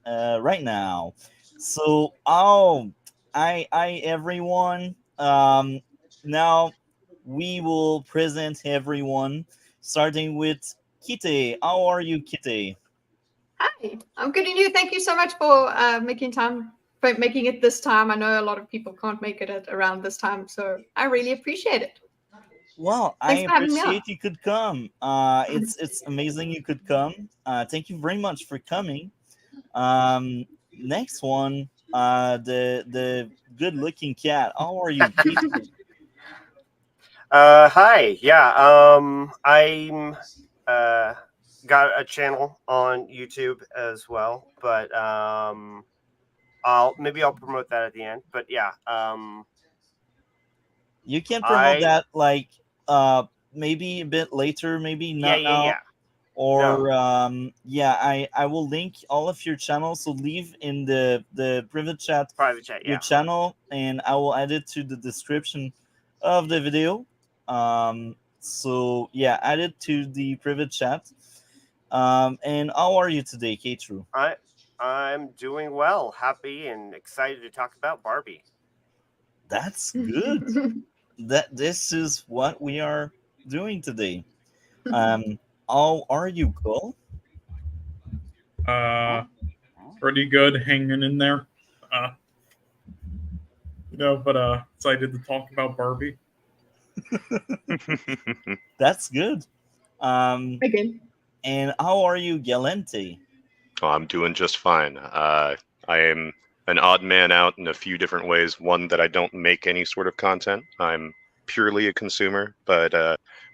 right now. So, I everyone. Now we will present everyone, starting with Kitty. How are you, Kitty? Hi, I'm good and you. Thank you so much for making it this time. I know a lot of people can't make it at around this time, so I really appreciate it. Well, I Thanks for having me on. appreciate you could come. It's amazing you could come. Thank you very much for coming. Next one, the good looking cat. How are you, Keith? Hi. Yeah. I'm uh got a channel on YouTube as well, but I'll promote that at the end. But yeah. You can promote I that maybe a bit later, maybe Yeah, not yeah, now. yeah. No, Or yeah, I will link all of your channels. So leave in the private chat private chat. your Yeah. channel, and I will add it to the description of the video. So yeah, add it to the private chat. And how are you today, Katru? I I'm doing well, happy, and excited to talk about Barbie. That's good. That this is what we are doing today. How are you, Cole? Uh, Pretty good, hanging in there. Uh, excited to talk about Barbie. That's good. Um, Again. and how are you, Galente? Oh, I'm doing just fine. I am an odd man out in a few different ways. One, that I don't make any sort of content. I'm purely a consumer, but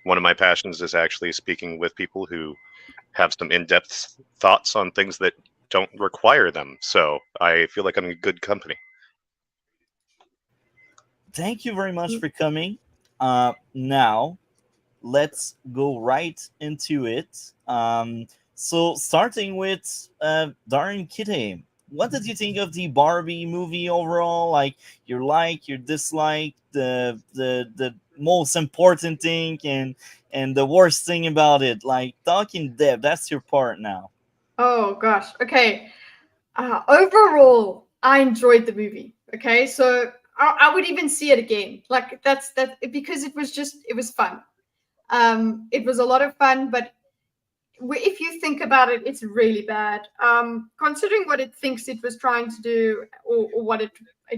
one of my passions is actually speaking with people who have some in-depth thoughts on things that don't require them. So I feel like I'm in good company. Thank you very much for coming. Now let's go right into it. So starting with darnkitteh, what did you think of the Barbie movie overall? Like, your dislike, the most important thing, and the worst thing about it. Like, talk in depth. That's your part now. Oh gosh. Okay. Overall, I enjoyed the movie. Okay, so I would even see it again. Like that because it was fun. It was a lot of fun, but if you think about it, it's really bad. Considering what it thinks it was trying to do, or what it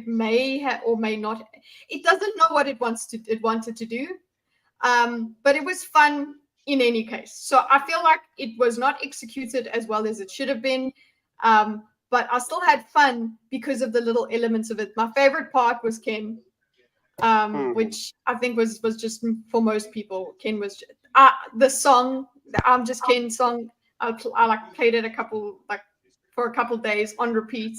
may or may not, it doesn't know what it wanted to do. But it was fun in any case. So I feel like it was not executed as well as it should have been. But I still had fun because of the little elements of it. My favorite part was Ken, which I think was just for most people. Ken was the song, the "I'm Just Ken" song. I like played it for a couple days on repeat.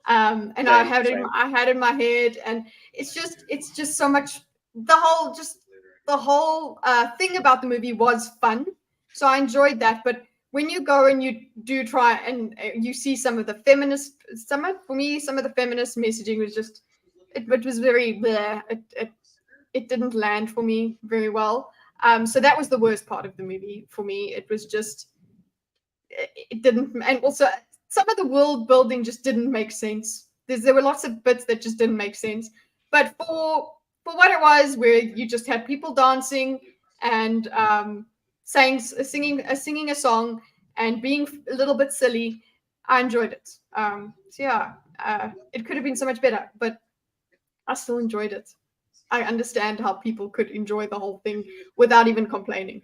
And Same, same. I had in my head, and it's just so much. The whole thing about the movie was fun, so I enjoyed that. But when you go and you do try and you see some of the some of the feminist messaging was just it was very bleh. It didn't land for me very well. So that was the worst part of the movie for me. It was just it didn't, and also some of the world building just didn't make sense. There were lots of bits that just didn't make sense. But for what it was, where you just had people dancing and singing a song and being a little bit silly, I enjoyed it. So yeah, it could have been so much better, but I still enjoyed it. I understand how people could enjoy the whole thing without even complaining.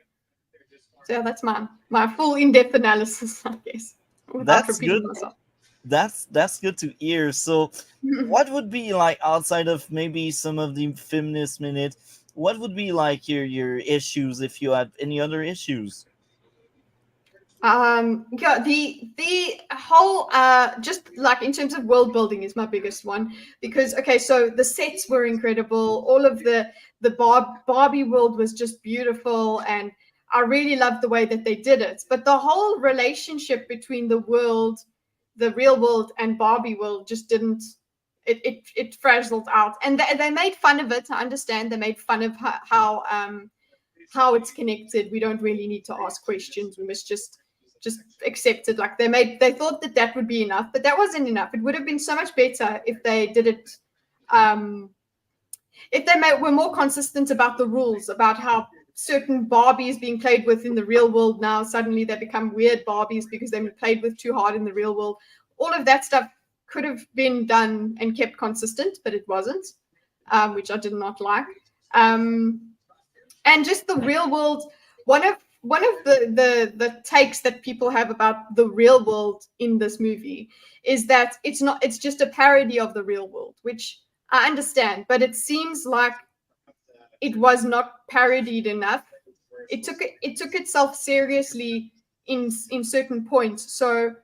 So yeah, that's my full in-depth analysis, I guess, without That's repeating good. myself. That's good to hear. So, what would be like outside of maybe some of the feminist minute? What would be like your issues if you had any other issues? Yeah, the whole just like in terms of world building is my biggest one, because okay, so the sets were incredible. All of the Barbie world was just beautiful, and I really loved the way that they did it. But the whole relationship between the real world and Barbie world just didn't, it frazzled out. And they made fun of it. I understand they made fun of how it's connected. We don't really need to ask questions. We must just just accepted. Like they thought that would be enough, but that wasn't enough. It would have been so much better if they did it. If they were more consistent about the rules, about how certain Barbies being played with in the real world now, suddenly they become weird Barbies because they've been played with too hard in the real world. All of that stuff could have been done and kept consistent, but it wasn't, which I did not like. And just the real world, one of the takes that people have about the real world in this movie is that it's just a parody of the real world, which I understand, but it seems like it was not parodied enough. It took itself seriously in certain points. So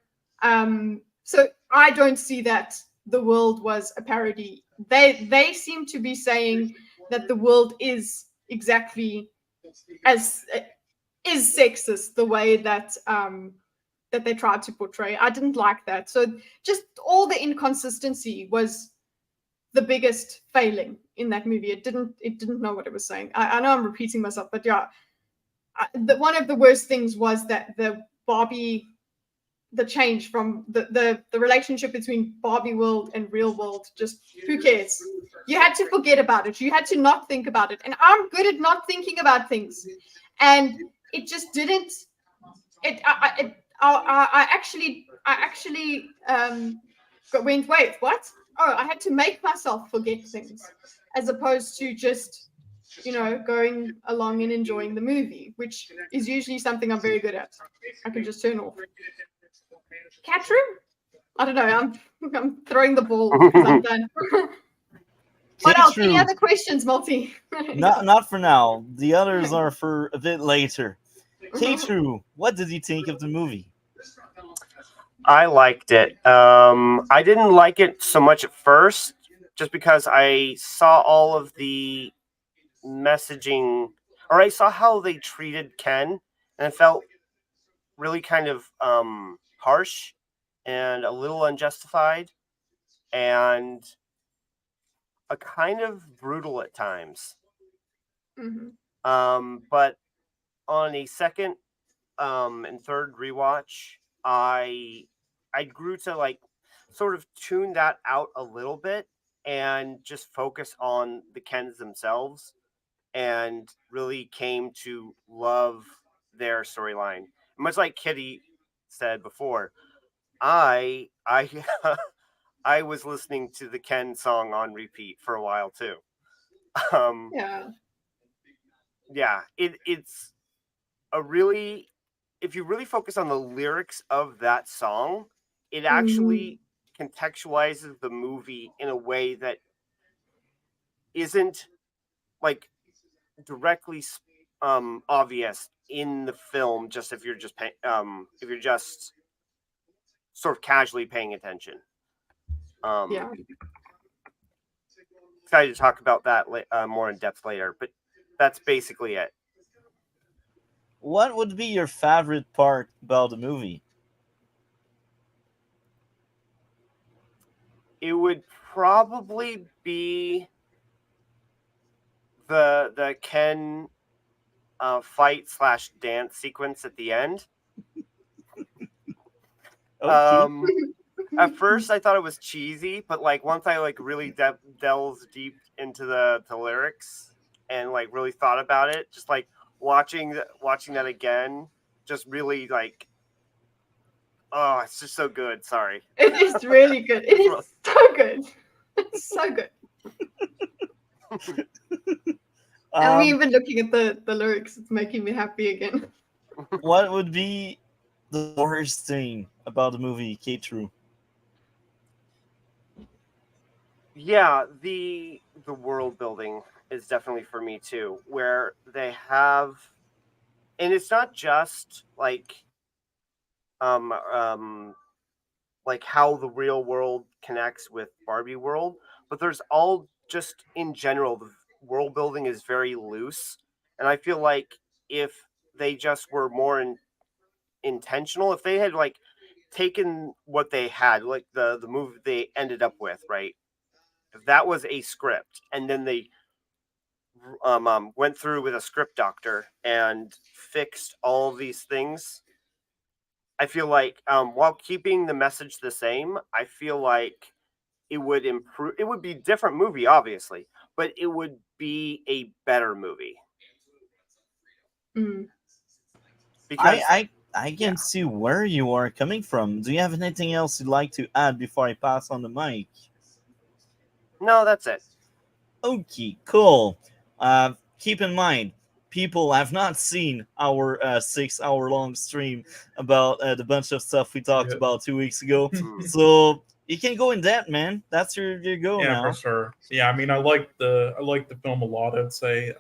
I don't see that the world was a parody. They seem to be saying that the world is exactly as is sexist the way that that they tried to portray. I didn't like that. So just all the inconsistency was the biggest failing in that movie. It didn't know what it was saying. I know I'm repeating myself, but yeah, one of the worst things was that the change from the relationship between Barbie world and real world. Just who cares? You had to forget about it. You had to not think about it. And I'm good at not thinking about things, and it just didn't. I actually went, wait, what? Oh, I had to make myself forget things, as opposed to just, going along and enjoying the movie, which is usually something I'm very good at. I can just turn off. Cat room? I don't know. I'm throwing the ball because I'm done. What else? Any other questions, Multi? Not for now. The others are for a bit later. K-True, what did you think of the movie? I liked it. I didn't like it so much at first, just because I saw all of the messaging, or I saw how they treated Ken, and it felt really kind of harsh and a little unjustified and a kind of brutal at times. But on a second and third rewatch, I grew to like sort of tune that out a little bit and just focus on the Kens themselves, and really came to love their storyline. Much like Kitty said before, I I was listening to the Ken song on repeat for a while too. Yeah, it's a really, if you really focus on the lyrics of that song, it actually contextualizes the movie in a way that isn't like directly obvious in the film, just if you're just sort of casually paying attention. Excited to talk about that more in depth later, but that's basically it. What would be your favorite part about the movie? It would probably be the Ken fight / dance sequence at the end. Okay. At first I thought it was cheesy, but like once I like really delves deep into the lyrics and like really thought about it, just like watching that again, just really like, oh, it's just so good. Sorry. It is really good. It is so good. It's so good. I'm even looking at the lyrics. It's making me happy again. What would be the worst thing about the movie, K-True? Yeah, the world building is definitely for me too, where they have, and it's not just like like how the real world connects with Barbie world, but there's all just in general, the world building is very loose, and I feel like if they just were more intentional, if they had like taken what they had, like the movie they ended up with, right? If that was a script, and then they went through with a script doctor and fixed all these things, I feel like while keeping the message the same, I feel like it would improve. It would be a different movie, obviously, but it would be a better movie Mm. because I can see where you are coming from. Do you have anything else you'd like to add before I pass on the mic? no, that's it. Okay, cool. Keep in mind, people have not seen our 6 hour long stream about the bunch of stuff we talked Yeah. about 2 weeks ago. Mm. So you can go in depth, man. That's your go Yeah, now. for sure. Yeah, I mean, I like the film a lot. I'd say.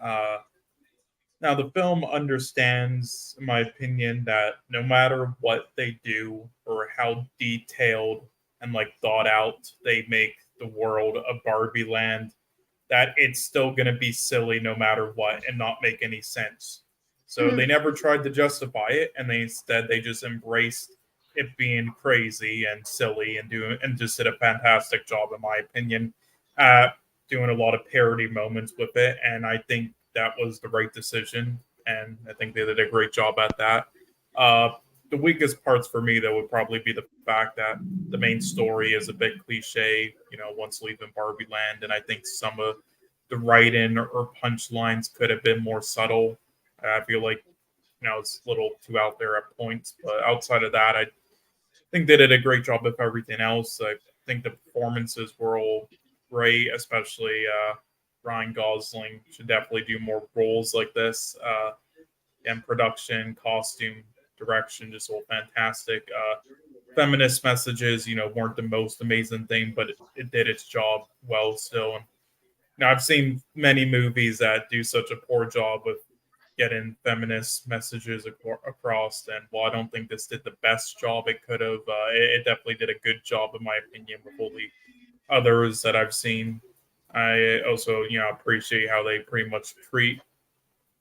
Now, the film understands, in my opinion, that no matter what they do or how detailed and like thought out they make the world of Barbie Land, that it's still going to be silly no matter what and not make any sense. So they never tried to justify it, and they just embraced it being crazy and silly and just did a fantastic job, in my opinion, doing a lot of parody moments with it. And I think that was the right decision, and I think they did a great job at that. The weakest parts for me, though, would probably be the fact that the main story is a bit cliche, once leaving Barbie Land, and I think some of the write-in or punchlines could have been more subtle. I feel like, it's a little too out there at points, but outside of that, I think they did a great job of everything else. I think the performances were all great, especially Ryan Gosling should definitely do more roles like this. And production, costume, direction, just all fantastic. Feminist messages, weren't the most amazing thing, but it did its job well still. And I've seen many movies that do such a poor job with getting feminist messages across, and while I don't think this did the best job it could have, it definitely did a good job, in my opinion, with all the others that I've seen. I also, appreciate how they pretty much treat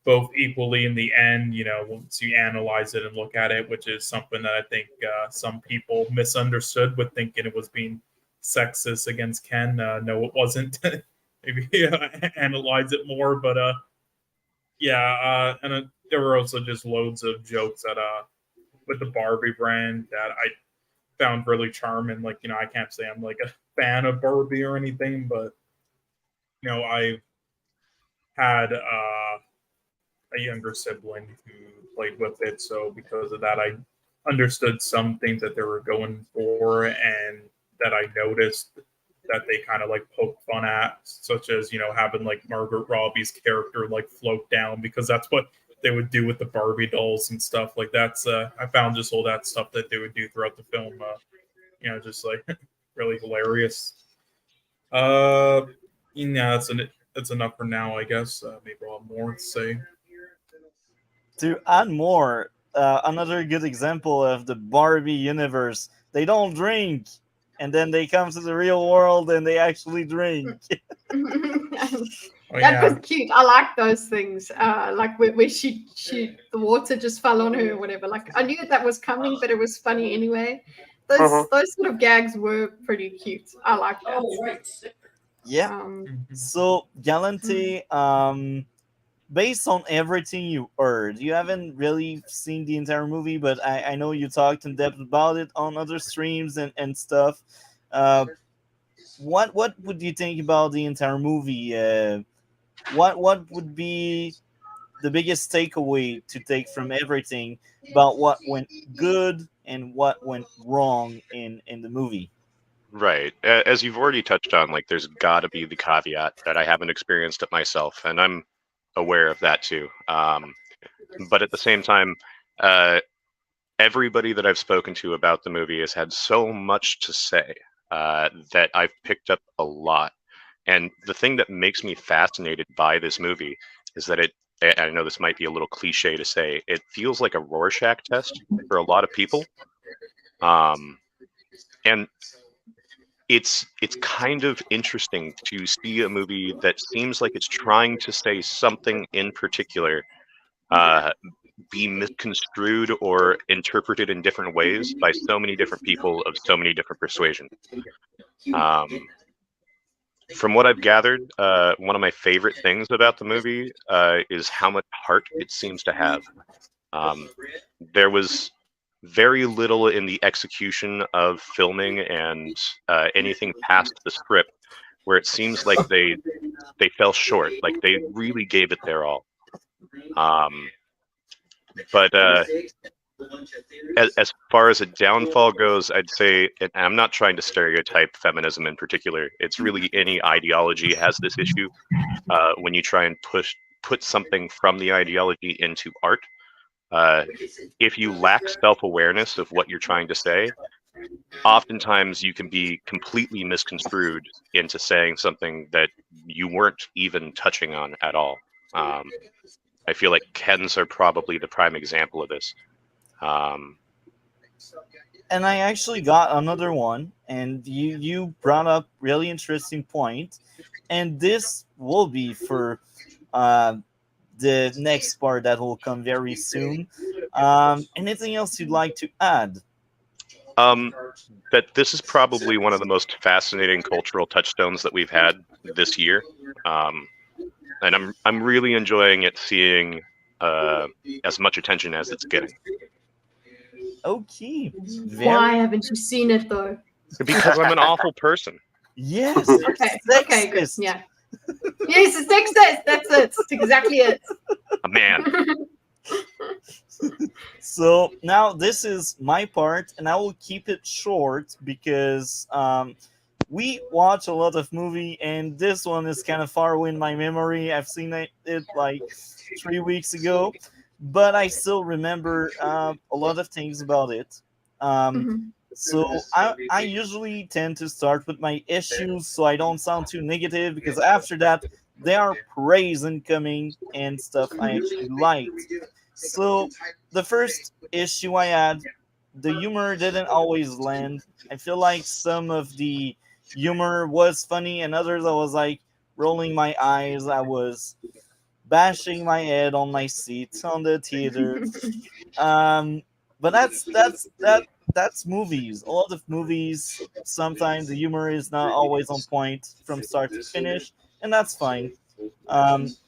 both equally in the end, once you analyze it and look at it, which is something that I think some people misunderstood with thinking it was being sexist against Ken. No, it wasn't. Maybe analyze it more, but there were also just loads of jokes that with the Barbie brand that I found really charming. Like, I can't say I'm like a fan of Barbie or anything, but I've had a younger sibling who played with it, so because of that, I understood some things that they were going for, and that I noticed that they kind of like poke fun at, such as having like Margaret Robbie's character like float down, because that's what they would do with the Barbie dolls and stuff. Like that's I found just all that stuff that they would do throughout the film, just like really hilarious. That's enough for now, I guess. Maybe I'll have more to say. To add more, another good example of the Barbie universe, they don't drink, and then they come to the real world and they actually drink. That was cute. I like those things. Like where she the water just fell on her or whatever. Like I knew that was coming, but it was funny anyway. Those sort of gags were pretty cute. I like that. Yeah. So Galante, based on everything you heard, you haven't really seen the entire movie, but I know you talked in depth about it on other streams and stuff. What would you think about the entire movie? What would be the biggest takeaway to take from everything about what went good and what went wrong in the movie? Right. As you've already touched on, like there's got to be the caveat that I haven't experienced it myself, and I'm aware of that too. But at the same time, everybody that I've spoken to about the movie has had so much to say that I've picked up a lot. And the thing that makes me fascinated by this movie is that I know this might be a little cliche to say, it feels like a Rorschach test for a lot of people. And it's kind of interesting to see a movie that seems like it's trying to say something in particular be misconstrued or interpreted in different ways by so many different people of so many different persuasions. From what I've gathered, one of my favorite things about the movie is how much heart it seems to have. There was very little in the execution of filming and anything past the script, where it seems like they fell short. Like they really gave it their all. But as far as a downfall goes, I'd say, and I'm not trying to stereotype feminism in particular. It's really any ideology has this issue when you try and put something from the ideology into art. If you lack self-awareness of what you're trying to say, oftentimes you can be completely misconstrued into saying something that you weren't even touching on at all. I feel like Kens are probably the prime example of this. And I actually got another one, and you brought up really interesting point, and this will be for the next part that will come very soon. Anything else you'd like to add? That this is probably one of the most fascinating cultural touchstones that we've had this year, and I'm really enjoying it, seeing as much attention as it's getting. Okay. Why haven't you seen it though? Because I'm an awful person. Yes. Okay, good. Yeah. Yes, it's sexist. That's it. That's exactly it. A man. So now this is my part, and I will keep it short because we watch a lot of movie, and this one is kind of far away in my memory. I've seen it like 3 weeks ago, but I still remember a lot of things about it. So I usually tend to start with my issues so I don't sound too negative, because after that there are praise incoming and stuff I actually liked. So the first issue I had, the humor didn't always land. I feel like some of the humor was funny, and others I was like rolling my eyes. I was bashing my head on my seat on the theater. But that's movies. A lot of movies, sometimes the humor is not always on point from start to finish, and that's fine.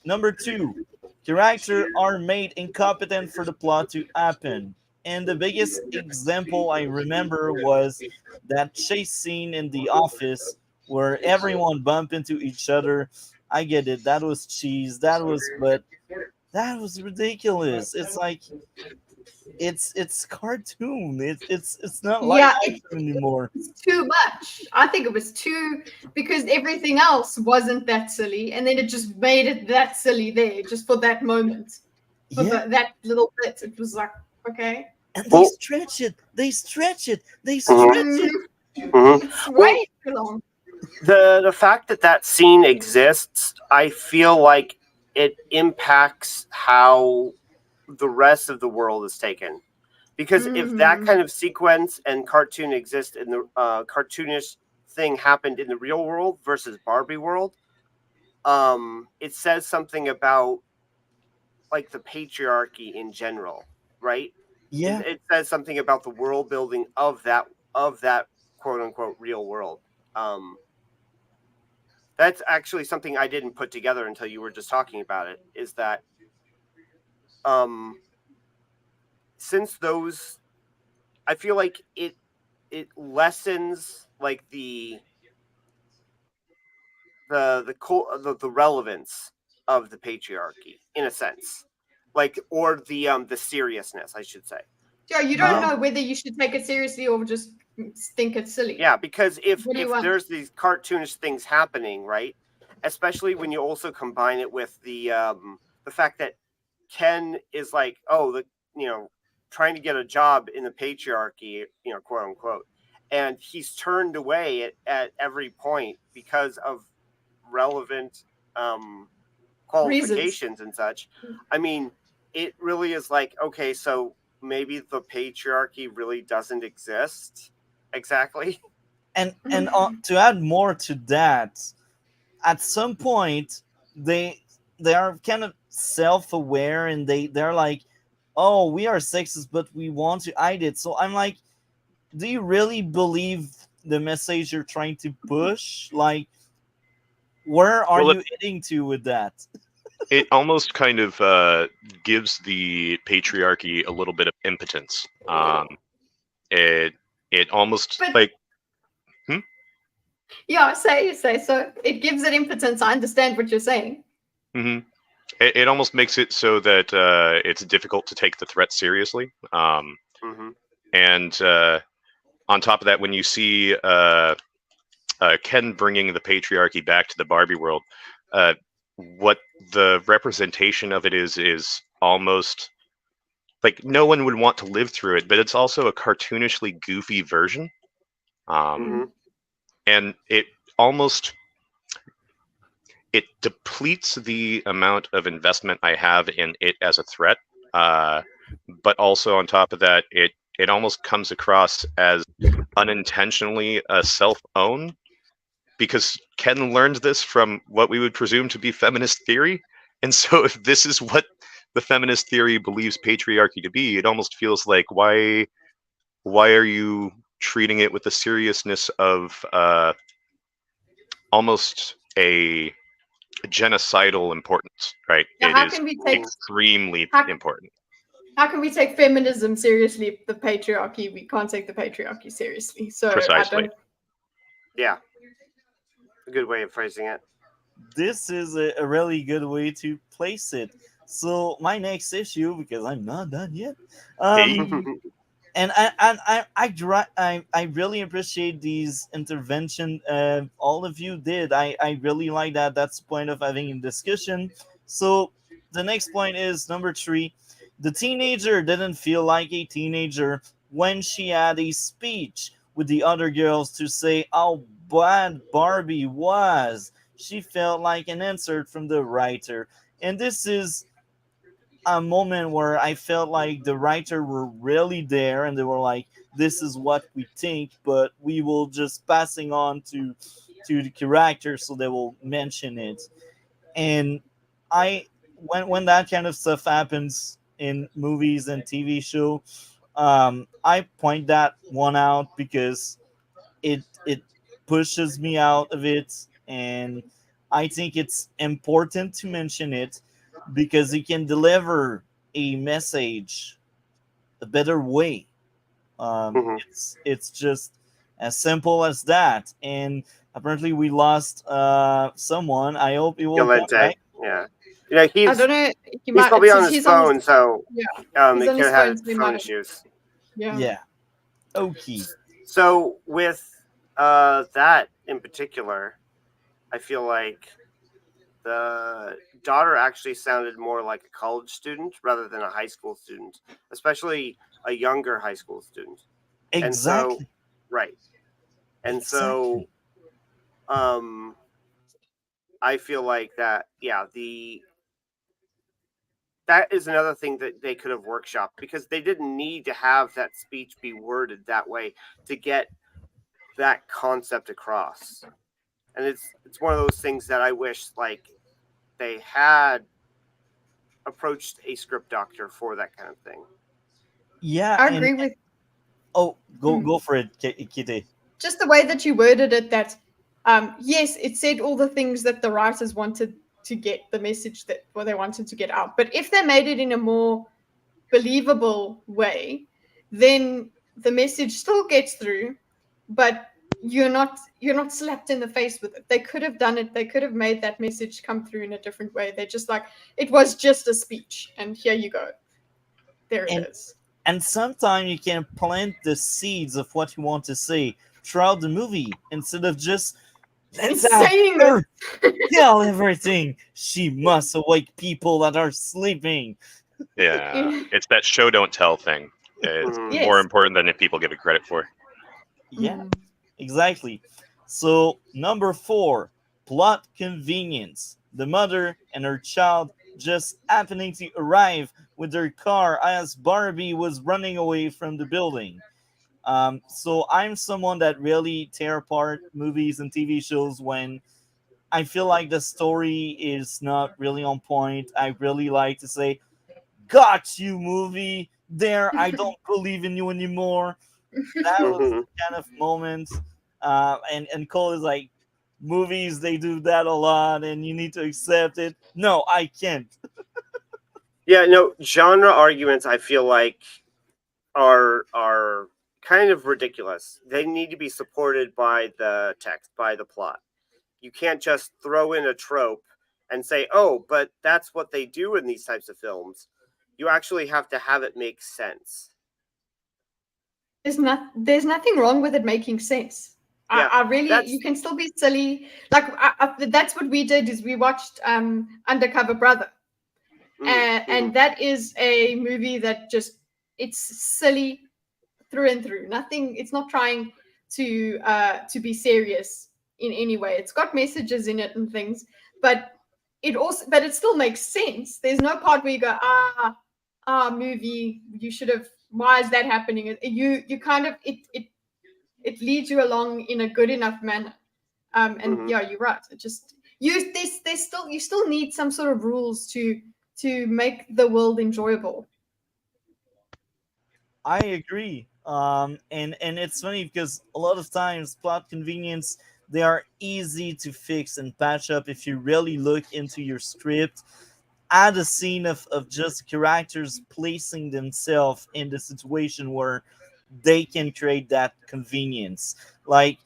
Number two, characters are made incompetent for the plot to happen. And the biggest example I remember was that chase scene in the office where everyone bumped into each other. I get it. That was cheese. But that was ridiculous. It's like it's cartoon. It's not like action anymore. It's too much. I think it was too, because everything else wasn't that silly, and then it just made it that silly there, just for that moment, for that little bit. It was like, okay. And they stretch it. It's way too long. The fact that scene exists, I feel like it impacts how the rest of the world is taken. Because if that kind of sequence and cartoon exists in the cartoonish thing happened in the real world versus Barbie world, it says something about like the patriarchy in general, right? Yeah. It says something about the world building of that quote unquote real world. That's actually something I didn't put together until you were just talking about it, is that since those, I feel like it lessens like the relevance of the patriarchy in a sense, like, or the seriousness, I should say. Yeah, you don't know whether you should take it seriously or just think it's silly. Yeah, because if there's these cartoonish things happening, right, especially when you also combine it with the fact that Ken is like, trying to get a job in the patriarchy, quote unquote, and he's turned away at every point because of relevant qualifications and such. I mean, it really is like, okay, so maybe the patriarchy really doesn't exist exactly. And to add more to that, at some point they are kind of self-aware, and they're like, oh, we are sexist, but we want to hide it. So I'm like, do you really believe the message you're trying to push? Like, where are you heading to with that? It almost kind of gives the patriarchy a little bit of impotence. It almost But- like Yeah, say. So it gives it impotence. I understand what you're saying. mhm. It almost makes it so that it's difficult to take the threat seriously. Mhm. And on top of that, when you see Ken bringing the patriarchy back to the Barbie world, what the representation of it is almost like no one would want to live through it, but it's also a cartoonishly goofy version. Mhm. And it depletes the amount of investment I have in it as a threat. But also on top of that, it almost comes across as unintentionally a self-own, because Ken learned this from what we would presume to be feminist theory. And so if this is what the feminist theory believes patriarchy to be, it almost feels like why are you treating it with the seriousness of almost a genocidal importance, right? Now, It how is can we take extremely important. how can we take feminism seriously if the patriarchy, we can't take the patriarchy seriously? So Precisely. I don't. Yeah. A good way of phrasing it. This is a really good way to place it. So my next issue, because I'm not done yet, Hey. and I really appreciate these intervention all of you did. I really like that. That's the point of having a discussion. So the next point is number 3. The teenager didn't feel like a teenager when she had a speech with the other girls to say how bad Barbie was. She felt like an insert from the writer. And this is a moment where I felt like the writer were really there and they were like, this is what we think, but we will just passing on to the character so they will mention it. And I when that kind of stuff happens in movies and TV show, I point that one out because it pushes me out of it, and I think it's important to mention it because it can deliver a message a better way. Mhm. It's just as simple as that. And apparently we lost someone. I hope he will come Galente. back. Yeah. I He's don't know. he's probably on his phone, so yeah. he He's on could his have phone, had so we phone might- issues. Yeah. Yeah. Okay. So with that in particular, I feel like the daughter actually sounded more like a college student rather than a high school student, especially a younger high school student. And so, Exactly. right. And Exactly. so, I feel like that, yeah, that is another thing that they could have workshopped, because they didn't need to have that speech be worded that way to get that concept across. And it's one of those things that I wish like they had approached a script doctor for that kind of thing. Yeah. I And agree with oh, Mm. go for it, Kitty. just the way that you worded it. That yes, it said all the things that the writers wanted to get the message that what they wanted to get out. But if they made it in a more believable way, then the message still gets through, but you're not slapped in the face with it. They could have done it. They could have made that message come through in a different way. They're just like, it was just a speech, and here you go. There it And- is. And sometimes you can plant the seeds of what you want to say throughout the movie instead of just let's have Saying her tell everything. She must awake people that are sleeping. Yeah, it's that show don't tell thing. It's Mhm. Yes. more important than if people give it credit for. Yeah, Mm. exactly. So number 4, plot convenience. The mother and her child just happening to arrive with their car as Barbie was running away from the building. So I'm someone that really tear apart movies and TV shows when I feel like the story is not really on point. I really like to say, "Got you, movie." There, I don't believe in you anymore. That was Mhm. the kind of moment. And Cole is like, movies they do that a lot, and you need to accept it. No, I can't. Yeah, no, genre arguments I feel like are kind of ridiculous. They need to be supported by the text, by the plot. You can't just throw in a trope and say, oh, but that's what they do in these types of films. You actually have to have it make sense. There's nothing wrong with it making sense. Yeah, I really, that's- you can still be silly. Like that's what we did, is we watched Undercover Brother. And that is a movie that just, it's silly through and through. Nothing, it's not trying to be serious in any way. It's got messages in it and things, but it still makes sense. There's no part where you go, movie, you should have, why is that happening? You kind of, it leads you along in a good enough manner. And yeah, you're right. It just, you still need some sort of rules to make the world enjoyable. I agree. And it's funny because a lot of times plot convenience, they are easy to fix and patch up if you really look into your script. Add a scene of just characters placing themselves in the situation where they can create that convenience. Like,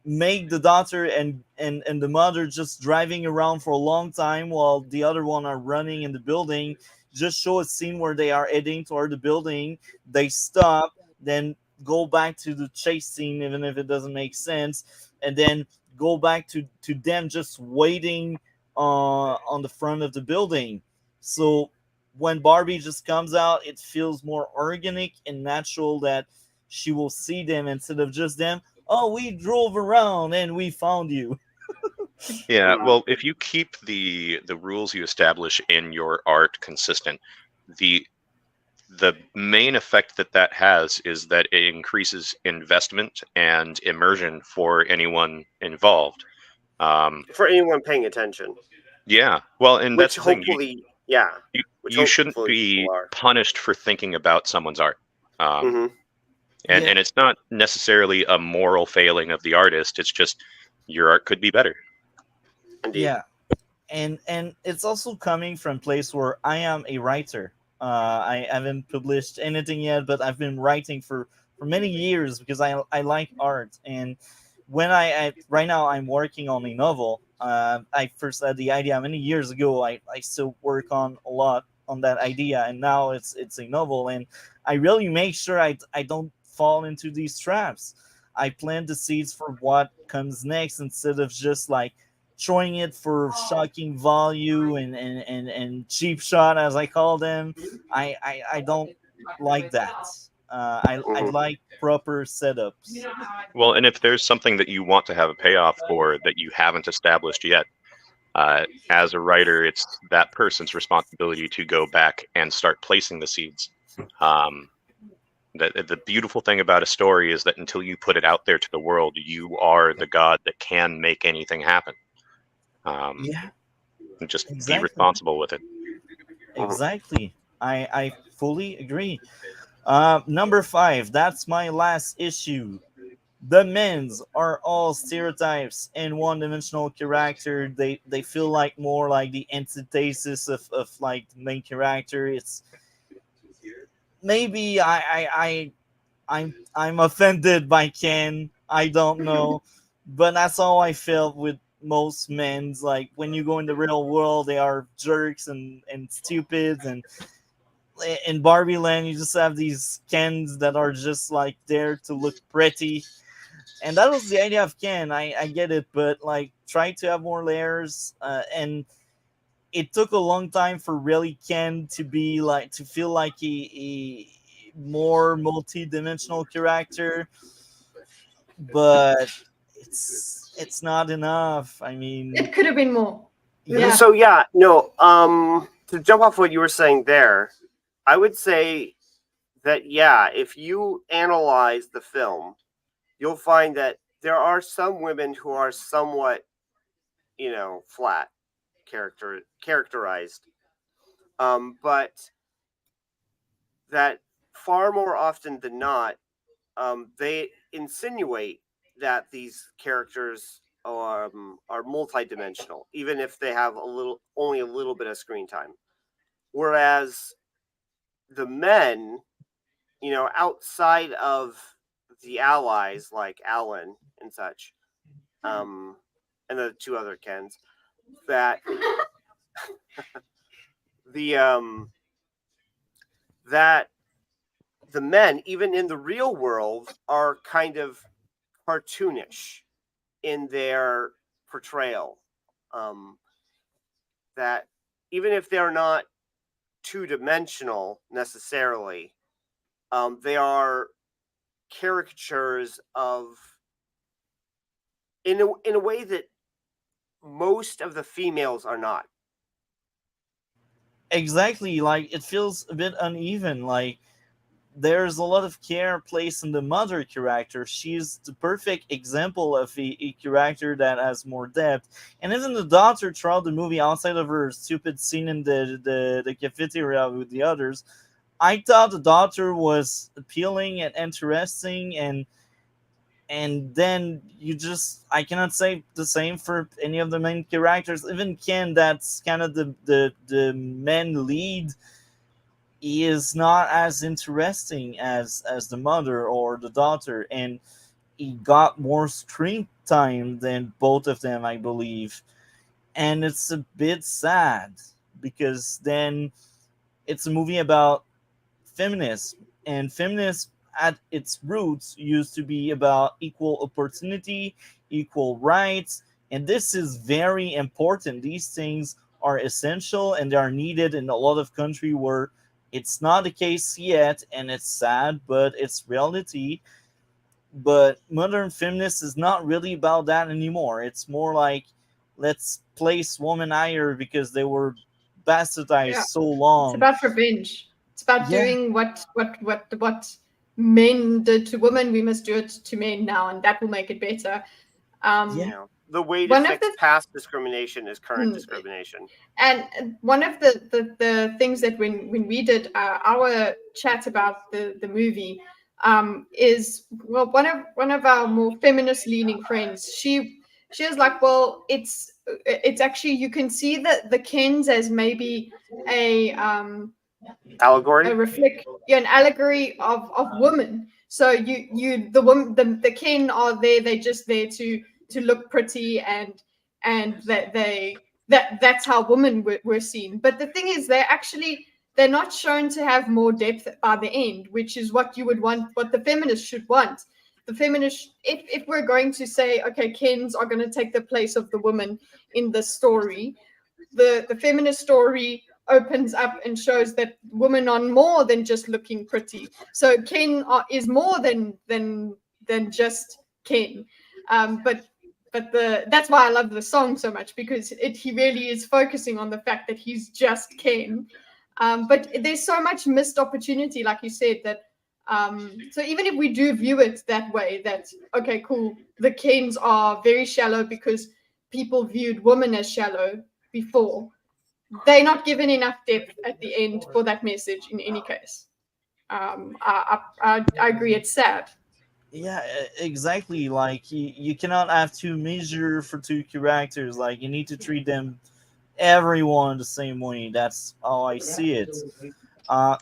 make the daughter and the mother just driving around for a long time while the other one are running in the building. Just show a scene where they are heading toward the building, they stop, then go back to the chase scene, even if it doesn't make sense, and then go back to them just waiting on the front of the building. So when Barbie just comes out, it feels more organic and natural that she will see them instead of just them. Oh, we drove around and we found you. Yeah, well, if you keep the rules you establish in your art consistent, the main effect that has is that it increases investment and immersion for anyone involved. For anyone paying attention. Yeah, well, and Which that's the thing. hopefully, yeah. You shouldn't be punished for thinking about someone's art. And it's not necessarily a moral failing of the artist. It's just your art could be better. Indeed. Yeah, and it's also coming from a place where I am a writer. I haven't published anything yet, but I've been writing for many years because I like art. And when I right now I'm working on a novel. I first had the idea many years ago. I still work on a lot on that idea, and now it's a novel. And I really make sure I don't fall into these traps. I plant the seeds for what comes next instead of just like throwing it for shocking value and cheap shot, as I call them. I don't like that. I like proper setups. Well, and if there's something that you want to have a payoff for that you haven't established yet, as a writer, it's that person's responsibility to go back and start placing the seeds. The beautiful thing about a story is that until you put it out there to the world, you are the god that can make anything happen. Yeah, And just exactly. be responsible with it. Exactly. I fully agree. Number 5. That's my last issue. The men's are all stereotypes and one-dimensional character. They feel like more like the antithesis of like the main character. It's maybe I'm offended by Ken. I don't know, but that's how I felt with most men's. Like, when you go in the real world, they are jerks and stupid. And in Barbie Land, you just have these Kens that are just like there to look pretty. And that was the idea of Ken. I get it, but like, try to have more layers. And it took a long time for really Ken to be like, to feel like a more multi-dimensional character, but it's not enough. I mean, It could have been more. yeah. So to jump off what you were saying there, I would say that if you analyze the film, you'll find that there are some women who are somewhat, flat characterized, but that far more often than not, they insinuate that these characters are multidimensional, even if they have only a little bit of screen time. Whereas the men, outside of the allies like Alan and such, and the two other Kens, that the that the men, even in the real world, are kind of cartoonish in their portrayal. That even if they're not two-dimensional necessarily, they are caricatures of, in a way that most of the females are not. Exactly, like it feels a bit uneven. Like there's a lot of care placed on the mother character. She's the perfect example of a character that has more depth. And even the daughter throughout the movie, outside of her stupid scene in the cafeteria with the others, I thought the daughter was appealing and interesting, and then you just I cannot say the same for any of the main characters. Even Ken, that's kind of the main lead, he is not as interesting as the mother or the daughter, and he got more screen time than both of them, I believe. And it's a bit sad because then it's a movie about feminism, and feminism at its roots used to be about equal opportunity, equal rights, and this is very important. These things are essential and they are needed in a lot of country where it's not the case yet, and it's sad, but it's reality. But modern feminist is not really about that anymore. It's more like, let's place women higher because they were bastardized Yeah. so It's long. about revenge. It's about Yeah. doing what men did to women. We must do it to men now, and that will make it better. Yeah. The way to One of fix the past discrimination is current Hmm. discrimination. And one of the things that when we did our chat about the movie, is, well, one of our more feminist leaning friends, she was like, well, it's actually, you can see the Kens as maybe a Allegory? an allegory of women. So the woman, the kin are there, they're just there to look pretty, and that's how women were seen. But the thing is, they're not shown to have more depth by the end, which is what you would want, what the feminists should want. The feminists, if we're going to say, okay, Kens are going to take the place of the woman in the story, the feminist story opens up and shows that women are more than just looking pretty. So Ken is more than just Ken. But that's why I love the song so much, because he really is focusing on the fact that he's just Ken. But there's so much missed opportunity, like you said, that so even if we do view it that way, that okay, cool, the Kens are very shallow because people viewed women as shallow before, they're not given enough depth at the end for that message in any case. I agree, it's sad. Yeah, exactly. Like you cannot have two measure for two characters. Like you need to treat them everyone the same way. That's how I see it.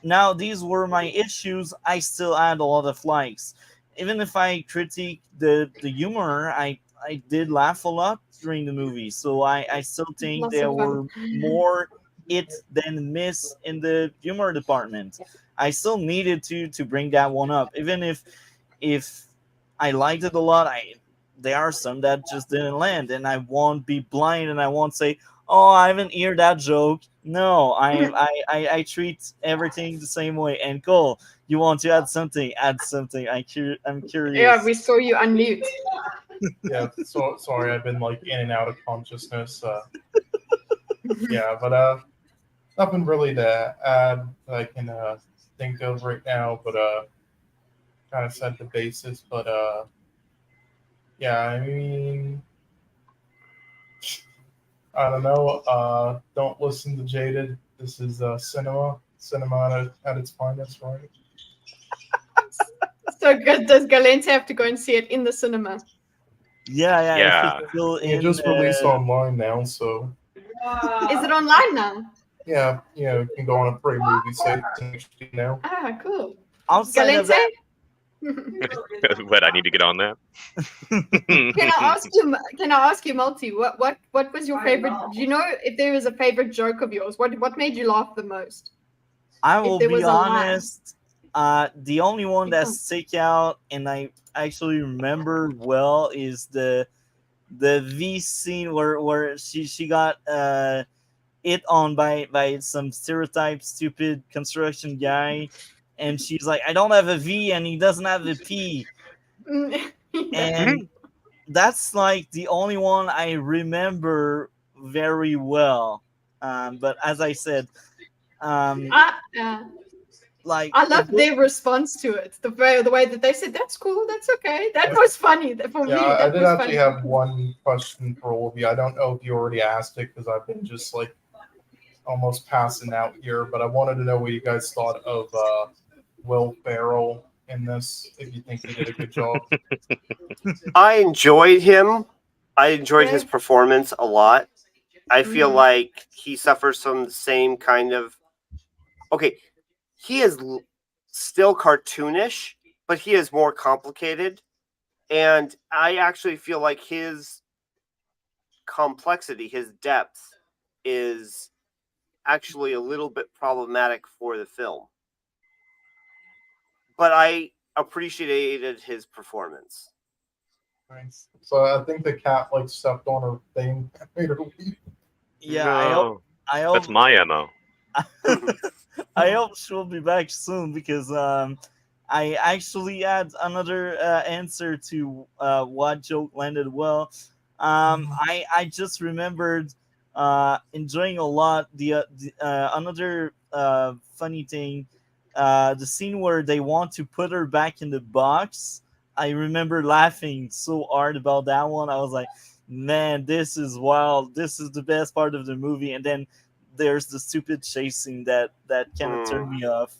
Now these were my issues. I still had a lot of likes. Even if I critique the humor, I did laugh a lot during the movie. So I still think Lots there of fun. were more it than miss in the humor department. I still needed to bring that one up. Even if I liked it a lot, there are some that just didn't land, and I won't be blind and I won't say, "Oh, I haven't heard that joke." No, I treat everything the same way. And Cole, you want to add something? Add something. I'm Yeah, curious. we saw you unmute. Yeah, so sorry, I've been like in and out of consciousness. Yeah, but nothing really to add that I can think of right now. But kind of set the basis. But yeah, I mean, I don't know. Don't listen to Jaded. This is cinema at its finest, right? So good. Does Galente have to go and see it in the cinema? Yeah. If it's Yeah. still It in, just released online now, so Is it online now? yeah, you can go on a free movie site in HD now. Ah, cool. outside of Galente? that, But I need to get on that. Can I ask you? Can I ask you, Multi? What was your favorite? Do you know if there was a favorite joke of yours? What made you laugh the most? I If will there be was a line. honest. The only one that stick out and I actually remember well is the V scene where she got it on by some stereotype stupid construction guy, and she's like, I don't have a V and he doesn't have a P, Yeah. and that's like the only one I remember very well. But as I said, Yeah. like I loved their response to it. The way that they said, "That's cool, that's okay." That was funny. For me, Yeah, I that did was actually funny. have one question for all of you. I don't know if you already asked it because I've been just like almost passing out here, but I wanted to know what you guys thought of Will Ferrell in this. If you think he did a good job. I enjoyed him. I enjoyed his Yeah. performance a lot. I feel Mhm. like he suffers from the same kind of. Okay, he is still cartoonish, but he is more complicated. And I actually feel like his complexity, his depth, is actually a little bit problematic for the film. But I appreciated his performance. Nice. So I think the cat like stepped on her thing and made her leave. yeah, No, I that's hope my MO. I hope she'll be back soon because I actually had another answer to what joke landed well. I just remembered enjoying a lot the another funny thing, the scene where they want to put her back in the box. I remember laughing so hard about that one. I was like, man, this is wild. This is the best part of the movie. And then there's the stupid chasing that kind of turned me off.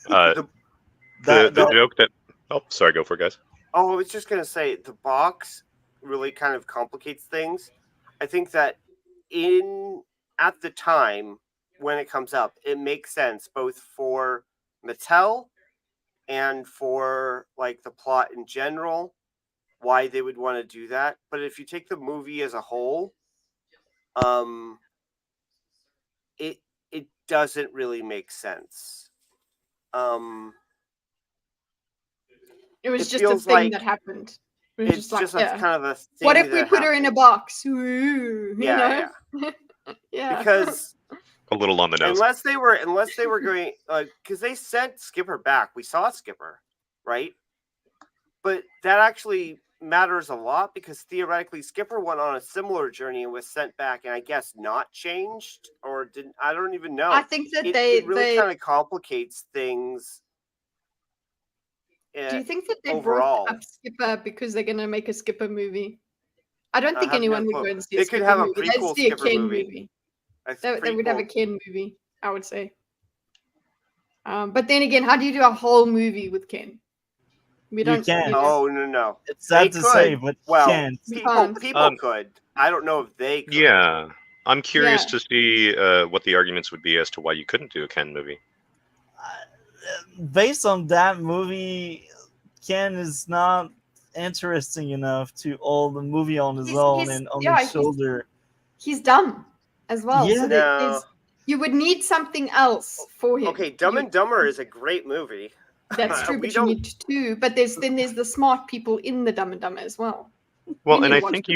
Uh, The- the That joke that. Oh, sorry. Go for it, guys. Oh, I was just gonna say the box really kind of complicates things. I think that at the time when it comes up, it makes sense both for Mattel and for like the plot in general, why they would want to do that. But if you take the movie as a whole, um, it doesn't really make sense. It was It just a feels thing like that happened. It was it's just like, just a yeah. kind of a thing. What if we that put her in a happened. box? Ooh, Yeah, yeah. because A little on the nose. unless they were going because they sent Skipper back. We saw Skipper, right? But that actually matters a lot because theoretically Skipper went on a similar journey and was sent back and I guess not changed or didn't. I don't even know. I think that It really kind of complicates things. Do you think that they overall brought up Skipper because they're gonna make a Skipper movie? I don't I think have no anyone would clue. go and see They a could Skipper have a movie. They'd prequel see a Skipper Ken movie. movie. A They would have a prequel. Ken movie, I would say. But then again, how do you do a whole movie with Ken? We You don't. can. Oh no! it's sad They to say, could. but you Well, can't. We people can't. could. I don't know if they could. Yeah, I'm curious Yeah. to see what the arguments would be as to why you couldn't do a Ken movie. Based on that movie, Ken is not interesting enough to hold the movie on his own and on his shoulder. He's dumb as well. Yeah. So No. you would need something else for him. Okay, Dumb and Dumber is a great movie. That's true, We but you need two. But there's the smart people in the Dumb and Dumber as well. Well, You and need I one think to-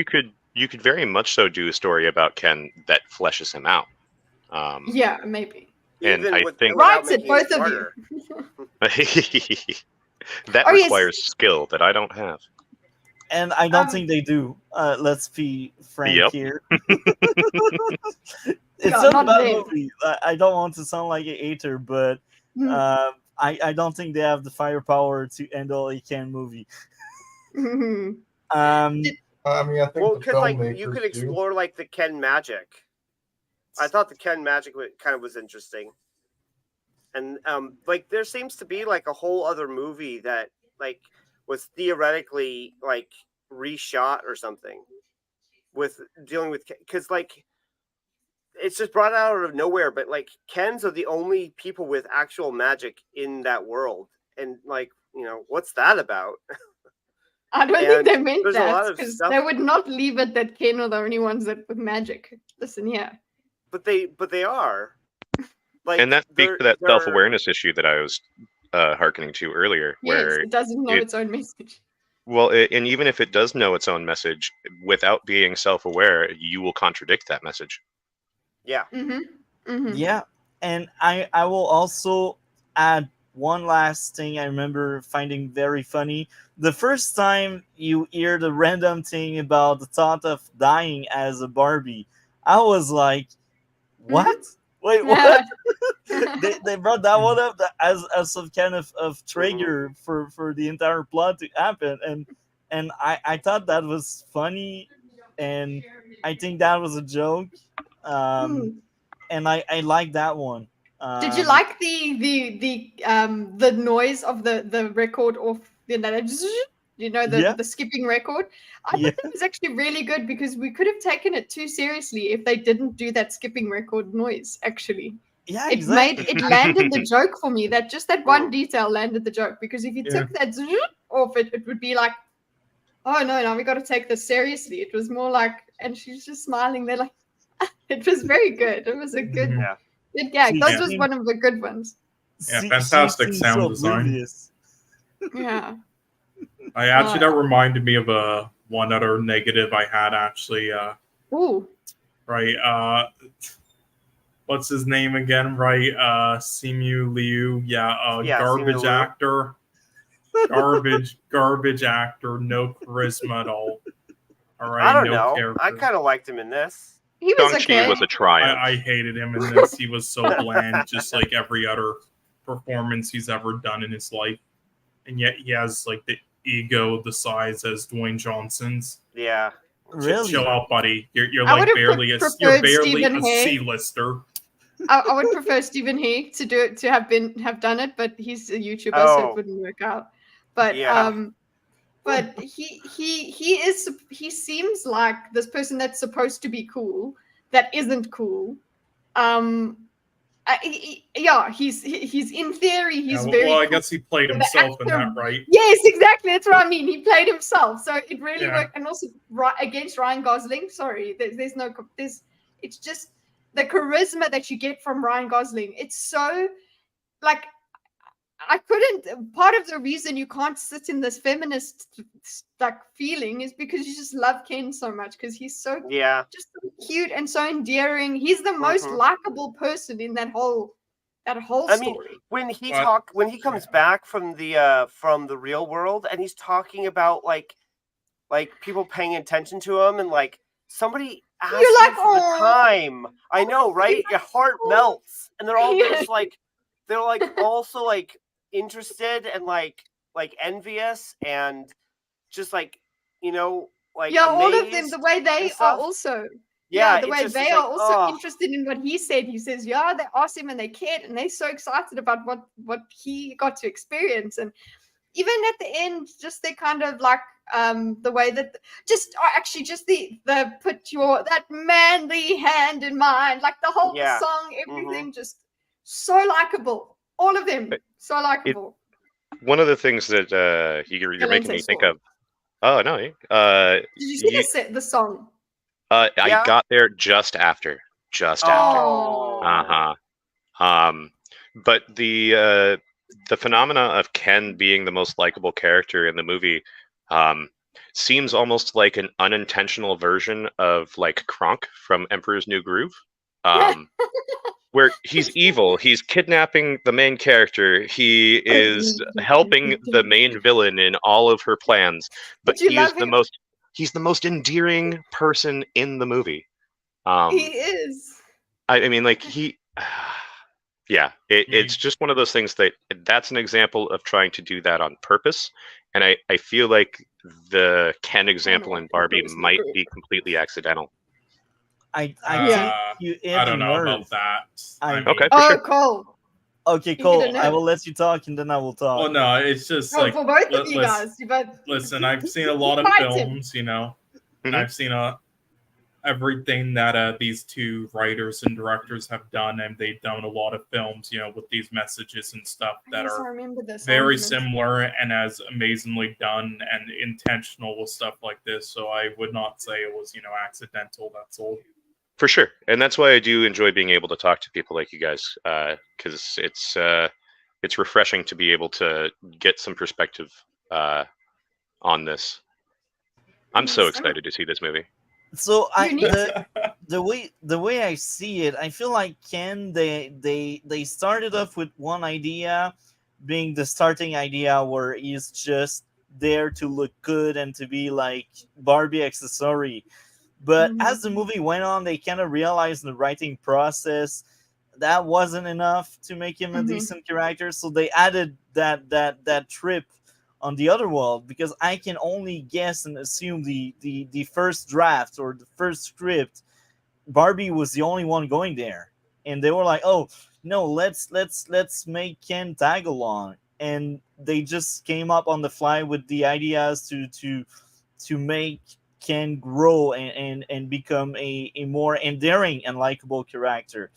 you could very much so do a story about Ken that fleshes him out. Yeah, maybe. And Even I with, think- without Writes it, making both of smarter. that Oh, yes. requires skill that I don't have. And I don't think they do. Let's be frank Yep. here. It's Yeah, not a not bad them. movie. I don't want to sound like a hater, but Hmm. I don't think they have the firepower to handle a Ken movie. Um, I mean, I think Well, the because like you filmmakers could do. explore like the Ken magic. I thought the Ken magic kind of was interesting, and like there seems to be like a whole other movie that like was theoretically like reshot or something with dealing with because like it's just brought out of nowhere. But like Kens are the only people with actual magic in that world, and like what's that about? I don't think they And meant there's a lot that of because stuff- they would not leave it that Ken are the only ones that with magic. Listen here. But they are. Like, And that speaks to that they're- self-awareness issue that I was hearkening to earlier, Yes, where it doesn't know it- its own message. well, and even if it does know its own message, without being self-aware, you will contradict that message. Yeah. Yeah, and I will also add one last thing I remember finding very funny. The first time you hear the random thing about the thought of dying as a Barbie, I was like, what? Wait, what? they brought that one up as some kind of trigger for the entire plot to happen, and I thought that was funny, and I think that was a joke, and I like that one. Did you like the noise of the record off the skipping record? I thought that was actually really good because we could have taken it too seriously if they didn't do that skipping record noise. Actually, Yeah, it exactly. it landed the joke for me. That one detail landed the joke, because if you took that off, it would be like, oh no, now we got to take this seriously. It was more like, and she's just smiling. They're like, it was very good. It was a good. Yeah. Good gag. She That was seemed- one of the good ones. Yeah, She fantastic seems sound so design. oblivious. Yeah. That reminded me of one other negative I had actually. Ooh. Right. What's his name again? Right. Simu Liu. Yeah. Yeah, Garbage Simu Liu. actor. Garbage actor. No charisma at all. All right. I don't no know. Character. I kind of liked him in this. He was Shang-Chi okay. was a triumph. I hated him in this. He was so bland, just like every other performance he's ever done in his life. And yet he has like the ego the size as Dwayne Johnson's. Yeah. Really? Chill out, buddy. You're I like would've barely a preferred Stephen Hay. C-lister. I would prefer Stephen Hay to have done it, but he's a YouTuber, so Oh. it wouldn't work out. But Yeah. but he seems like this person that's supposed to be cool that isn't cool. He's in theory he's Yeah, very. well, I cool. guess he played The himself in actor- that, right? Yes, exactly. That's what I mean. He played himself, so it really Yeah. worked. And also against Ryan Gosling. Sorry, it's just the charisma that you get from Ryan Gosling. It's so like I couldn't. Part of the reason you can't sit in this feminist like feeling is because you just love Ken so much, because he's so Yeah. just so cute and so endearing. He's the most likable person in that whole I mean, story. when he But- when he comes back from the real world and he's talking about like people paying attention to him, and like somebody asked You're like, him for the "Aw." time. I know, right? Your heart melts, and they're all Yeah. just like also like interested and like envious and just like like All of them, amazed the way they and are stuff. also. Yeah, the it's way just- they it's are like, also oh. interested in what he said. He says, yeah, they asked him and they cared, and they're so excited about what he got to experience. And even at the end, just they kind of like the way that the put that manly hand in mine, like the whole Yeah. song, everything just so likable. All of them so likable. One of the things that you're making me think score. of. Oh no! Did you see the song? I Yeah. got there just after. Oh. But the phenomena of Ken being the most likable character in the movie seems almost like an unintentional version of like Kronk from Emperor's New Groove, where he's evil, he's kidnapping the main character, he is helping the main villain in all of her plans, but Did you he is love the him? most endearing person in the movie. He is. I mean, like yeah, it's just one of those things that's an example of trying to do that on purpose, and I feel like the Ken example in Barbie might be completely accidental. I Yeah. think you hit I a don't know nerve. about that. I- mean- Okay, for Oh, sure. Cole. Okay, You hit Cole, a nerve. I will let you talk and then I will talk. Well, no, it's just Oh, like for both of you let's- guys. But listen. I've seen a lot of Fight him. films, and Mhm. I've seen a everything that these two writers and directors have done, and they've done a lot of films, with these messages and stuff that Yes, I are remember this very argument. similar and as amazingly done and intentional with stuff like this. So I would not say it was, accidental. That's all. For sure, and that's why I do enjoy being able to talk to people like you guys, because it's refreshing to be able to get some perspective on this. I'm so Yes, excited to see this movie. So You need the way I see it, I feel like Ken they started off with one idea, being the starting idea where he's just there to look good and to be like Barbie accessory. But as the movie went on, they kind of realized in the writing process that wasn't enough to make him a decent character. So they added that trip on the other world, because I can only guess and assume the first draft or the first script, Barbie was the only one going there, and they were like, "Oh no, let's make Ken tag along," and they just came up on the fly with the ideas to make Ken grow and become a more endearing and likable character.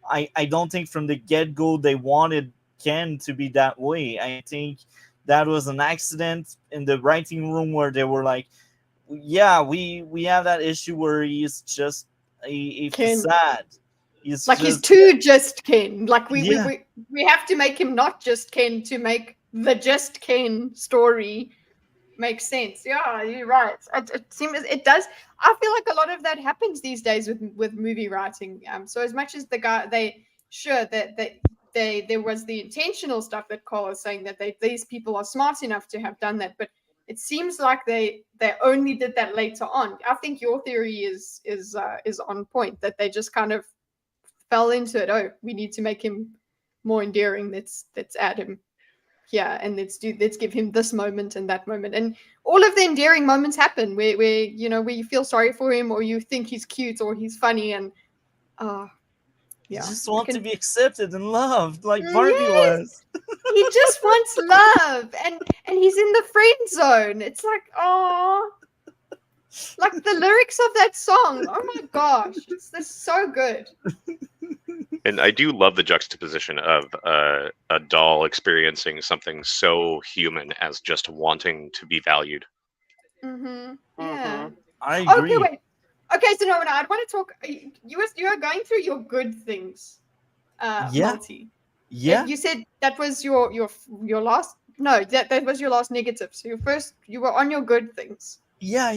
I don't think from the get go they wanted Ken to be that way. I think that was an accident in the writing room where they were like, yeah, we have that issue where he's just a Ken. facade. He's like just, he's too just Ken. Like Yeah. we have to make him not just Ken to make the just Ken story make sense. Yeah, you're right. It seems it does. I feel like a lot of that happens these days with movie writing. So as much as the guy there was the intentional stuff that Cole was saying, that these people are smart enough to have done that, but it seems like they only did that later on. I think your theory is on point, that they just kind of fell into it. Oh, we need to make him more endearing. Let's add him here, and let's give him this moment and that moment, and all of the endearing moments happen where you feel sorry for him, or you think he's cute or he's funny, and you yeah, just want to be accepted and loved like Barbie Yes. was. he just wants love, and he's in the friend zone. It's like, oh, like the lyrics of that song. Oh my gosh, it's so good. And I do love the juxtaposition of a doll experiencing something so human as just wanting to be valued. Yeah. I agree. Okay, wait. Okay, so no, I want to talk. You are going through your good things. Yeah. Multi. Yeah. You said that was your last. No, that was your last negative. So you were on your good things. Yeah.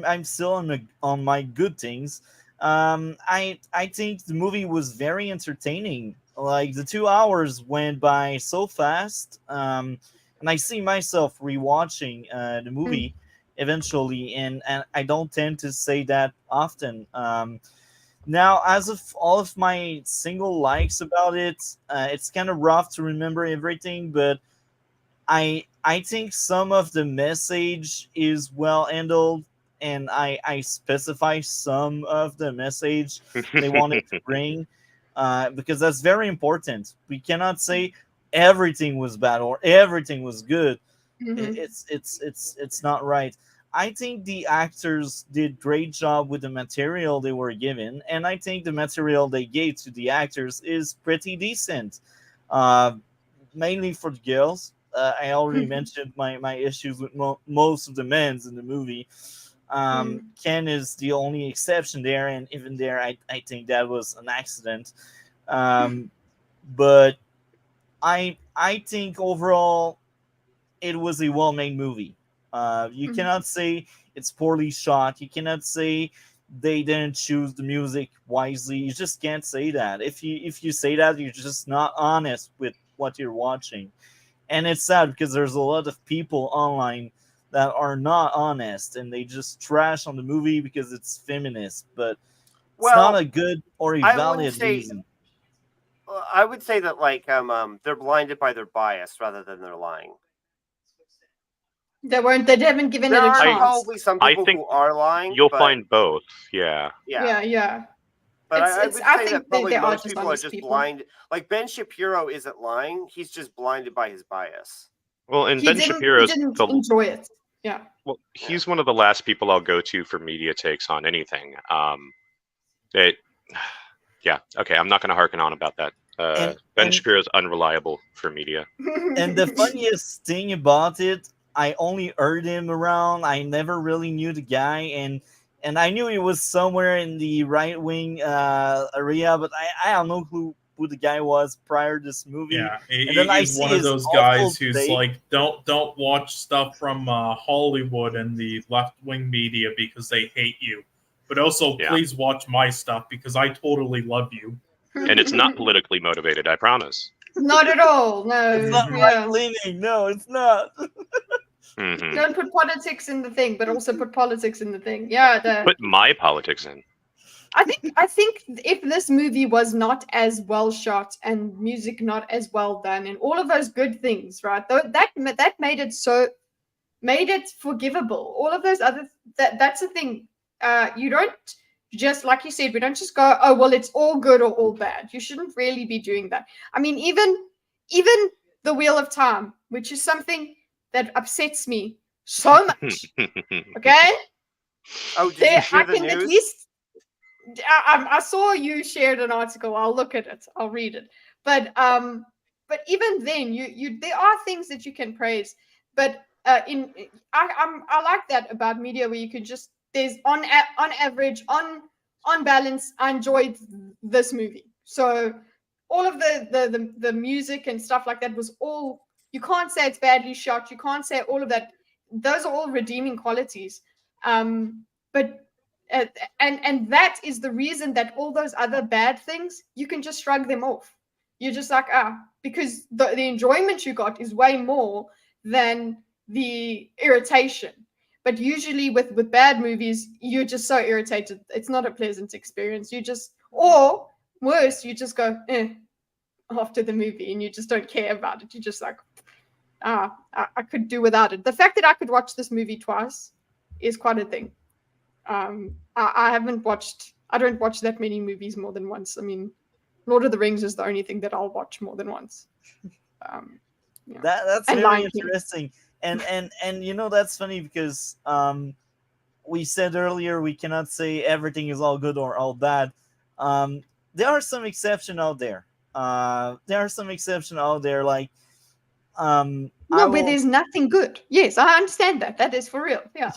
I'm still on my good things. I think the movie was very entertaining. Like, the 2 hours went by so fast. And I see myself rewatching the movie eventually, and I don't tend to say that often. Now, as of all of my single likes about it, it's kind of rough to remember everything, but I think some of the message is well handled, and I specify some of the message they wanted to bring, because that's very important. We cannot say everything was bad or everything was good. It's not right. I think the actors did great job with the material they were given, and I think the material they gave to the actors is pretty decent, mainly for the girls. I already mentioned my issues with most of the men's in the movie. Ken is the only exception there, and even there, I think that was an accident. But I think overall it was a well-made movie. You cannot say it's poorly shot. You cannot say they didn't choose the music wisely. You just can't say that. If you say that, you're just not honest with what you're watching. And it's sad because there's a lot of people online that are not honest, and they just trash on the movie because it's feminist, but it's not a good or a valid reason. I would say that, like, they're blinded by their bias rather than their lying. They haven't given it a There are chance. probably some people who are lying. You'll find both. Yeah. Yeah. But I would say think that probably they are most just people are honest just people. blind. Like, Ben Shapiro isn't lying; he's just blinded by his bias. Well, and He Ben didn't Shapiro's enjoy it. Yeah. Well, he's one of the last people I'll go to for media takes on anything. It, yeah, okay, I'm not going to harken on about that. and Ben and Shapiro's unreliable for media. and the funniest thing about it, I only heard him around. I never really knew the guy, and I knew he was somewhere in the right wing area, but I don't know who the guy was prior to this movie. Yeah, And then I he's see one of his those awful guys who's take. like, don't watch stuff from Hollywood and the left wing media because they hate you, but also Yeah. please watch my stuff because I totally love you. And it's not politically motivated, I promise. Not at all. It's No. not Mhm. right Yeah. leaning. No, it's not. Hmm. Don't put politics in the thing, but also put politics in the thing. Yeah. Put my politics in. I think if this movie was not as well shot and music not as well done and all of those good things, right? Though that made it forgivable. All of those other that's the thing. You don't just like you said, we don't just go, oh well, it's all good or all bad. You shouldn't really be doing that. I mean, even the Wheel of Time, which is something that upsets me so much. Okay, Oh, did you hear I the can at news? least I saw you shared an article. I'll look at it. I'll read it. But even then, you there are things that you can praise. But I like that about media where you can just there's on average on balance. I enjoyed this movie. So all of the music and stuff like that was all. You can't say it's badly shot. You can't say all of that. Those are all redeeming qualities. But uh, and that is the reason that all those other bad things you can just shrug them off. You're just like because the enjoyment you got is way more than the irritation. But usually with bad movies you're just so irritated, it's not a pleasant experience. You just, or worse, you just go after the movie and you just don't care about it. You're just like I could do without it. The fact that I could watch this movie twice is quite a thing. I haven't watched. I don't watch that many movies more than once. I mean, Lord of the Rings is the only thing that I'll watch more than once. Yeah. That's And very Lion King. interesting. And you know that's funny because we said earlier we cannot say everything is all good or all bad. There are some exception out there. There are some exception out there like I No, where will there's nothing good. Yes, I understand that. That is for real. Yeah.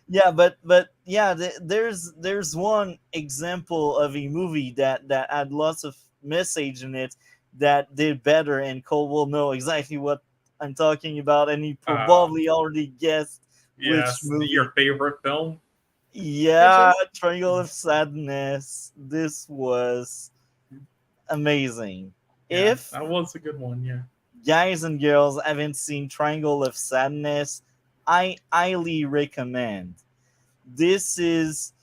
yeah, but yeah, there's one example of a movie that had lots of message in it that did better, and Cole will know exactly what I'm talking about, and he probably already guessed which Yes, movie. your favorite film. Yeah, Which Triangle of Sadness. This was amazing. Yeah, If that was a good one. Yeah. guys and girls haven't seen Triangle of Sadness, I highly recommend. This is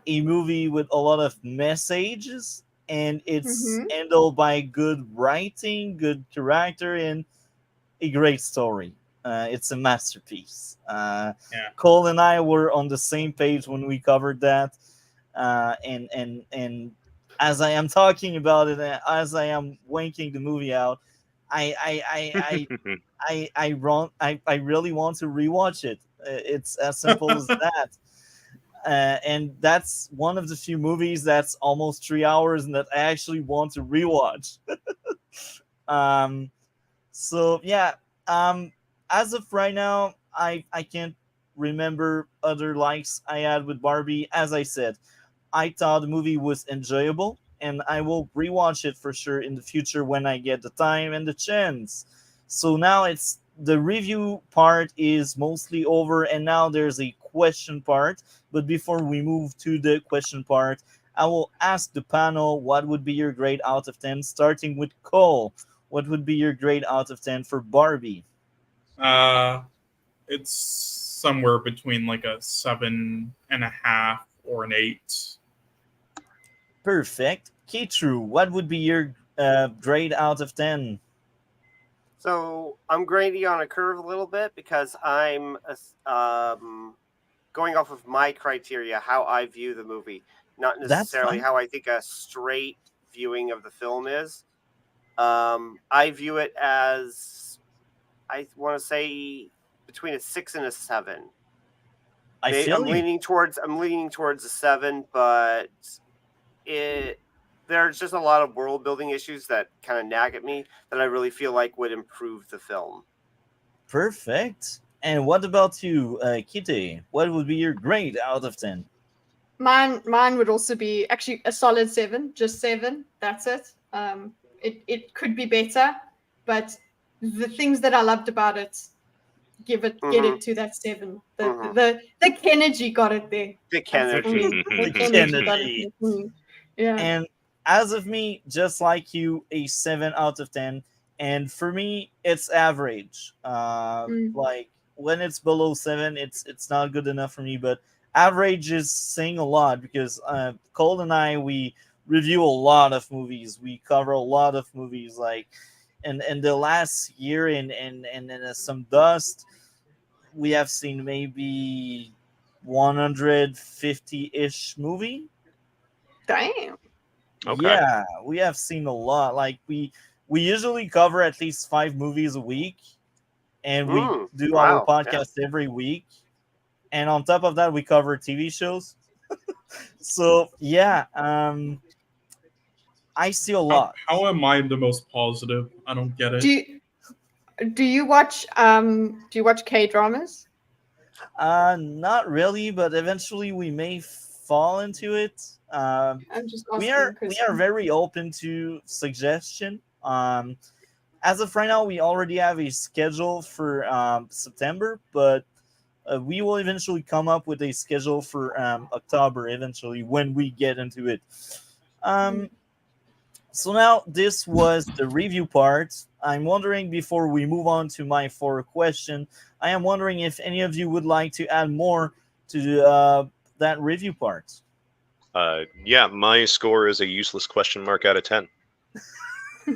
a movie with a lot of messages, and it's Mhm. handled by good writing, good character, and a great story. It's a masterpiece. Yeah. Cole and I were on the same page when we covered that, and as I am talking about it, as I am wanking the movie out, I really want to rewatch it. It's as simple as that. And that's one of the few movies that's almost 3 hours and that I actually want to rewatch. um, so yeah, as of right now, I can't remember other likes I had with Barbie. As I said, I thought the movie was enjoyable, and I will rewatch it for sure in the future when I get the time and the chance. So now it's the review part is mostly over, and now there's a question part. But before we move to the question part, I will ask the panel what would be your grade out of 10, starting with Cole. What would be your grade out of 10 for Barbie? Uh, it's somewhere between like a 7.5 or an 8. Perfect. Kitru, what would be your grade out of 10? So I'm grading on a curve a little bit because I'm going off of my criteria, how I view the movie, not That's necessarily fine. how I think a straight viewing of the film is. I view it as, I want to say, between a 6 and a 7. I feel I'm you. leaning towards a 7, but there's just a lot of world building issues that kind of nag at me that I really feel like would improve the film. Perfect. And what about you, Kitty? What would be your grade out of 10? Mine would also be actually a solid 7, just 7. That's it. It could be better, but the things that I loved about it get it to that 7. The Kennedy got it there. The Kennedy. The The Kennedy got it Kennedy. there for me. Yeah. And as of me, just like you, a 7 out of 10. And for me, it's average. Like when it's below 7, it's not good enough for me. But average is saying a lot because Cole and I, we review a lot of movies. We cover a lot of movies. Like in the last year, and some dust, we have seen maybe 150-ish movie. Damn. Okay. Yeah, we have seen a lot. Like we usually cover at least 5 movies a week, and we do our Wow, podcast every week. And on top of that, we cover TV shows. So yeah, I see a lot. How am I the most positive? I don't get it. Do you watch K-dramas? Not really, but eventually we may fall into it. I'm just asking. We are very open to suggestion. As of right now, we already have a schedule for September, but we will eventually come up with a schedule for October eventually when we get into it. So now this was the review part. I'm wondering, before we move on to my 4 question, I am wondering if any of you would like to add more to that review part. Yeah, my score is a useless question mark out of 10.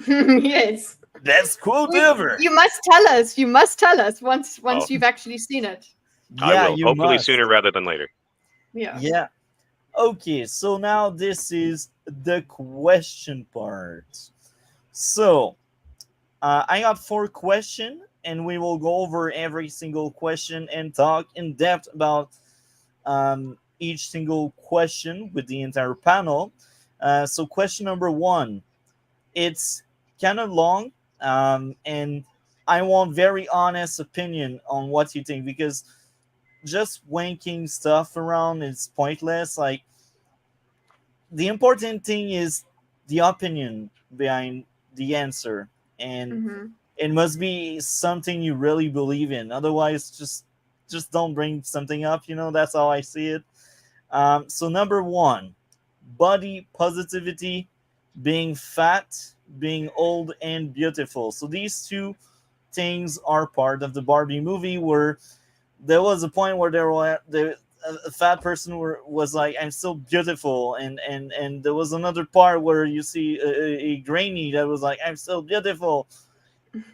Yes. Best quote ever. You must tell us. You must tell us once you've actually seen it. I Yeah, will, you hopefully must. sooner rather than later. Yeah. Yeah. Okay, so now this is the question part. So, I got 4 questions, and we will go over every single question and talk in depth about each single question with the entire panel. So, question number 1, it's kind of long, and I want very honest opinion on what you think, because just wanking stuff around is pointless. Like, the important thing is the opinion behind the answer, and it must be something you really believe in. Otherwise, just don't bring something up. That's how I see it. So number 1, body positivity, being fat, being old, and beautiful. So these 2 things are part of the Barbie movie, where there was a point where a fat person was like, I'm still beautiful, and there was another part where you see a grainy that was like, I'm still beautiful.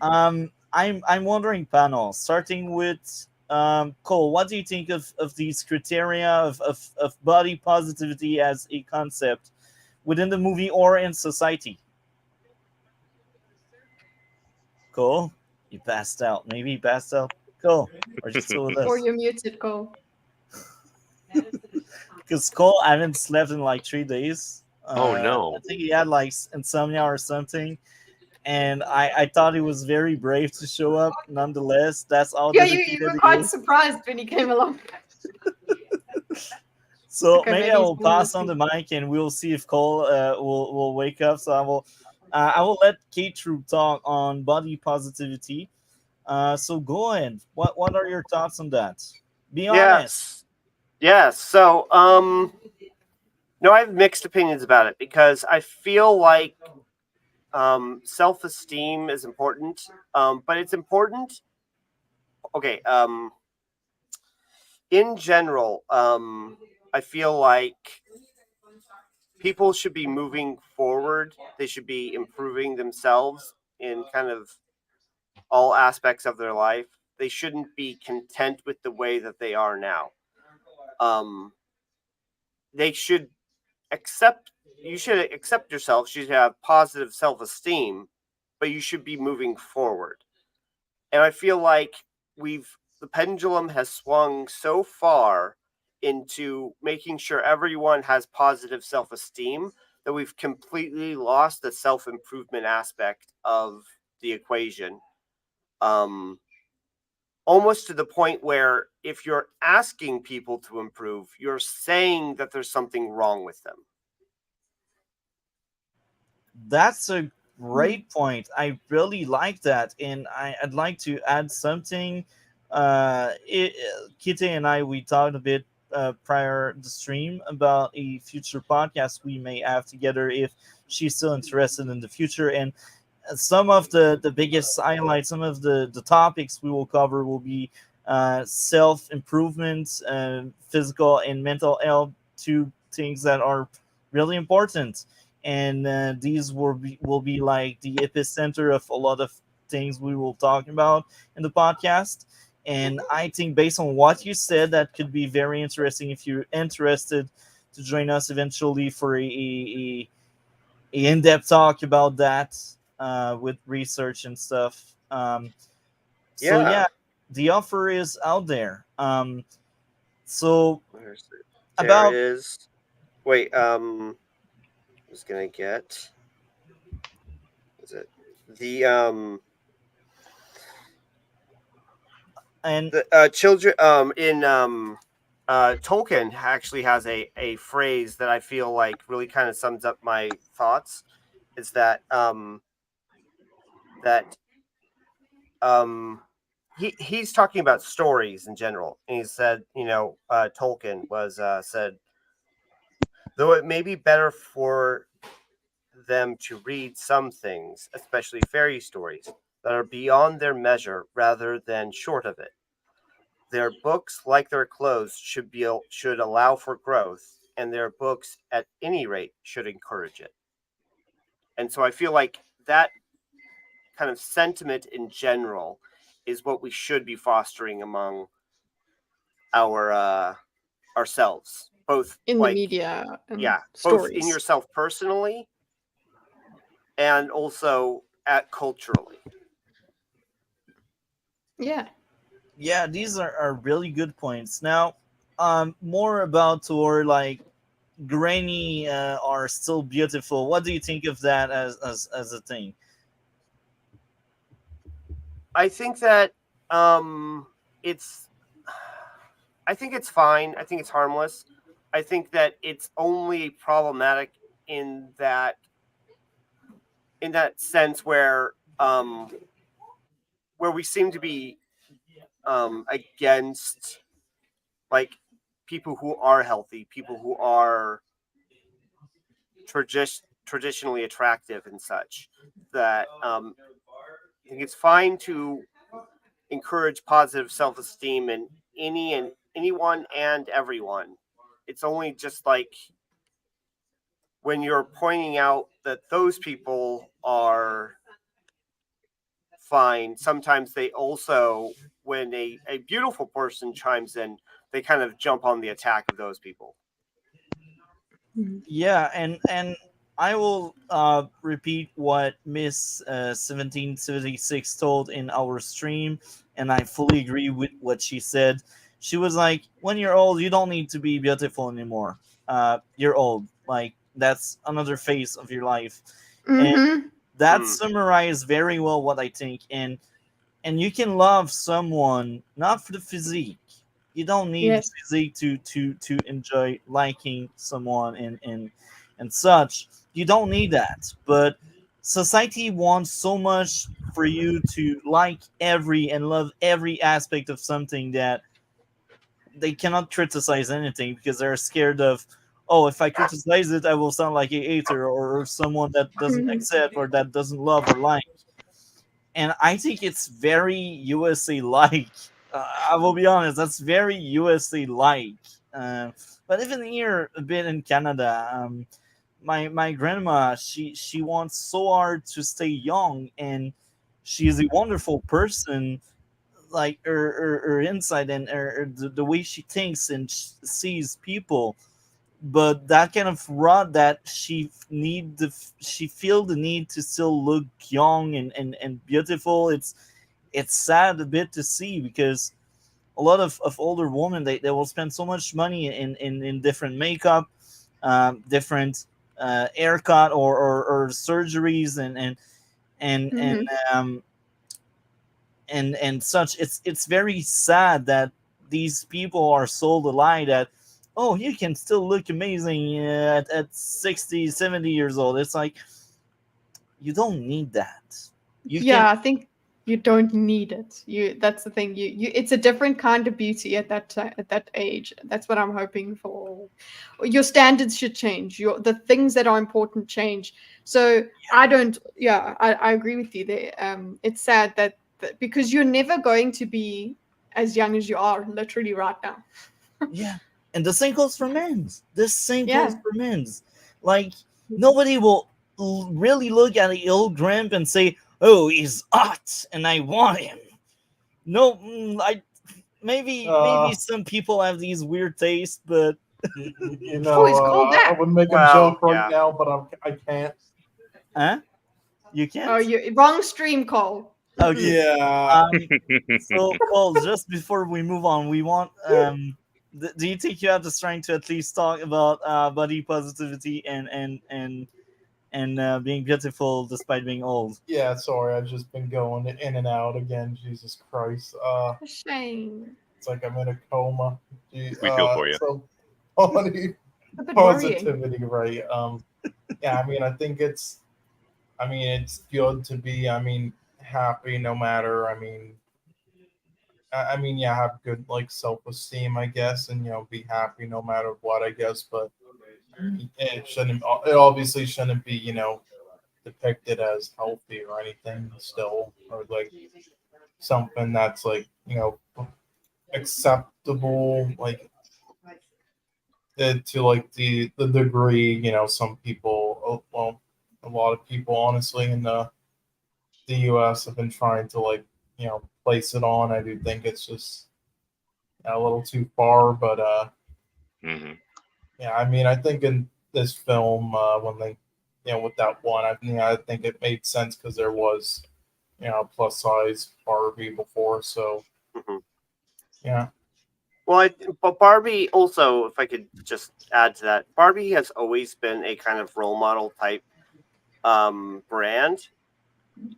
I'm wondering, panel, starting with Cole, what do you think of these criteria of body positivity as a concept within the movie or in society? Cole, you passed out. Maybe you passed out. Cole, are you still with us? Or you're muted, Cole. Because Cole, I haven't slept in like 3 days. Oh, no. I think he had like insomnia or something, and I thought he was very brave to show up. Nonetheless, that's all. Yeah, you were quite surprised when he came along. So Okay, maybe maybe I he's will been pass on the listening. mic, and we'll see if Cole will wake up. So I will let Kate talk on body positivity. So go ahead. What are your thoughts on that? Be honest. Yes. So, no, I have mixed opinions about it, because I feel like self-esteem is important, but it's important. Okay. In general, I feel like people should be moving forward. They should be improving themselves in kind of all aspects of their life. They shouldn't be content with the way that they are now. They should accept. You should accept yourself. You should have positive self-esteem, but you should be moving forward. And I feel like we've the pendulum has swung so far into making sure everyone has positive self-esteem that we've completely lost the self-improvement aspect of the equation. Almost to the point where if you're asking people to improve, you're saying that there's something wrong with them. That's a great point. I really like that, and I'd like to add something. Kitty and I, we talked a bit prior the stream about a future podcast we may have together if she's still interested in the future. And some of the biggest highlights, some of the topics we will cover will be self improvement, physical and mental health, two things that are really important. And these will be like the epicenter of a lot of things we will talk about in the podcast. And I think based on what you said, that could be very interesting if you're interested to join us eventually for a in-depth talk about that with research and stuff. So Yeah. yeah, the offer is out there. So Where's it? There about it is. Wait, I was gonna get. Is it the and the children in Tolkien actually has a phrase that I feel like really kind of sums up my thoughts. Is that that he's talking about stories in general, and he said, Tolkien was said, though it may be better for them to read some things, especially fairy stories, that are beyond their measure rather than short of it. Their books, like their clothes, should allow for growth, and their books, at any rate, should encourage it. And so I feel like that kind of sentiment in general is what we should be fostering among our ourselves, both In the like media and both in stories. yourself personally and also at culturally. Yeah. yeah, these are really good points. Now, more about toward like granny are still beautiful. What do you think of that as a thing? I think that it's I think it's fine. I think it's harmless. I think that it's only problematic in that sense where we seem to be against like people who are healthy, people who are traditionally attractive and such. That I think it's fine to encourage positive self-esteem in anyone and everyone. It's only just like when you're pointing out that those people are fine, sometimes they also, when a beautiful person chimes in, they kind of jump on the attack of those people. Yeah, and I will repeat what Miss 1776 told in our stream, and I fully agree with what she said. She was like, "When you're old, you don't need to be beautiful anymore. You're old. Like that's another phase of your life." And Mm-hmm. that Hmm. summarized very well what I think. And you can love someone not for the physique. You don't need the Yes. physique to enjoy liking someone and such. You don't need that. But society wants so much for you to like every and love every aspect of something that they cannot criticize anything because they're scared of, oh, if I criticize it, I will sound like a hater or someone that doesn't Mhm. accept or that doesn't love or like. And I think it's very USA like. I will be honest, that's very USA like. But even here, a bit in Canada, my grandma, she wants so hard to stay young, and she is a wonderful person. Like her insight and the way she thinks and sees people, but that kind of rot that she feel the need to still look young and beautiful. It's sad a bit to see because a lot of older women, they will spend so much money in different makeup, different haircut or surgeries and and Mhm. um, and such. It's very sad that these people are sold a lie that, oh, you can still look amazing at 60, 70 years old. It's like, you don't need that. You can. Yeah, I think you don't need it. That's the thing. You it's a different kind of beauty at at that age. That's what I'm hoping for. Your standards should change. The things that are important change. So I don't. Yeah, I agree with you there. It's sad that because you're never going to be as young as you are literally right now. Yeah, and the same goes for men's. The same goes Yeah. for men's. Like, nobody will really look at a old grandp and say, "Oh, he's hot, and I want him." No, I maybe Uh, some people have these weird tastes, but you Oh, know, he's called I that. would make a Well, joke right yeah. now, but I can't. huh? You Oh, can't. you wrong stream, Cole. Okay. Yeah. Um. So, Cole, just before we move on, we want do you think you have the strength to at least talk about body positivity and being beautiful despite being old? Yeah, sorry, I've just been going in and out again. Jesus Christ. A shame. It's like I'm in a coma. We feel for you. So body A bit worrying. positivity, right? Yeah, I mean, I mean, it's good to be, I mean, happy no matter, I mean, yeah, have good like self-esteem, I guess, and be happy no matter what, I guess. But it shouldn't. It obviously shouldn't be, depicted as healthy or anything. Still, or like something that's like acceptable, like to like the degree some people, well, a lot of people, honestly, in the U.S. have been trying to like place it on. I do think it's just a little too far, but Hmm. yeah, I mean, I think in this film, when they, with that one, I think it made sense because there was, a plus size Barbie before. So, Mhm. yeah. Well, but Barbie also, if I could just add to that, Barbie has always been a kind of role model type brand,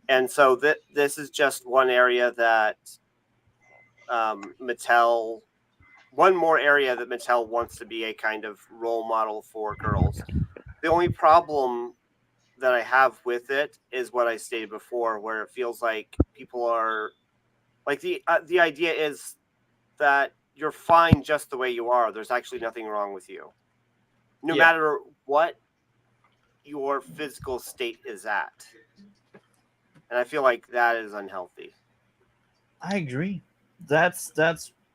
and so this is just one area that Mattel, one more area that Mattel wants to be a kind of role model for girls. The only problem that I have with it is what I stated before, where it feels like people are like the idea is that you're fine just the way you are. There's actually nothing wrong with you, no Yeah. matter what your physical state is at. And I feel like that is unhealthy. I agree. That's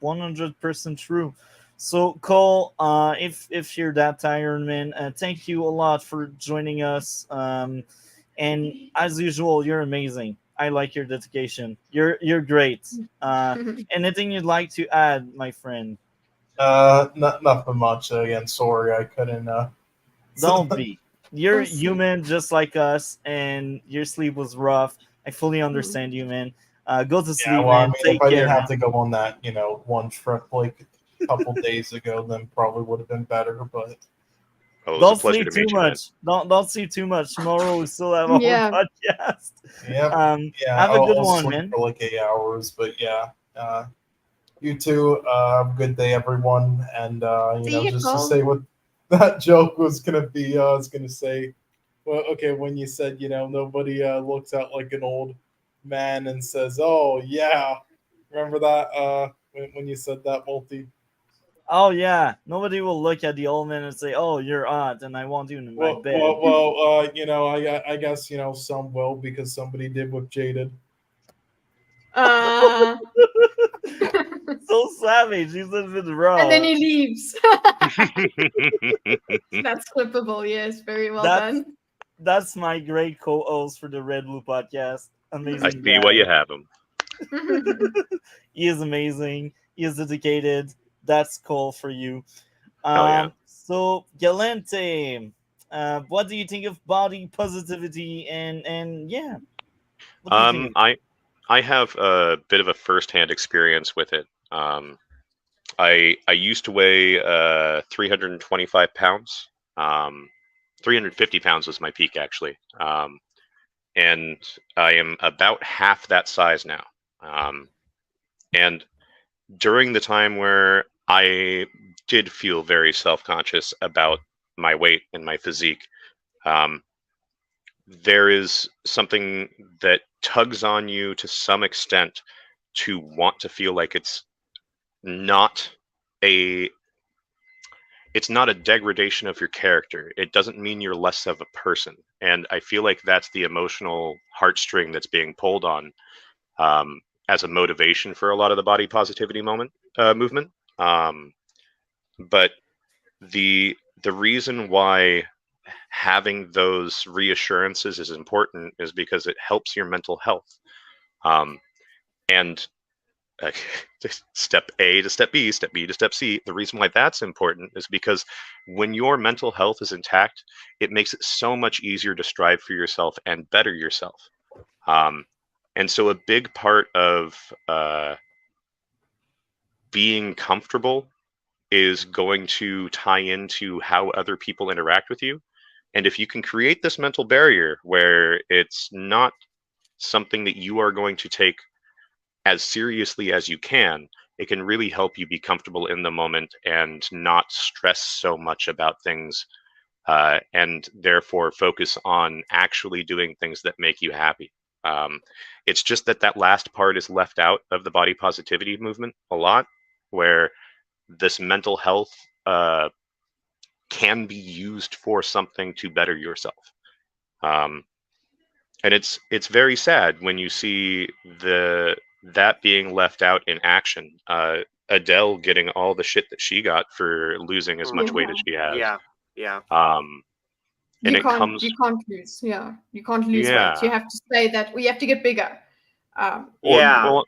100% true. So, Cole, if you're that tired, man, thank you a lot for joining us. And as usual, you're amazing. I like your dedication. You're great. Anything you'd like to add, my friend? Nothing much. Again, sorry, I couldn't. Don't be. You're So sweet. human just like us, and your sleep was rough. I fully understand you, man. Go to Yeah, sleep, well, I man. mean, if Take I care, didn't have man. to go on that, one trip like a couple days ago, then probably would have been better. But Oh, it was a Don't pleasure sleep to too meet you, man. much. Don't sleep too much. Tomorrow we still have our Yeah. podcast. yep, yeah, Have a good I'll one, sleep man. for like 8 hours. But yeah, you too. Have a good day, everyone. And See you, just to Cole. say what that joke was gonna be, I was gonna say, well, okay, when you said nobody looks out like an old man and says, "Oh yeah," remember that when you said that, multi. Oh yeah. Nobody will look at the old man and say, "Oh, you're odd, and I want you in my bed." I guess some will because somebody did with Jaded. Uh, So savage. He's a bit and then raw. he leaves. That's clippable. Yes, very well That's done. that's my great co-host for the RedBlue Podcast. I Amazing see why guy. you have him. He is amazing. He is dedicated. That's cool for you. Hell yeah. So Galente, what do you think of body positivity and yeah, what do you think? I have a bit of a first-hand experience with it. I used to weigh 325 pounds. 350 pounds was my peak, actually. And I am about half that size now. And during the time where I did feel very self-conscious about my weight and my physique, there is something that tugs on you to some extent to want to feel like not a it's not a degradation of your character. It doesn't mean you're less of a person. And I feel like that's the emotional heartstring that's being pulled on, as a motivation for a lot of the body positivity movement. But the reason why having those reassurances is important is because it helps your mental health. And step A to step B, step B to step C. The reason why that's important is because when your mental health is intact, it makes it so much easier to strive for yourself and better yourself. And so a big part of being comfortable is going to tie into how other people interact with you. And if you can create this mental barrier where it's not something that you are going to take as seriously as you can, it can really help you be comfortable in the moment and not stress so much about things, and therefore focus on actually doing things that make you happy. It's just that last part is left out of the body positivity movement a lot, where this mental health can be used for something to better yourself. And it's very sad when you see that being left out in action. Adele getting all the shit that she got for losing as much weight as she has. Yeah. And You can't lose. Yeah, you can't lose weight. You have to say that we have to get bigger. Well,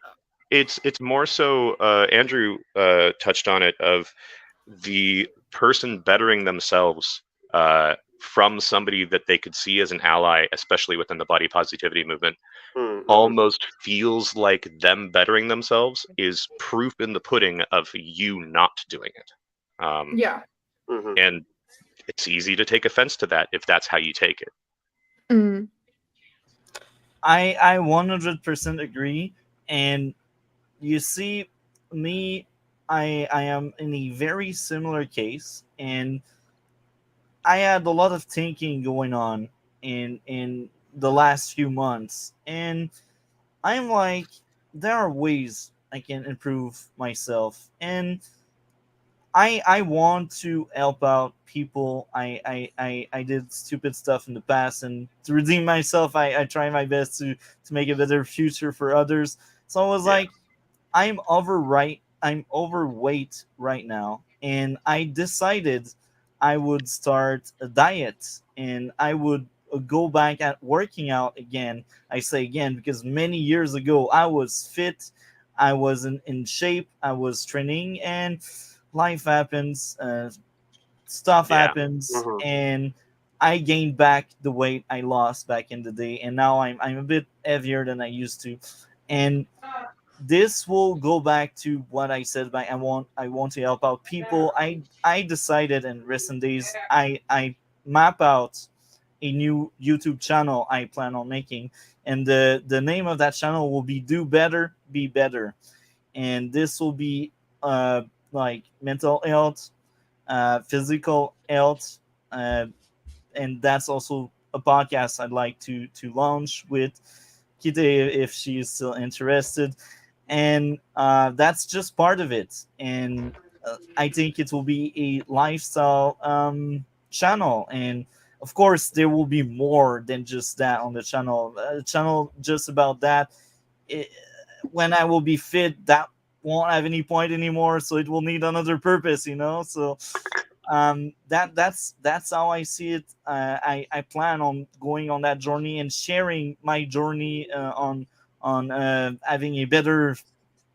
it's more so. Andrew touched on it, of the person bettering themselves from somebody that they could see as an ally, especially within the body positivity movement. Almost feels like them bettering themselves is proof in the pudding of you not doing it. And it's easy to take offense to that if that's how you take it. I 100% agree. And you see, me, I am in a very similar case, and I had a lot of thinking going on in the last few months, and I'm like, there are ways I can improve myself, and I want to help out people. I did stupid stuff in the past, and to redeem myself, I try my best to make a better future for others. So I was like, I'm overweight right now, and I decided I would start a diet, and I would go back at working out again. I say again because many years ago I was fit, I was in shape, I was training, and life happens, stuff happens, and I gained back the weight I lost back in the day, and now I'm a bit heavier than I used to, and this will go back to what I said. I want to help out people. I decided in recent days I map out a new YouTube channel I plan on making, and the name of that channel will be Do Better, Be Better, and this will be like mental health, physical health, and that's also a podcast I'd like to launch with Kitteh if she is still interested, and that's just part of it. And I think it will be a lifestyle channel, and of course there will be more than just that on the channel. Channel just about that. When I will be fit, that won't have any point anymore, so it will need another purpose, so that's how I see it. I plan on going on that journey and sharing my journey on having a better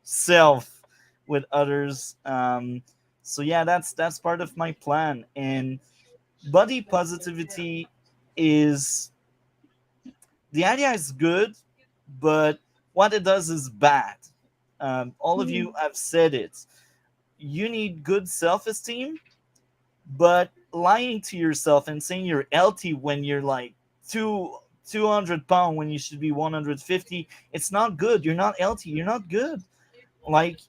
self with others. So yeah, that's part of my plan. And body positivity is, the idea is good, but what it does is bad. All of you have said it. You need good self-esteem, but lying to yourself and saying you're healthy when you're like 200 pounds when you should be 150, it's not good. You're not healthy. You're not good. Like,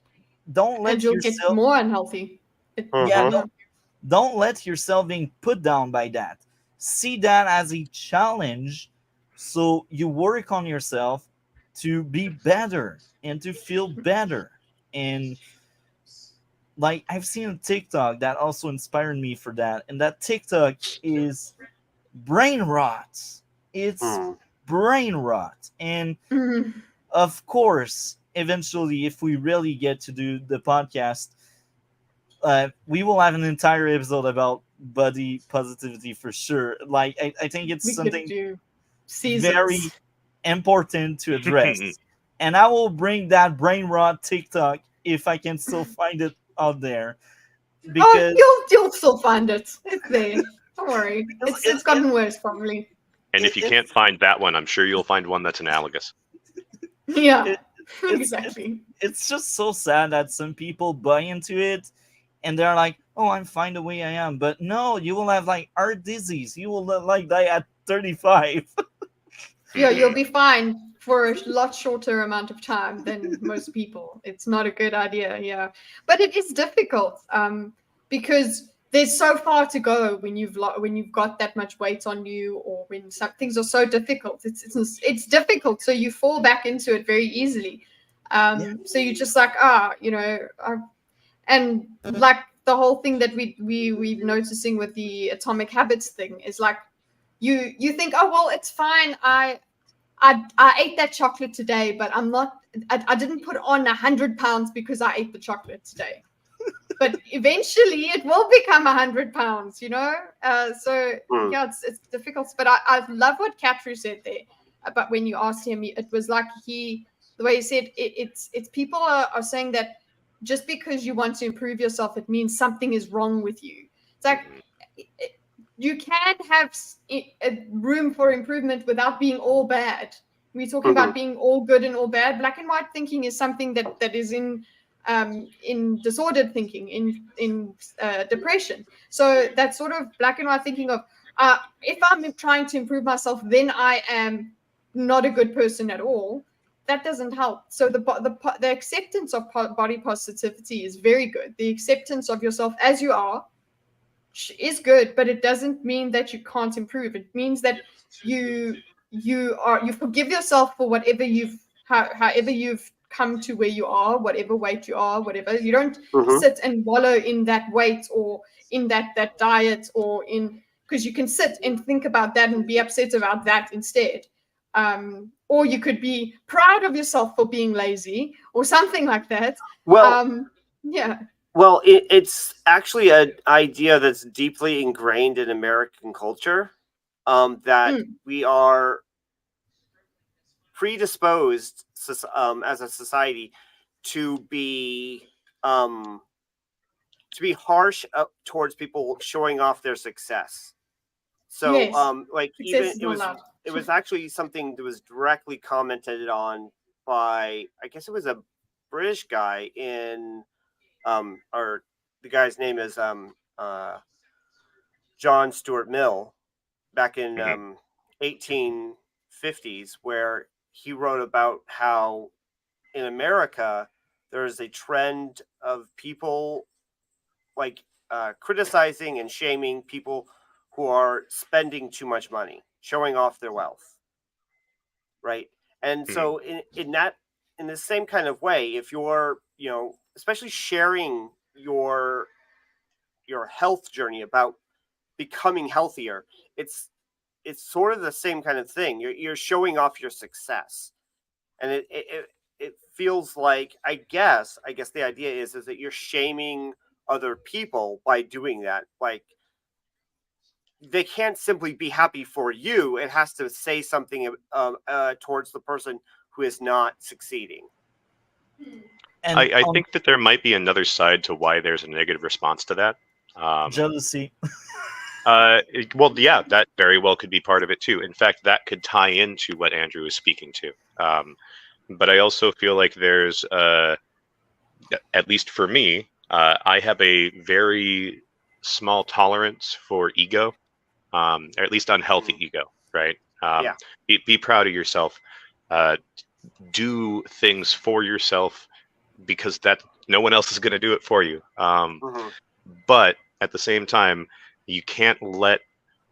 don't And let you'll get yourself, more unhealthy. yeah, Mhm. don't let yourself being put down by that. See that as a challenge, so you work on yourself to be better and to feel better. And like, I've seen a TikTok that also inspired me for that, and that TikTok is brain rot. It's Mm. brain rot. And Mhm. of course, eventually, if we really get to do the podcast, we will have an entire episode about body positivity for sure. Like, I think it's We could something do very seasons. important to address. And I will bring that brain rot TikTok if I can still find it out there. Oh, Because you'll still find it. It's there. Don't worry. It's gotten worse probably. And if you it- can't find that one, I'm sure you'll find one that's analogous. Yeah. It- it's- Exactly. it's just so sad that some people buy into it and they're like, oh, I'm fine the way I am. But no, you will have like heart disease. You will like die at 35. Yeah, you'll be fine for a lot shorter amount of time than most people. It's not a good idea, yeah. But it is difficult because there's so far to go when you've got that much weight on you, or when some things are so difficult. It's difficult, so you fall back into it very easily. So you're just like, and like the whole thing that we're noticing with the atomic habits thing is like, you think, oh well, it's fine. I ate that chocolate today, but I didn't put on 100 pounds because I ate the chocolate today. But eventually it will become 100 pounds, you know? So Mm. yeah, it's difficult. But I love what Katru said there. But when you asked him, it was like the way he said it's people are saying that just because you want to improve yourself, it means something is wrong with you. It's like, you can have a room for improvement without being all bad. We're talking about being all good and all bad. Black and white thinking is something that is in disordered thinking, in depression. So that sort of black and white thinking of if I'm trying to improve myself, then I am not a good person at all. That doesn't help. So the acceptance of body positivity is very good. The acceptance of yourself as you are is good, but it doesn't mean that you can't improve. It means that you forgive yourself for whatever however you've come to where you are, whatever weight you are, whatever. You don't Mhm. sit and wallow in that weight or in that diet, or in, because you can sit and think about that and be upset about that instead. Or you could be proud of yourself for being lazy or something like that. Well, Yeah. well, it's actually an idea that's deeply ingrained in American culture, that we are predisposed as a society to be harsh towards people showing off their success. So Yes. like Success even is not allowed. it was actually something that was directly commented on by, I guess it was a British guy in or the guy's name is John Stuart Mill, back in 1850s, where he wrote about how in America there is a trend of people like criticizing and shaming people who are spending too much money, showing off their wealth, right? And so in the same kind of way, if you're, especially sharing your health journey about becoming healthier, it's sort of the same kind of thing. You're showing off your success, and it feels like, I guess the idea is that you're shaming other people by doing that. Like, they can't simply be happy for you. It has to say something towards the person who is not succeeding. And I think that there might be another side to why there's a negative response to that. jealousy. Well, yeah, that very well could be part of it too. In fact, that could tie into what Andrew is speaking to. but I also feel like there's, at least for me, I have a very small tolerance for ego, or at least unhealthy ego, right? Yeah. Be proud of yourself. Do things for yourself because that no one else is going to do it for you. But at the same time, you can't let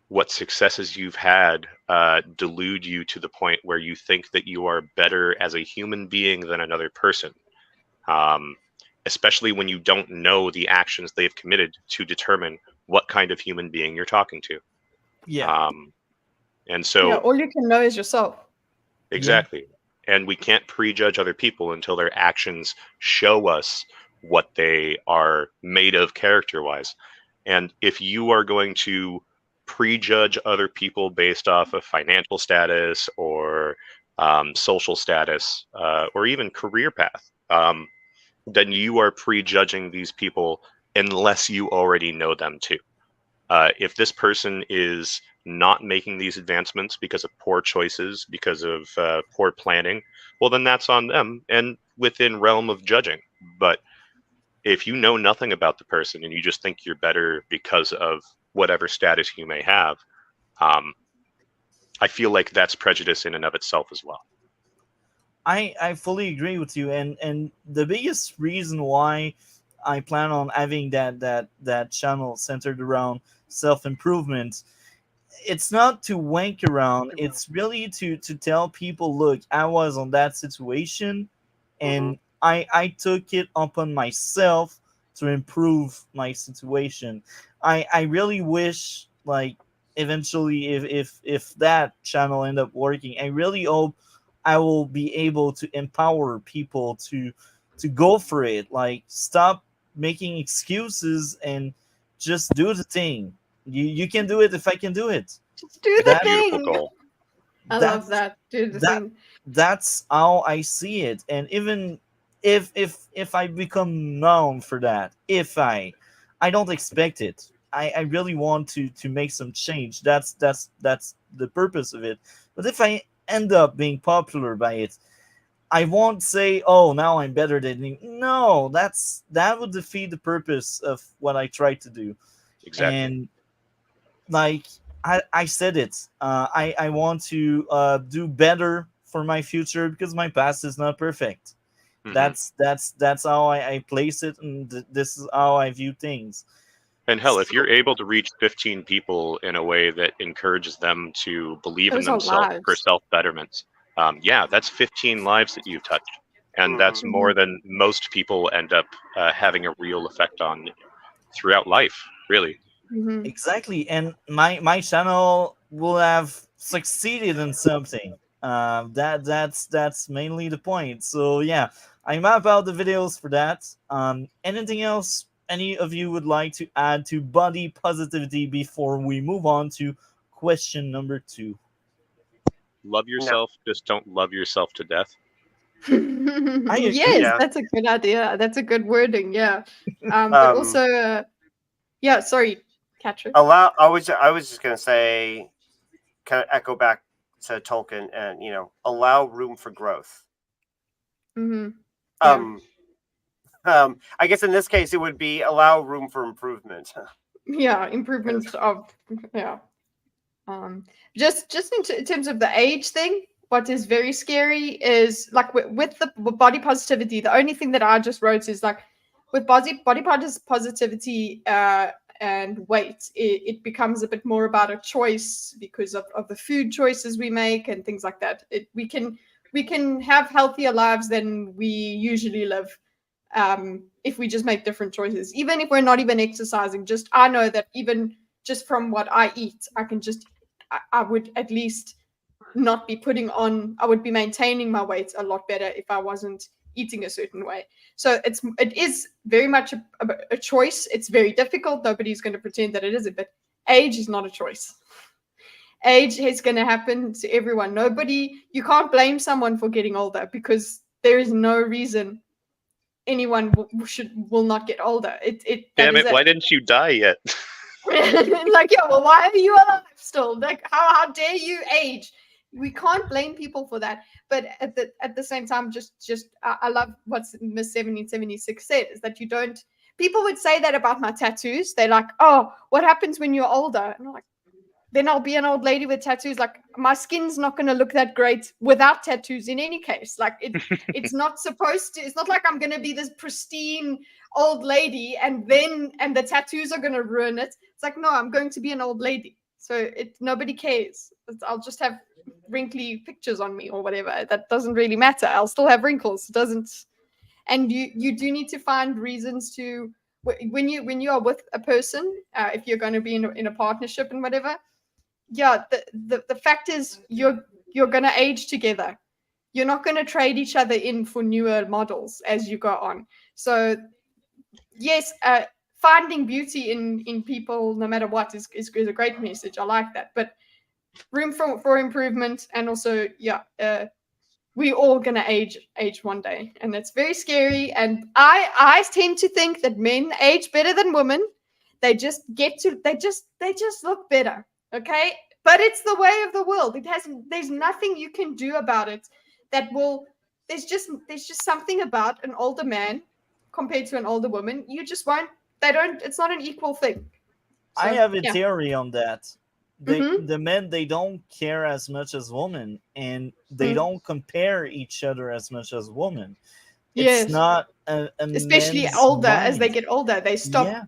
what successes you've had delude you to the point where you think that you are better as a human being than another person. Especially when you don't know the actions they've committed to determine what kind of human being you're talking to. Yeah. And so, Yeah, all you can know is yourself. exactly. And we can't prejudge other people until their actions show us what they are made of character-wise. And if you are going to prejudge other people based off of financial status or social status or even career path, then you are prejudging these people unless you already know them too. If this person is not making these advancements because of poor choices, because of poor planning, well, then that's on them and within realm of judging. But if you know nothing about the person and you just think you're better because of whatever status you may have, I feel like that's prejudice in and of itself as well. I fully agree with you, and the biggest reason why I plan on having that channel centered around self-improvement, it's not to wank around, it's really to tell people, look, I was on that situation and I took it upon myself to improve my situation. I really wish, like, eventually if that channel end up working, I really hope I will be able to empower people to go for it. Like, stop making excuses and just do the thing. You can do it if I can do it. Just do the That- Beautiful thing. goal. I That's- love that. Do the that- thing. That's how I see it. And even if I become known for that, if I don't expect it. I really want to make some change. That's the purpose of it. But if I end up being popular by it, I won't say, "Oh, now I'm better than you." No, that would defeat the purpose of what I tried to do. Exactly. And like I said it, I want to do better for my future because my past is not perfect. Mhm. That's how I place it, and this is how I view things. And hell, if you're able to reach 15 people in a way that encourages them to believe in Those are themselves for lives. self-betterment, yeah, that's 15 lives that you've touched. And that's more than most people end up having a real effect on throughout life, really. Mhm. Exactly, and my channel will have succeeded in something. That's mainly the point. So yeah, I map out the videos for that. Anything else any of you would like to add to body positivity before we move on to question number 2? Love yourself, just don't love yourself to death. Yes, Yeah. that's a good idea. That's a good wording. Yeah. But also, yeah. Sorry, Catcher. I was just gonna say, kind of echo back to Tolkien, and allow room for growth. Mm-hmm. I guess in this case it would be allow room for improvement. Yeah, improvement of yeah. Just in terms of the age thing, what is very scary is like with the body positivity. The only thing that I just wrote is like with body positivity and weight, it becomes a bit more about a choice because of the food choices we make and things like that. We can have healthier lives than we usually live if we just make different choices. Even if we're not even exercising, just I know that even just from what I eat, I would at least not be putting on, I would be maintaining my weight a lot better if I wasn't eating a certain way. So it is very much a choice. It's very difficult. Nobody's going to pretend that it isn't, but age is not a choice. Age is going to happen to everyone. You can't blame someone for getting older because there is no reason anyone will not get older. Damn it, why didn't you die yet? Like, yeah, well, why are you alive still? Like, how dare you age? we can't blame people for that. But at the same time, just I love what Miss 1776 said, is that you don't. People would say that about my tattoos. They're like, "Oh, what happens when you're older?" And I'm like, then I'll be an old lady with tattoos. Like, my skin's not going to look that great without tattoos in any case. Like, it's not supposed to. It's not like I'm going to be this pristine old lady and the tattoos are going to ruin it. It's like, no, I'm going to be an old lady. So nobody cares. I'll just have wrinkly pictures on me or whatever. That doesn't really matter. I'll still have wrinkles. It doesn't. And you do need to find reasons to, when you are with a person, if you're going to be in a partnership and whatever. Yeah, the fact is you're going to age together. You're not going to trade each other in for newer models as you go on. So yes, finding beauty in people no matter what is a great message. I like that. But room for improvement. And also, we all going to age one day, and it's very scary. And I tend to think that men age better than women. They just look better. Okay, but it's the way of the world. There's nothing you can do about it that will. There's just something about an older man compared to an older woman. You just won't. They don't. It's not an equal thing. So, I have a theory on that. Mhm. The men, they don't care as much as women, and they Mm. don't compare each other as much as women. Yes. It's not a Especially men's older. As they mind. get older, they stop. Yeah,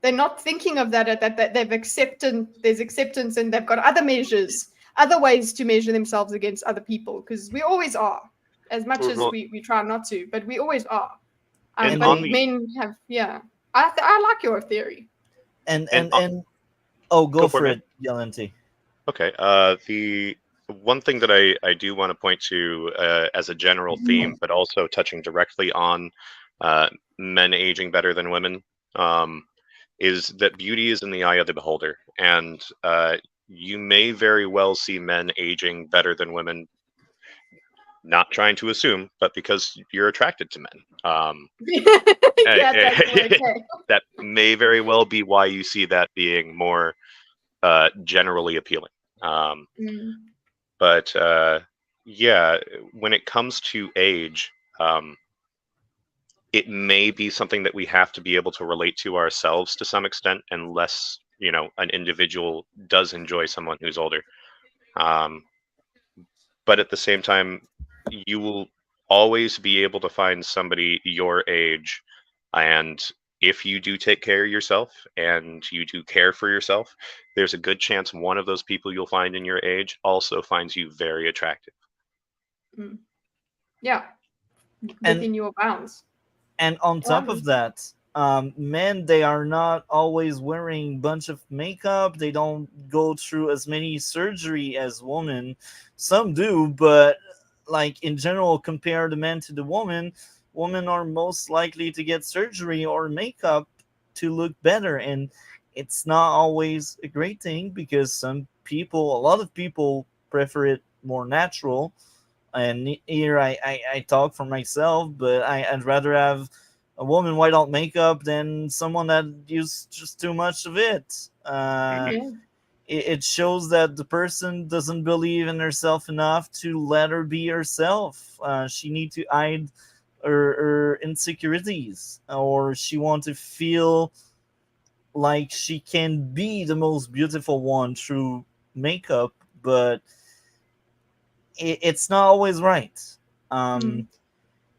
They're not thinking of that they've accepted. There's acceptance, and they've got other measures, other ways to measure themselves against other people, because we always are, as much as we try not to, but we always are. And But on the men have, I like your theory. and And oh, go Go for for it, it, Yelenti. okay. The one thing that I do want to point to as a general theme, but also touching directly on men aging better than women, is that beauty is in the eye of the beholder. And you may very well see men aging better than women, not trying to assume, but because you're attracted to men. That's okay. That may very well be why you see that being more generally appealing. Mm. But yeah, when it comes to age, it may be something that we have to be able to relate to ourselves to some extent, unless an individual does enjoy someone who's older. But at the same time, you will always be able to find somebody your age, and if you do take care of yourself and you do care for yourself, there's a good chance one of those people you'll find in your age also finds you very attractive. Mm. Yeah, And within your bounds. and on top of that, men, they are not always wearing bunch of makeup. They don't go through as many surgery as women. Some do, but like in general, compare the men to the women are most likely to get surgery or makeup to look better. And it's not always a great thing, because a lot of people prefer it more natural. And here I talk for myself, but I'd rather have a woman without makeup than someone that used just too much of it. Yeah. It shows that the person doesn't believe in herself enough to let her be herself. She need to hide her insecurities, or she want to feel like she can be the most beautiful one through makeup, but it's not always right.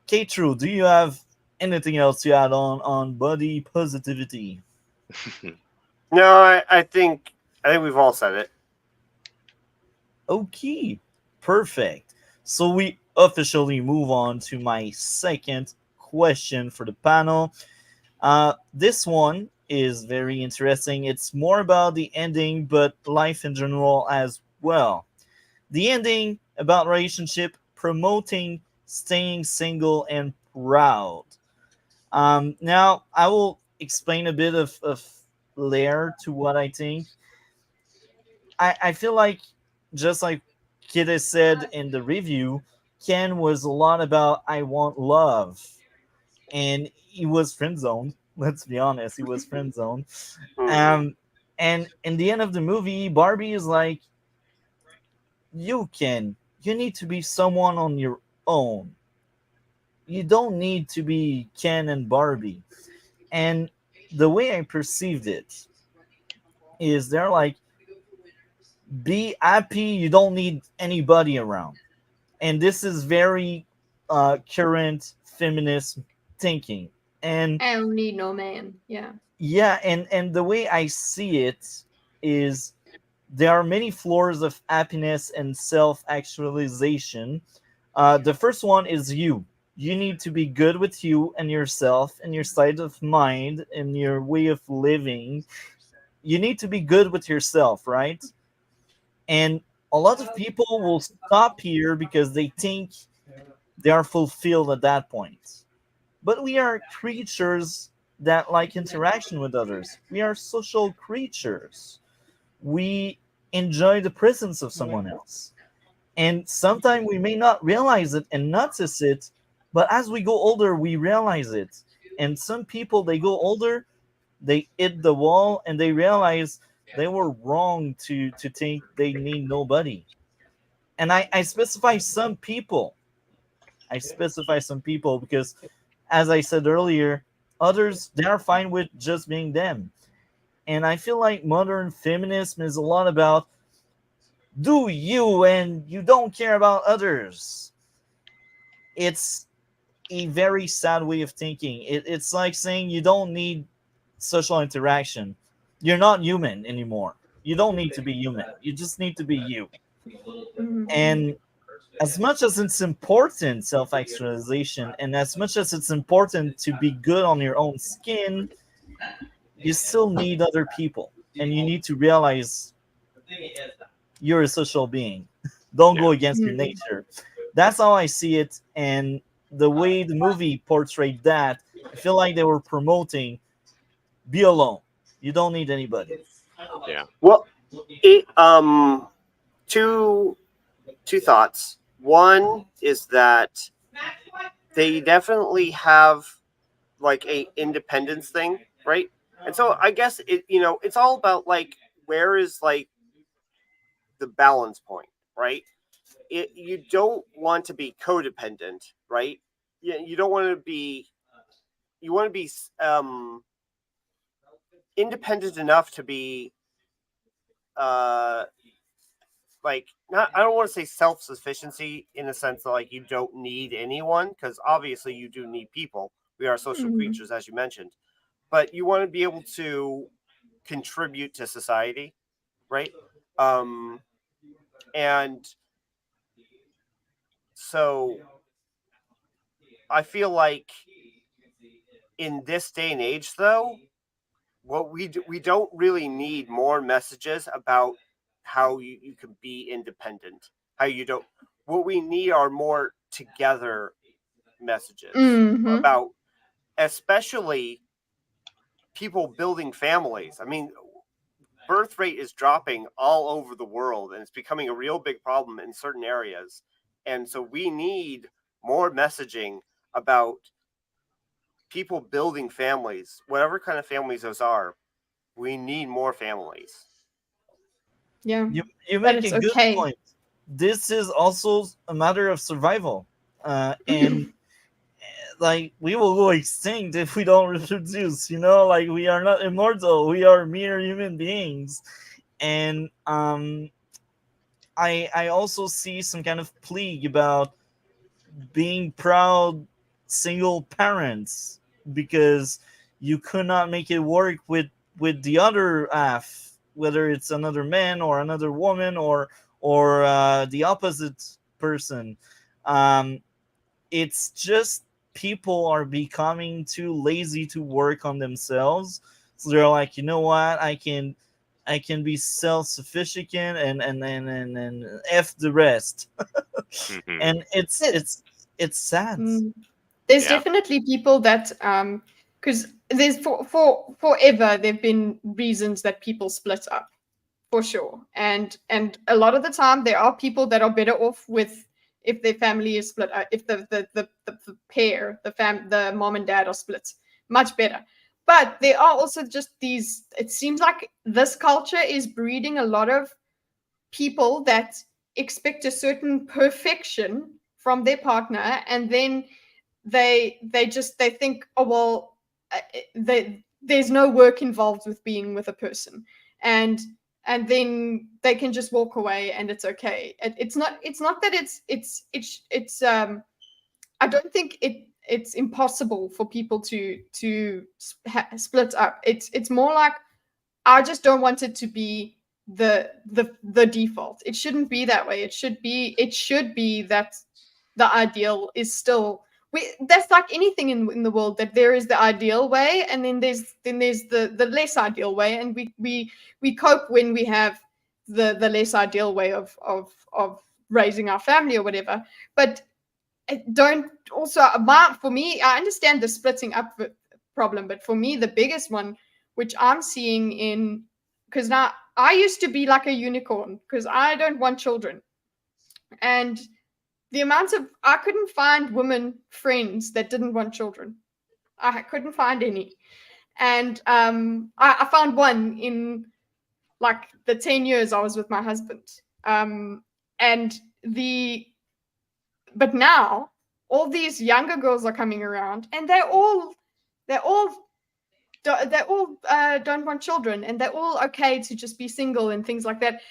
K-True, do you have anything else to add on body positivity? No, I think we've all said it. Okay, perfect. So we officially move on to my second question for the panel. This one is very interesting. It's more about the ending, but life in general as well. The ending about relationship promoting staying single and proud. Now, I will explain a bit of layer to what I think. I feel like, just like Kidde said in the review, Ken was a lot about I want love. And he was friend zoned. Let's be honest, he was friend zoned. Mhm. And in the end of the movie, Barbie is like, you need to be someone on your own. You don't need to be Ken and Barbie. And the way I perceived it is they're like, be happy, you don't need anybody around. And this is very current feminist thinking. And I don't need no man. Yeah. yeah, and the way I see it is there are many floors of happiness and self actualization. The first one is you. You need to be good with you and yourself and your state of mind and your way of living. You need to be good with yourself, right? And a lot of people will stop here because they think they are fulfilled at that point. But we are creatures that like interaction with others. We are social creatures. We enjoy the presence of someone else. And sometimes we may not realize it and notice it, but as we go older, we realize it. And some people, they go older, they hit the wall, and they realize they were wrong to think they need nobody. And I specify some people. I specify some people because, as I said earlier, others, they are fine with just being them. And I feel like modern feminism is a lot about do you and you don't care about others. It's a very sad way of thinking. It's like saying you don't need social interaction. You're not human anymore. You don't need to be human. You just need to be you. Mhm. And as much as it's important, self actualization, and as much as it's important to be good on your own skin, you still need other people. And you need to realize you're a social being. Don't go Yeah. against your Mhm. nature. That's how I see it. And the way the movie portrayed that, I feel like they were promoting be alone. You don't need anybody. Yeah. Well, it, two thoughts. One is that they definitely have like a independence thing, right? And so I guess it's all about like where is like the balance point, right? You don't want to be codependent, right? You don't want to be. You want to be independent enough to be uh like not. I don't want to say self sufficiency in the sense that like you don't need anyone because obviously you do need people. We are social Mhm. creatures, as you mentioned, but you want to be able to contribute to society, right? Um, and so I feel like in this day and age, though, what we don't really need more messages about how you can be independent. How you don't. What we need are more together messages Mhm. about, especially people building families. I mean, birth rate is dropping all over the world and it's becoming a real big problem in certain areas. And so we need more messaging about people building families, whatever kind of families those are. We need more families. Yeah. You But make a it's good okay. point. This is also a matter of survival. And like we will go extinct if we don't reproduce, like we are not immortal, we are mere human beings. And I also see some kind of plea about being proud single parents because you could not make it work with the other half, whether it's another man or another woman or the opposite person. um it's just people are becoming too lazy to work on themselves, so they're like, you know what, I can be self-sufficient and f the rest. Hmm. And it's It- it's it's sad. mm. There's Yeah. definitely people that because there's for forever there've been reasons that people split up for sure, and a lot of the time there are people that are better off with if their family is split, if the pair, the mom and dad are split, much better. But there are also just these. It seems like this culture is breeding a lot of people that expect a certain perfection from their partner, and then they think, oh well, there's no work involved with being with a person, and then they can just walk away and it's okay. It's not that it's I don't think it's impossible for people to split up. It's more like, I just don't want it to be the default. It shouldn't be that way. It should be that the ideal is still, that's like anything in the world, that there is the ideal way, and then there's the less ideal way, and we cope when we have the less ideal way of raising our family or whatever. But don't also, for me, I understand the splitting up problem, but for me the biggest one, which I'm seeing because now I used to be like a unicorn because I don't want children, and the amount of, I couldn't find women friends that didn't want children. I couldn't find any. And I found one in like the 10 years I was with my husband. But now all these younger girls are coming around, and they all don't want children, and they're all okay to just be single and things like that.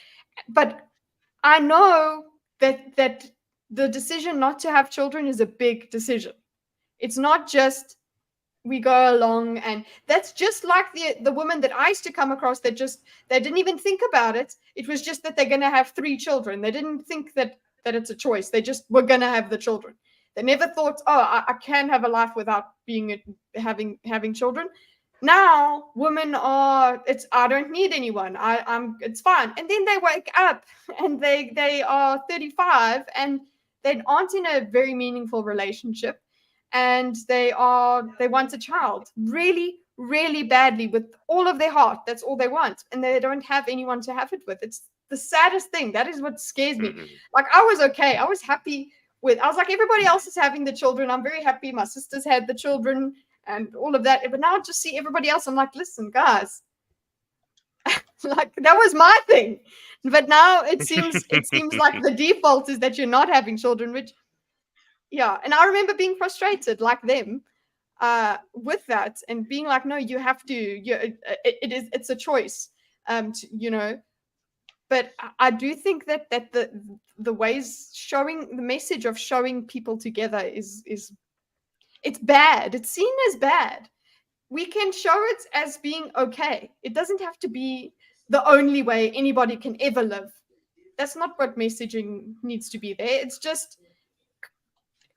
But I know that the decision not to have children is a big decision. It's not just we go along, and that's just like the woman that I used to come across that they didn't even think about it. It was just that they're going to have 3 children. They didn't think that it's a choice. They just were going to have the children. They never thought, oh, I can have a life without having children. Now women are, I don't need anyone. It's fine. And then they wake up and they are 35 and they aren't in a very meaningful relationship, and they want a child really, really badly with all of their heart. That's all they want, and they don't have anyone to have it with. It's the saddest thing. That is what scares me. Like, I was okay. I was happy I was like, everybody else is having the children. I'm very happy. My sisters had the children and all of that. But now I just see everybody else. I'm like, listen, guys, like, that was my thing. But now it seems like the default is that you're not having children, which, yeah. And I remember being frustrated like them with that, and being like, no, you have to, it's a choice, But I do think that the ways, showing the message of showing people together is it's bad. It's seen as bad. We can show it as being okay. It doesn't have to be the only way anybody can ever live. That's not what messaging needs to be there. It's just,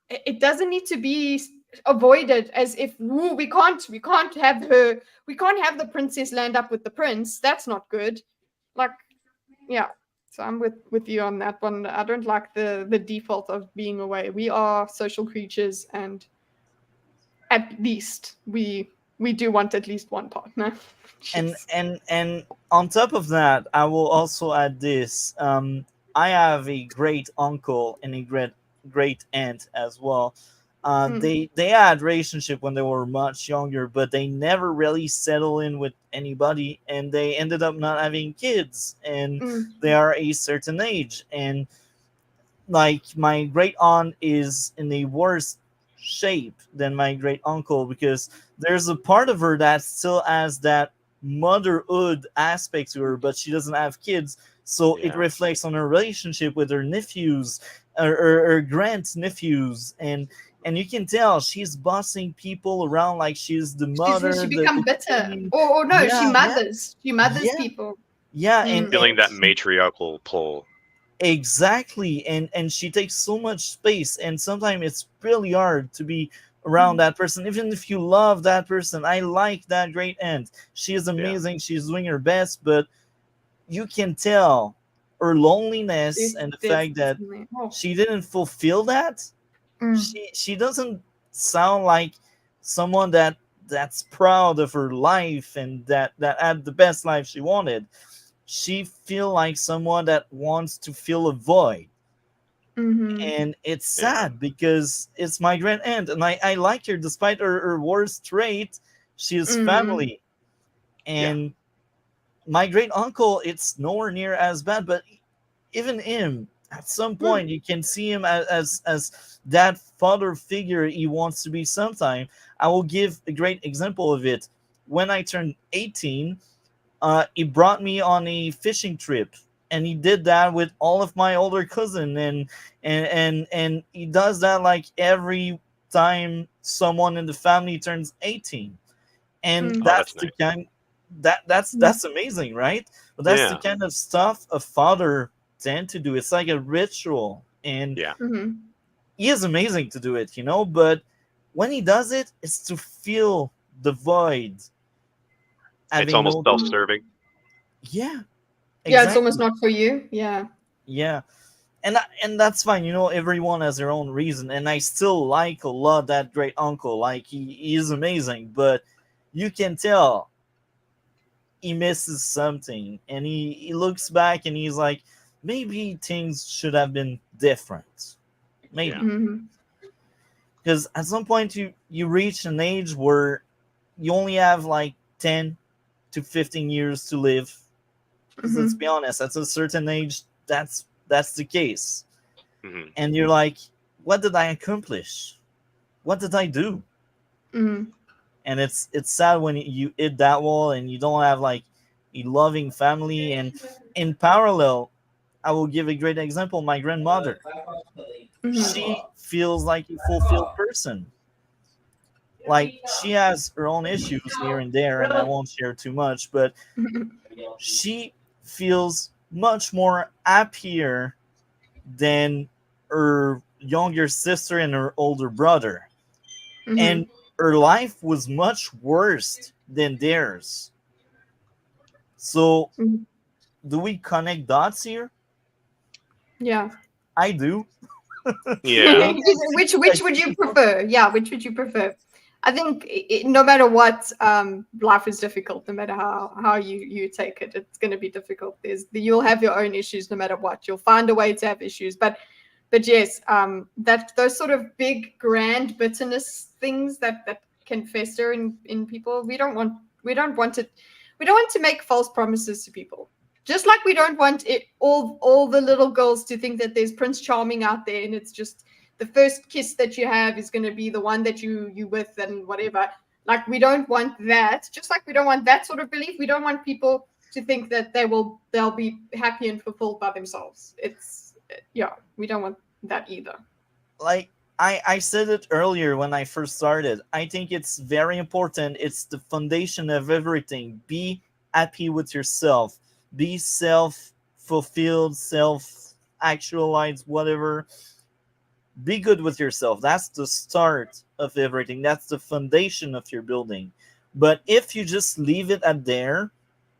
it doesn't need to be avoided as if, we can't have the princess land up with the prince. That's not good. Like, yeah. So I'm with you on that one. I don't like the default of being away. We are social creatures, and at least we do want at least one partner. And on top of that, I will also add this. I have a great uncle and a great aunt as well. They had relationship when they were much younger, but they never really settle in with anybody, and they ended up not having kids, and they are a certain age. And like, my great aunt is in a worse shape than my great uncle, because there's a part of her that still has that motherhood aspect to her, but she doesn't have kids, so it reflects on her relationship with her nephews or grand nephews, and you can tell she's bossing people around like she's the mother. She become bitter. Or no, she mothers. She mothers people. Yeah, and feeling that matriarchal pull. Exactly, and she takes so much space, and sometimes it's really hard to be around that person, even if you love that person. I like that great aunt. She is amazing. She's doing her best, but you can tell her loneliness and the fact that she didn't fulfill that. She doesn't sound like someone that's proud of her life and that had the best life she wanted. She feel like someone that wants to fill a void. And it's sad because it's my grand aunt, and I like her despite her worst trait. She is family. And my great uncle, it's nowhere near as bad, but even him, At some point, you can see him as that father figure he wants to be sometime. I will give a great example of it. When I turned 18, he brought me on a fishing trip, and he did that with all of my older cousin, and he does that like every time someone in the family turns 18. And Mm. Oh, that's that's the nice. kind that's amazing, right? But that's the Yeah. kind of stuff a father tend to do. It's like a ritual, and Yeah. Mhm. he is amazing to do it, but when he does it, it's to fill the void, It's having almost no. self-serving. Yeah, Yeah, it's almost exactly. not for you. Yeah. Yeah, and that's fine. Everyone has their own reason, and I still like a lot that great uncle. Like he is amazing, but you can tell he misses something, and he looks back and he's like, maybe things should have been different. Yeah. Maybe. Mhm. Because at some point you reach an age where you only have like 10 to 15 years to live. Because let's Mhm. be honest, at a certain age, that's the case. Hmm. And you're like, what did I accomplish? What did I do? Mhm. And it's sad when you hit that wall and you don't have like a loving family. And in parallel, I will give a great example. My grandmother, Mhm. she feels like a fulfilled person. Like she has her own issues here and there, and I won't share too much, but Mhm. she feels much more happier than her younger sister and her older brother. And Mhm. her life was much worse than theirs. So, Mhm. do we connect dots here? Yeah. I do. Yeah. Maybe I'm too Which would you prefer? Yeah, which would you prefer? I think no matter what, life is difficult. No matter how you take it, it's going to be difficult. You'll have your own issues no matter what. You'll find a way to have issues, but yes, that those sort of big grand bitterness things that can fester in people. We don't want it. We don't want to make false promises to people. Just like we don't want all the little girls to think that there's Prince Charming out there, and it's just the first kiss that you have is going to be the one that you with and whatever. Like we don't want that. Just like we don't want that sort of belief. We don't want people to think that they'll be happy and fulfilled by themselves. Yeah, we don't want that either. like I said it earlier when I first started. I think it's very important. It's the foundation of everything. Be happy with yourself. Be self fulfilled, self actualized, whatever. Be good with yourself. That's the start of everything. That's the foundation of your building. But if you just leave it at there,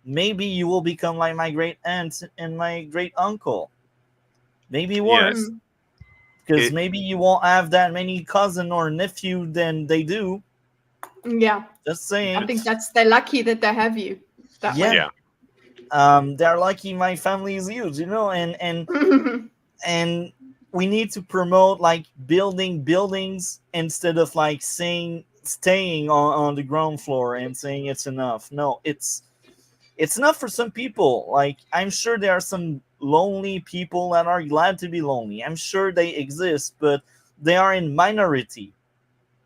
maybe you will become like my great aunt and my great uncle. Maybe Yeah. worse. Mhm. Because It. maybe you won't have that many cousin or nephew than they do. Yeah, Just I saying. think they're lucky that they have you that Yeah. way. Yeah. They're lucky my family is huge, and we need to promote like building buildings instead of like saying staying on the ground floor and saying it's enough. No, it's enough for some people. Like I'm sure there are some lonely people that are glad to be lonely. I'm sure they exist, but they are in minority.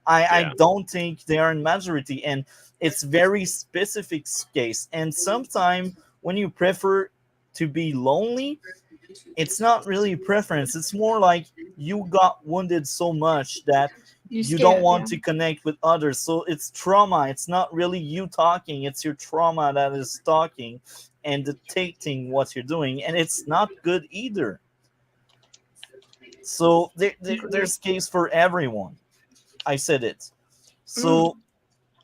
I Yeah. don't think they are in majority, and it's very specific case. And sometimes when you prefer to be lonely, it's not really preference. It's more like you got wounded so much that You you don't scared, want yeah. to connect with others. So it's trauma. It's not really you talking. It's your trauma that is talking and dictating what you're doing, and it's not good either. So Agreed. there's case for everyone. I said it. So Mm.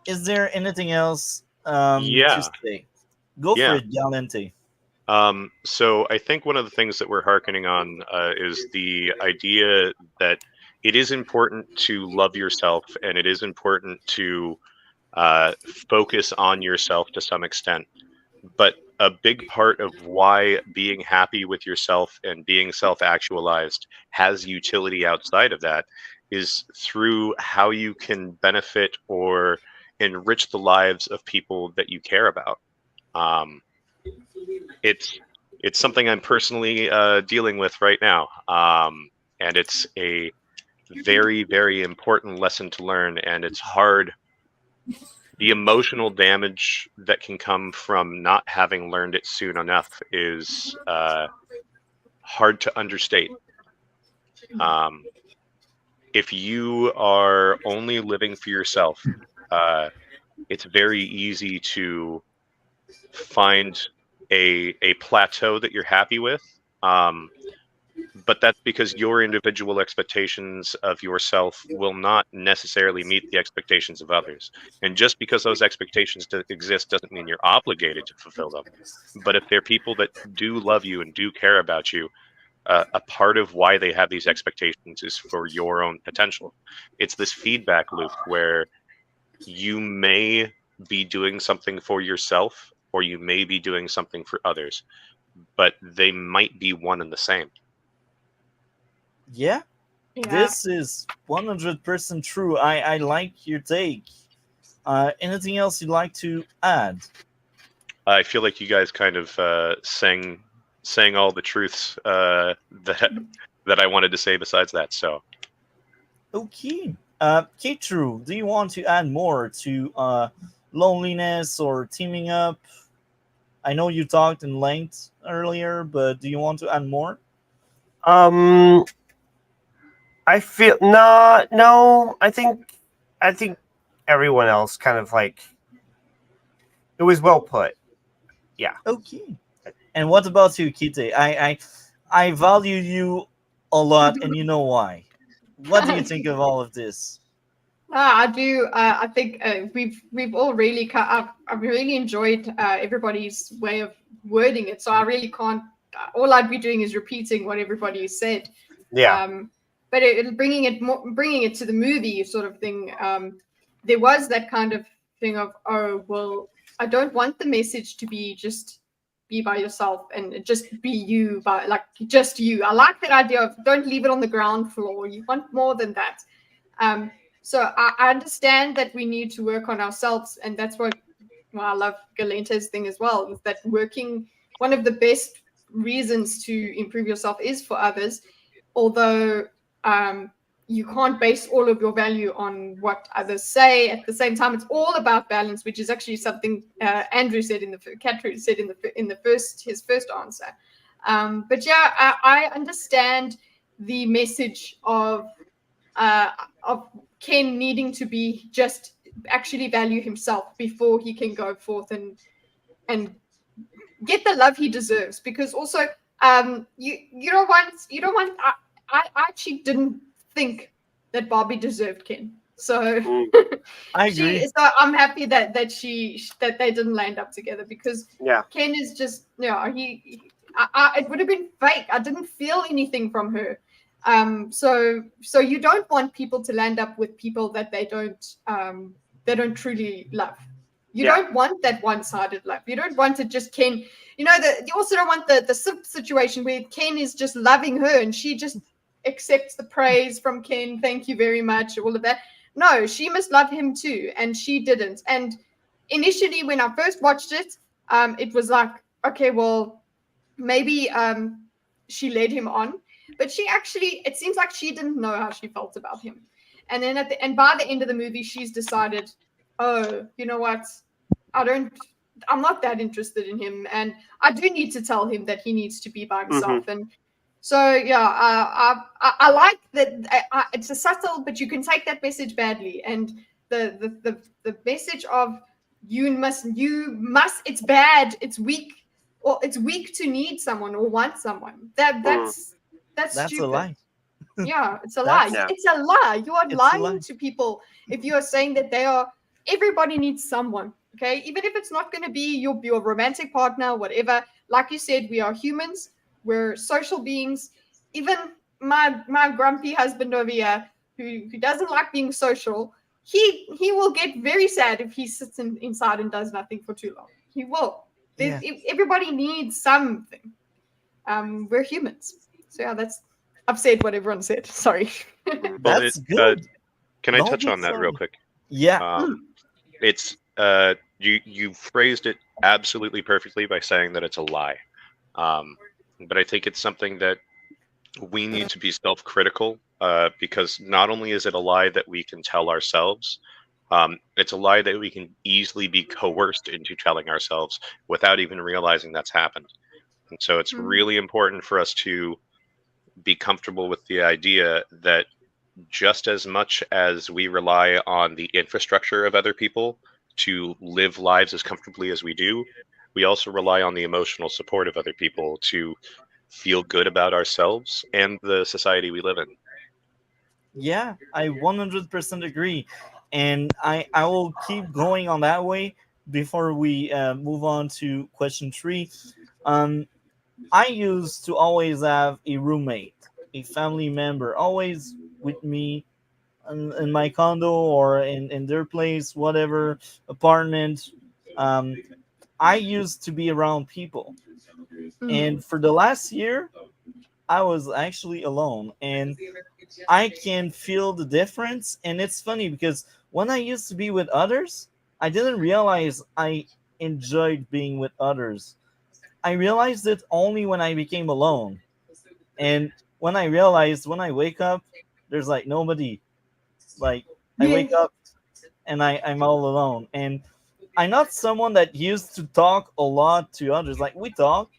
is there anything else to Yeah. say? Go for Yeah. it, Galente. So I think one of the things that we're hearkening on is the idea that it is important to love yourself, and it is important to uh, focus on yourself to some extent. But a big part of why being happy with yourself and being self-actualized has utility outside of that is through how you can benefit or enrich the lives of people that you care about. Um, it's it's something I'm personally dealing with right now, and it's a very, very important lesson to learn, and it's hard. The emotional damage that can come from not having learned it soon enough is hard to understate. If you are only living for yourself, it's very easy to find a plateau that you're happy with. But that's because your individual expectations of yourself will not necessarily meet the expectations of others. And just because those expectations exist doesn't mean you're obligated to fulfill them. But if there are people that do love you and do care about you, a part of why they have these expectations is for your own potential. It's this feedback loop where you may be doing something for yourself or you may be doing something for others, but they might be one and the same. Yeah, this is 100% true. I like your take. Anything else you'd like to add? I feel like you guys kind of sang all the truths that I wanted to say besides that. So, okay. Kitru, do you want to add more to loneliness or teaming up? I know you talked in length earlier, but do you want to add more? I feel no. I think everyone else kind of like it was well put. Yeah. Okay. And what about you, Kite? I value you a lot, and you know why. What do you think of all of this? I do. I think we've all really. I've really enjoyed everybody's way of wording it. So I really can't. All I'd be doing is repeating what everybody said. Yeah. But bringing it to the movie sort of thing. There was that kind of thing of, oh well, I don't want the message to be just be by yourself and just be you, but like just you. I like that idea of don't leave it on the ground floor. You want more than that. So I understand that we need to work on ourselves, and that's what I love Galente's thing as well, is that working, one of the best reasons to improve yourself is for others, although you can't base all of your value on what others say. At the same time, it's all about balance, which is actually something Andrew said Katru said in his first answer. But yeah, I understand the message of Ken needing to be just actually value himself before he can go forth and get the love he deserves. Because also, you don't want. I actually didn't think that Barbie deserved Ken. So I agree. So I'm happy that they didn't land up together, because Ken is just it would have been fake. I didn't feel anything from her. So you don't want people to land up with people that they don't truly love. You don't want that one-sided love. You don't want it just Ken. You also don't want the situation where Ken is just loving her and she just accepts the praise from Ken. Thank you very much. All of that. No, she must love him too, and she didn't. And initially, when I first watched it, it was like, okay, well, maybe she led him on, but it seems like she didn't know how she felt about him. And then by the end of the movie, she's decided, oh, you know what? I'm not that interested in him, and I do need to tell him that he needs to be by himself. Mm-hmm. And so, yeah, I like that. It's a subtle, but you can take that message badly. And the message of you must. It's bad. It's weak. Or it's weak to need someone or want someone. That's stupid. A lie. Yeah, it's a lie. Yeah. It's a lie. You are lying to people if you are saying that everybody needs someone. Okay, even if it's not going to be your romantic partner, whatever. Like you said, we are humans. We're social beings. Even my grumpy husband over here, who doesn't like being social, he will get very sad if he sits inside and does nothing for too long. He will. Yeah. Everybody needs something. We're humans. So yeah, I've said what everyone said. Sorry. That's good. Can I touch on that real quick? Yeah. It's you phrased it absolutely perfectly by saying that it's a lie. But I think it's something that we need to be self-critical, because not only is it a lie that we can tell ourselves, it's a lie that we can easily be coerced into telling ourselves without even realizing that's happened. And so it's really important for us to be comfortable with the idea that just as much as we rely on the infrastructure of other people to live lives as comfortably as we do, we also rely on the emotional support of other people to feel good about ourselves and the society we live in. Yeah, I 100% agree. And I will keep going on that way before we move on to question three. Um, I used to always have a roommate, a family member, always with me in my condo or in their place, whatever apartment. Um, I used to be around people. And for the last year, I was actually alone. And I can feel the difference. And it's funny because when I used to be with others, I didn't realize I enjoyed being with others. I realized it only when I became alone. And when I realized when I wake up, there's like nobody. Like I Yeah. wake up and I'm all alone. And I'm not someone that used to talk a lot to others. Like we talk,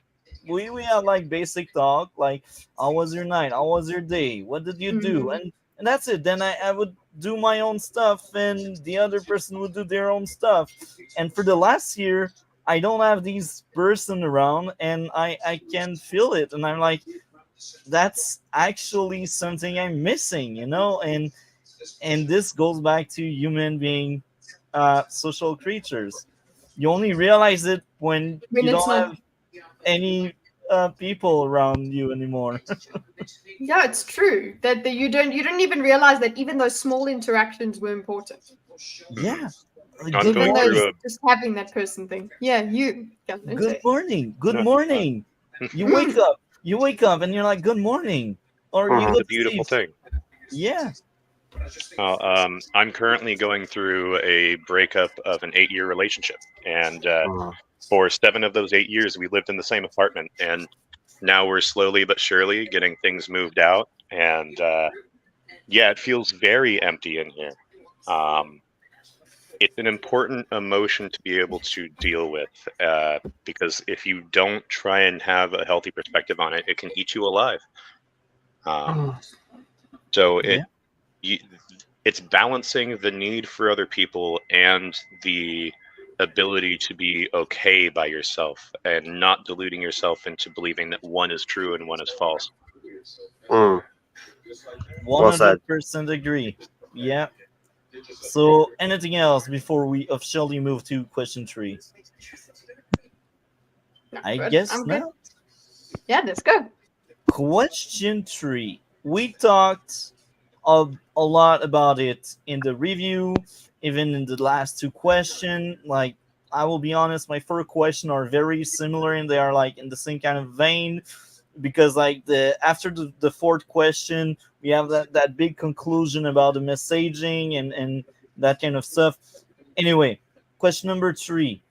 we have like basic talk, like how was your night, how was your day, what did you do, and that's it. Then I would do my own stuff, and the other person would do their own stuff. And for the last year, I don't have these person around, and I can feel it, and I'm like, that's actually something I'm missing, you know. And this goes back to human being social creatures. You only realize it when When you it's don't not. have any people around you anymore. Yeah, it's true that you don't even realize that even those small interactions were important. Yeah. I'm Good Even going those through morning. a just having that person thing. Yeah, yeah, don't Good say. morning. Good no, morning. You wake Mm. up. You wake up and you're like, good morning. Or you it's go a to beautiful sleep. thing. Yeah. I'm currently going through a breakup of an 8-year relationship, and for 7 of those 8 years, we lived in the same apartment, and now we're slowly but surely getting things moved out, and yeah, it feels very empty in here. Um, it's an important emotion to be able to deal with, because if you don't try and have a healthy perspective on it, it can eat you alive. Um, so Yeah. you, it's balancing the need for other people and the ability to be okay by yourself and not deluding yourself into believing that one is true and one is false. Mm. Well said. 100% agree. Yeah. So, anything else before we officially move to question three? No, I good. guess I'm good. not. Yeah, let's go. Question three. We talked a lot about it in the review, even in the last two questions. Like, I will be honest, my first question are very similar and they are like in the same kind of vein because like the after the fourth question we have that big conclusion about the messaging and that kind of stuff. Anyway, question number three: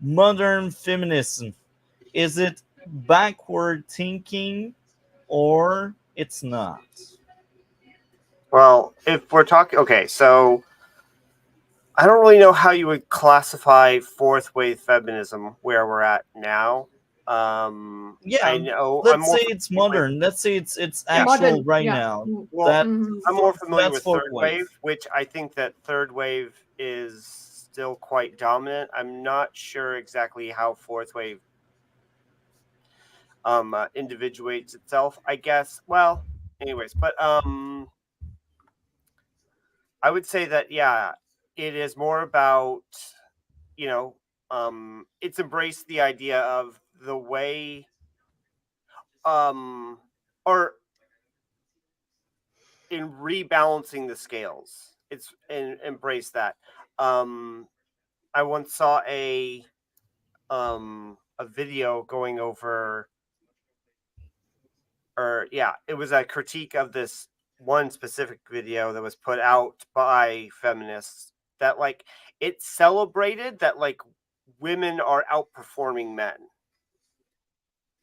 modern feminism, is it backward thinking or it's not? Well, if we're talking, okay, so I don't really know how you would classify fourth wave feminism where we're at now. I Yeah, know I'm let's more say it's familiar with, modern. Let's say it's yeah. actual Modern. right Yeah. now. Well, That I'm more familiar that's with fourth third wave. wave, which I think that third wave is still quite dominant. I'm not sure exactly how fourth wave individuates itself, I guess. Well, anyways, but I would say that yeah, it is more about, you know, it's embraced the idea of the way um or in rebalancing the scales. It's embrace that. Um I once saw a video going over, or yeah, it was a critique of this one specific video that was put out by feminists that like it celebrated that like women are outperforming men.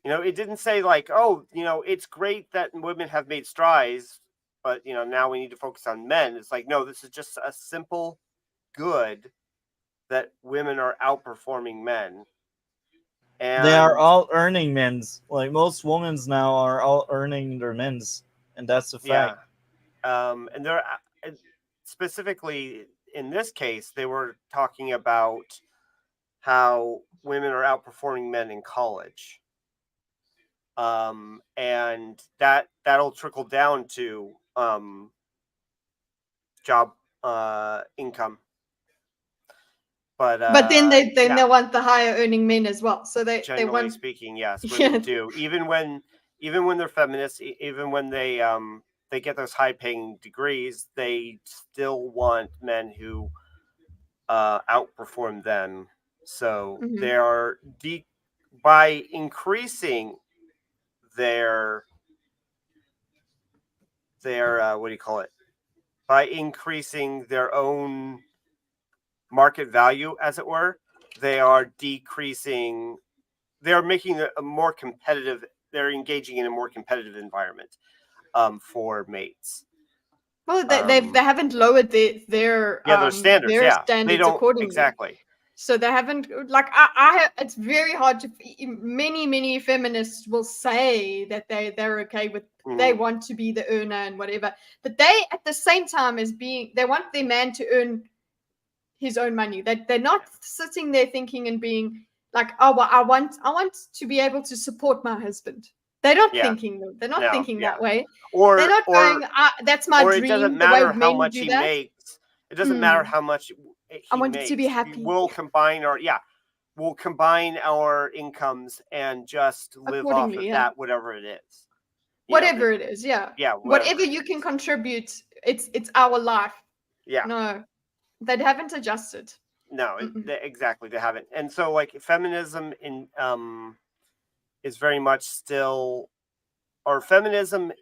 You know, it didn't say like, oh, you know, it's great that women have made strides, but you know, now we need to focus on men. It's like, no, this is just a simple good that women are outperforming men. They are And all earning men's. Like most women's now are all earning their men's, and that's a yeah, fact. and they're specifically in this case, they were talking about how women are outperforming men in college. And that'll trickle down to job income. But then they yeah, want the higher earning men as well. So they generally want speaking, yes, Yeah. women do. Even when they're feminists, even when they get those high paying degrees, they still want men who outperform them. So Mhm. they are by increasing their what do you call it? By increasing their own market value, as it were, they are decreasing. They are making a more competitive. They're engaging in a more competitive environment for mates. Well, they haven't lowered their standards. their Yeah, standards they don't accordingly. exactly. So they haven't like I it's very hard to many feminists will say that they're okay with they want to be the earner and whatever, but they at the same time as being they want their man to earn his own money. They're not sitting there thinking and being like, oh well, I want to be able to support my husband. They're not thinking that way. Or they're not going, that's my or dream. it doesn't The way matter how men much do he that. makes. It doesn't matter how much I he want makes. to be happy. We'll combine our incomes and just live off of that, whatever it is. Whatever it is, yeah. Whatever you can contribute, it's our life. Yeah. No, they haven't adjusted. No, exactly, they haven't. And so, like, feminism is very much still, or feminism,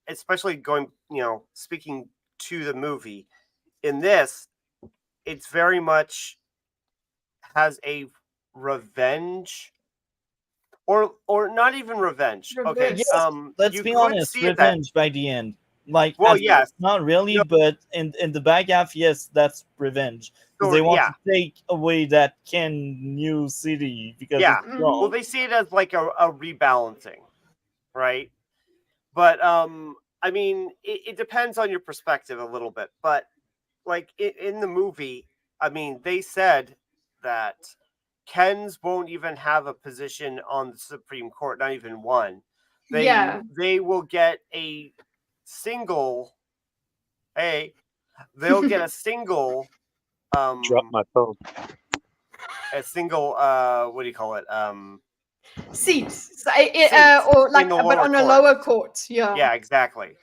especially going, speaking to the movie, in this, it's very much has a revenge, or not even revenge. Okay, Yes, let's you be could honest. see it that. Revenge by the end, like Well, as yes, not really, but in the back half, yes, that's revenge because they want to take away that New City because yeah. it's wrong. Well, they see it as like a rebalancing, right? But I mean, it depends on your perspective a little bit. But like in the movie, I mean, they said that Kens won't even have a position on the Supreme Court, not even one. They will get a single. Hey, they'll get a single. Drop my phone. A single. What do you call it? Seats, Seats or like, in the but lower on a court. lower court. Yeah. Yeah, exactly.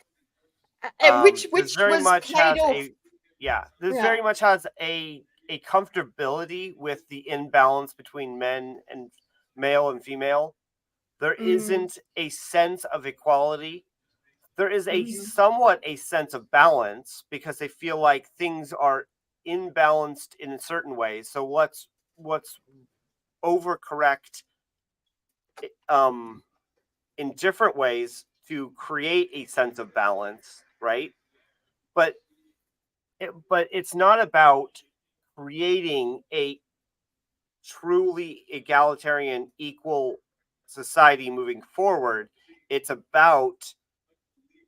Which very was much played has off. this very much has a comfortability with the imbalance between male and female. There isn't a sense of equality. There is a somewhat a sense of balance because they feel like things are imbalanced in certain ways. So let's overcorrect in different ways to create a sense of balance, right? But it's not about creating a truly egalitarian, equal society moving forward. It's about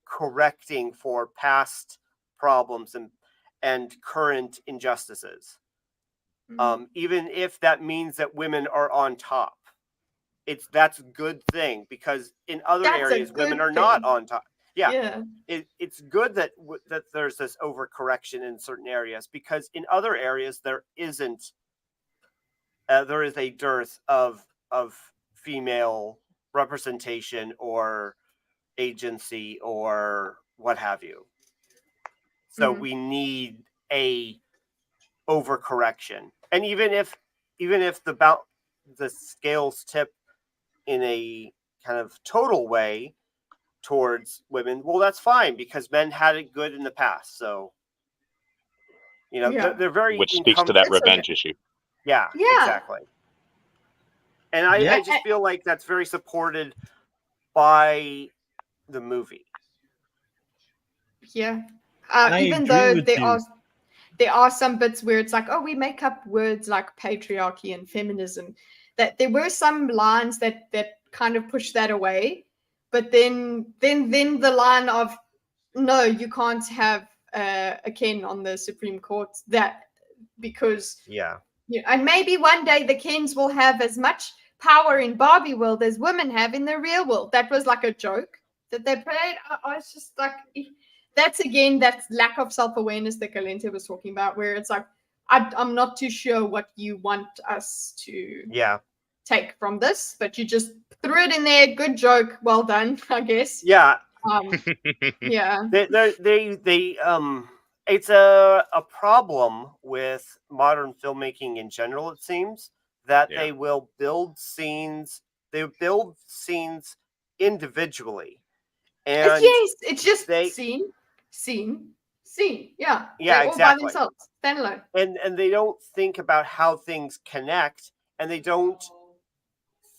correcting for past problems and current injustices. Even if that means that women are on top, that's a good thing because in other areas women are not on top. Yeah. It's good that there's this overcorrection in certain areas because in other areas there isn't. There is a dearth of female representation or agency or what have you. So we need a overcorrection, and even if the scales tip in a kind of total way towards women, well, that's fine because men had it good in the past. So, they're very which speaks to that revenge issue. Yeah, exactly. And I Yeah. just feel like that's very supported by the movie. Yeah. I Even agree though with there are some bits where it's like, oh, we make up words like patriarchy and feminism. That there were some lines that kind of push that away, but then the line of no, you can't have a Ken on the Supreme Court, that because Yeah. and maybe one day the Kens will have as much power in Barbie world as women have in the real world. That was like a joke that they played. I was just like, that's again that lack of self-awareness that Galente was talking about, where it's like, I'm not too sure what you want us to Yeah. take from this, but you just threw it in there. Good joke, well done, I guess. Yeah. Yeah. They it's a problem with modern filmmaking in general, it seems, that Yeah. they will build scenes individually. And It's just they- scene. Yeah. Yeah, They're all by exactly. themselves. Standalone. and they don't think about how things connect, and they don't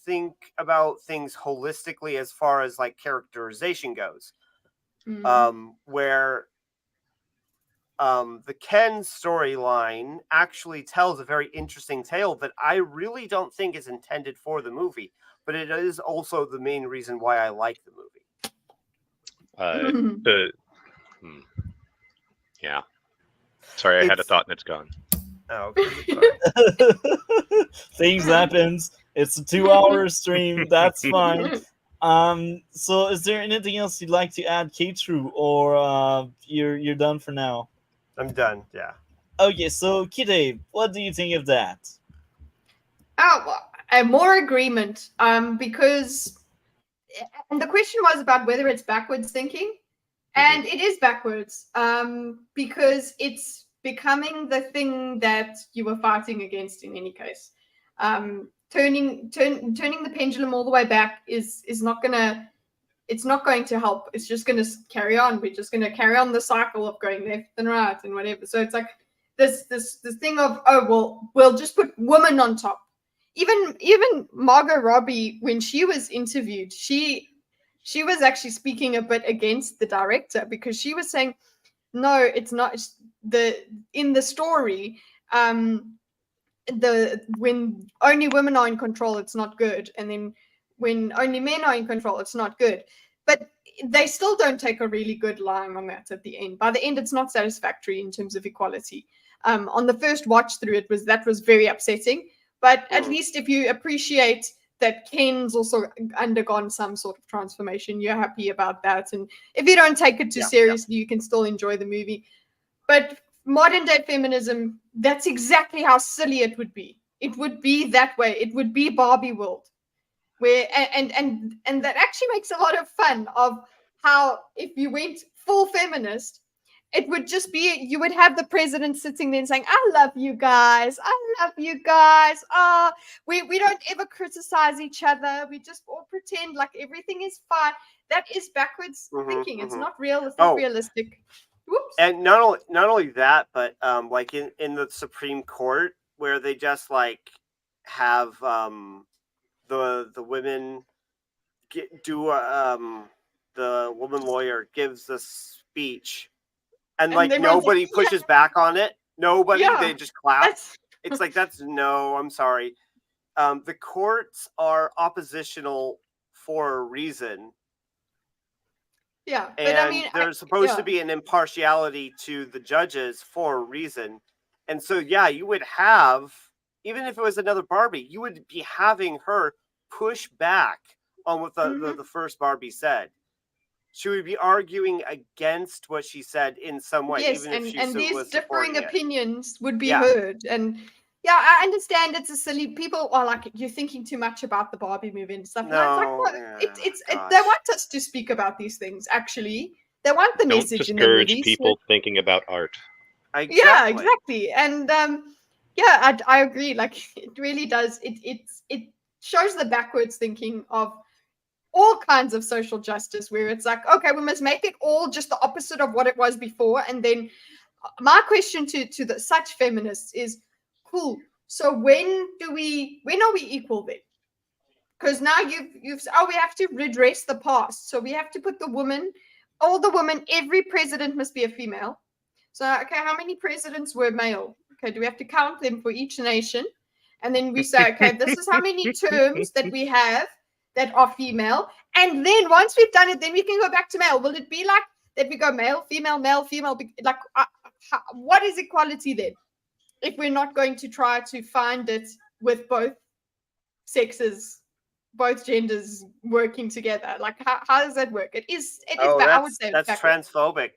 think about things holistically as far as like characterization goes. Where the Ken storyline actually tells a very interesting tale that I really don't think is intended for the movie, but it is also the main reason why I like the movie. Yeah. Sorry, I had a thought and it's gone. Oh, okay. Things happens. It's a 2-hour stream. That's fine. So is there anything else you'd like to add, K-True, or you're done for now? I'm done. Yeah. Okay, so Kitteh, what do you think of that? More agreement. Because, and the question was about whether it's backwards thinking, and it is backwards. Because it's becoming the thing that you were fighting against in any case. Turning the pendulum all the way back is not gonna. It's not going to help. It's just going to carry on. We're just going to carry on the cycle of going left and right and whatever. So it's like this thing of, oh, well, we'll just put women on top. Even Margot Robbie, when she was interviewed, she was actually speaking a bit against the director, because she was saying, no, it's not in the story. When only women are in control, it's not good, and then when only men are in control, it's not good. But they still don't take a really good line on that at the end. By the end, it's not satisfactory in terms of equality. On the first watch through, that was very upsetting. But at least if you appreciate that Ken's also undergone some sort of transformation, you're happy about that. And if you don't take it too seriously, you can still enjoy the movie. But modern day feminism, that's exactly how silly it would be. It would be that way. It would be Barbie world, where and that actually makes a lot of fun of how if you went full feminist, it would just be, you would have the president sitting there and saying, I love you guys. We don't ever criticize each other. We just all pretend like everything is fine. That is backwards thinking. It's not real. It's not realistic. Whoops. And not only that, but like in the Supreme Court, where they just like have the women the woman lawyer gives the speech, and like nobody pushes back on it. Nobody, they just clap. It's like, that's no, I'm sorry. The courts are oppositional for a reason. Yeah, but and I mean, there's supposed to be an impartiality to the judges for a reason. And so, yeah, you would have, even if it was another Barbie, you would be having her push back on what the first Barbie said. She would be arguing against what she said in some way. Yes, even if she and these was differing opinions would be Yeah. heard. And yeah, I understand it's a silly, people are like, you're thinking too much about the Barbie movie and stuff. No, it's they want us to speak about these things, actually. They want the Don't message in the discourage movies. people thinking about art. Exactly. Yeah, exactly. And yeah, I agree. Like, it really does. It shows the backwards thinking of all kinds of social justice, where it's like, okay, we must make it all just the opposite of what it was before. And then my question to such feminists is, cool, so when are we equal then? Because now we have to redress the past. So we have to put all the women, every president must be a female. So, okay, how many presidents were male? Okay, do we have to count them for each nation? And then we say, okay, this is how many terms that we have that are female. And then once we've done it, then we can go back to male. Will it be like that we go male, female, like what is equality then? If we're not going to try to find it with both sexes, both genders working together, like how does that work? It is I would say that's transphobic.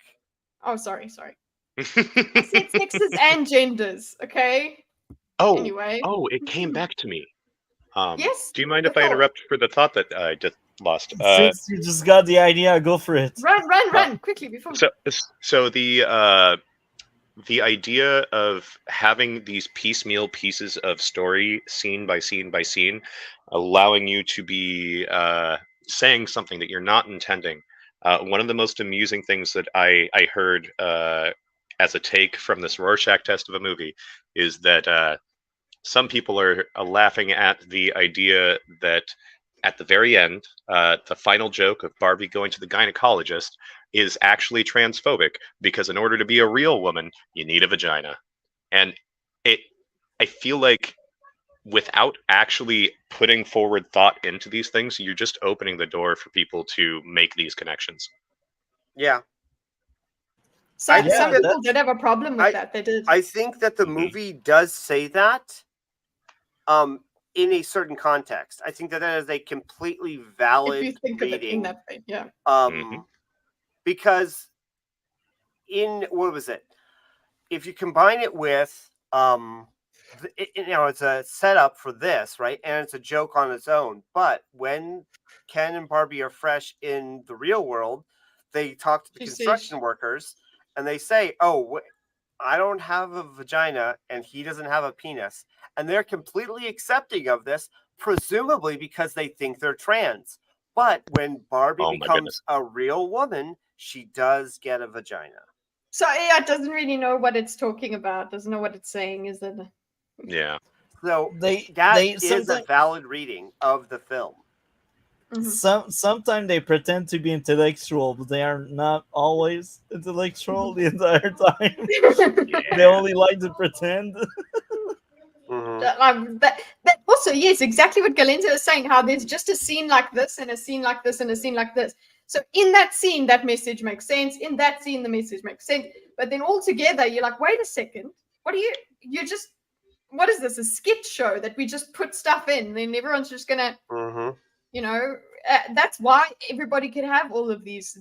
Oh, sorry. I said sexes and genders, okay? Anyway. It came back to me. Yes. Do you mind if I interrupt for the thought that I just lost? Since you just got the idea, go for it. Run quickly before. So the idea of having these piecemeal pieces of story, scene by scene by scene, allowing you to be saying something that you're not intending. One of the most amusing things that I heard as a take from this Rorschach test of a movie is that some people are laughing at the idea that at the very end, the final joke of Barbie going to the gynecologist is actually transphobic because in order to be a real woman, you need a vagina. And I feel like without actually putting forward thought into these things, you're just opening the door for people to make these connections. Yeah. Some people did have a problem with that. They did. I think that the movie does say that in a certain context. I think that is a completely valid if you think reading. Of it in that way, yeah. Because what was it? If you combine it with it's a setup for this, right? And it's a joke on its own. But when Ken and Barbie are fresh in the real world, they talk to the construction workers and they say, "Oh, I don't have a vagina and he doesn't have a penis." And they're completely accepting of this, presumably because they think they're trans. But when Barbie becomes a real woman, she does get a vagina. So it doesn't really know what it's talking about. Doesn't know what it's saying. Is it? Yeah. So that is a valid reading of the film. Mm-hmm. Sometimes they pretend to be intellectual, but they are not always intellectual the entire time. They only like to pretend. That also, yes, exactly what Galenta is saying, how there's just a scene like this and a scene like this and a scene like this. So in that scene, that message makes sense. In that scene, the message makes sense. But then all together, you're like, wait a second. What is this, a skit show that we just put stuff in? Then everyone's just going to, that's why everybody can have all of these.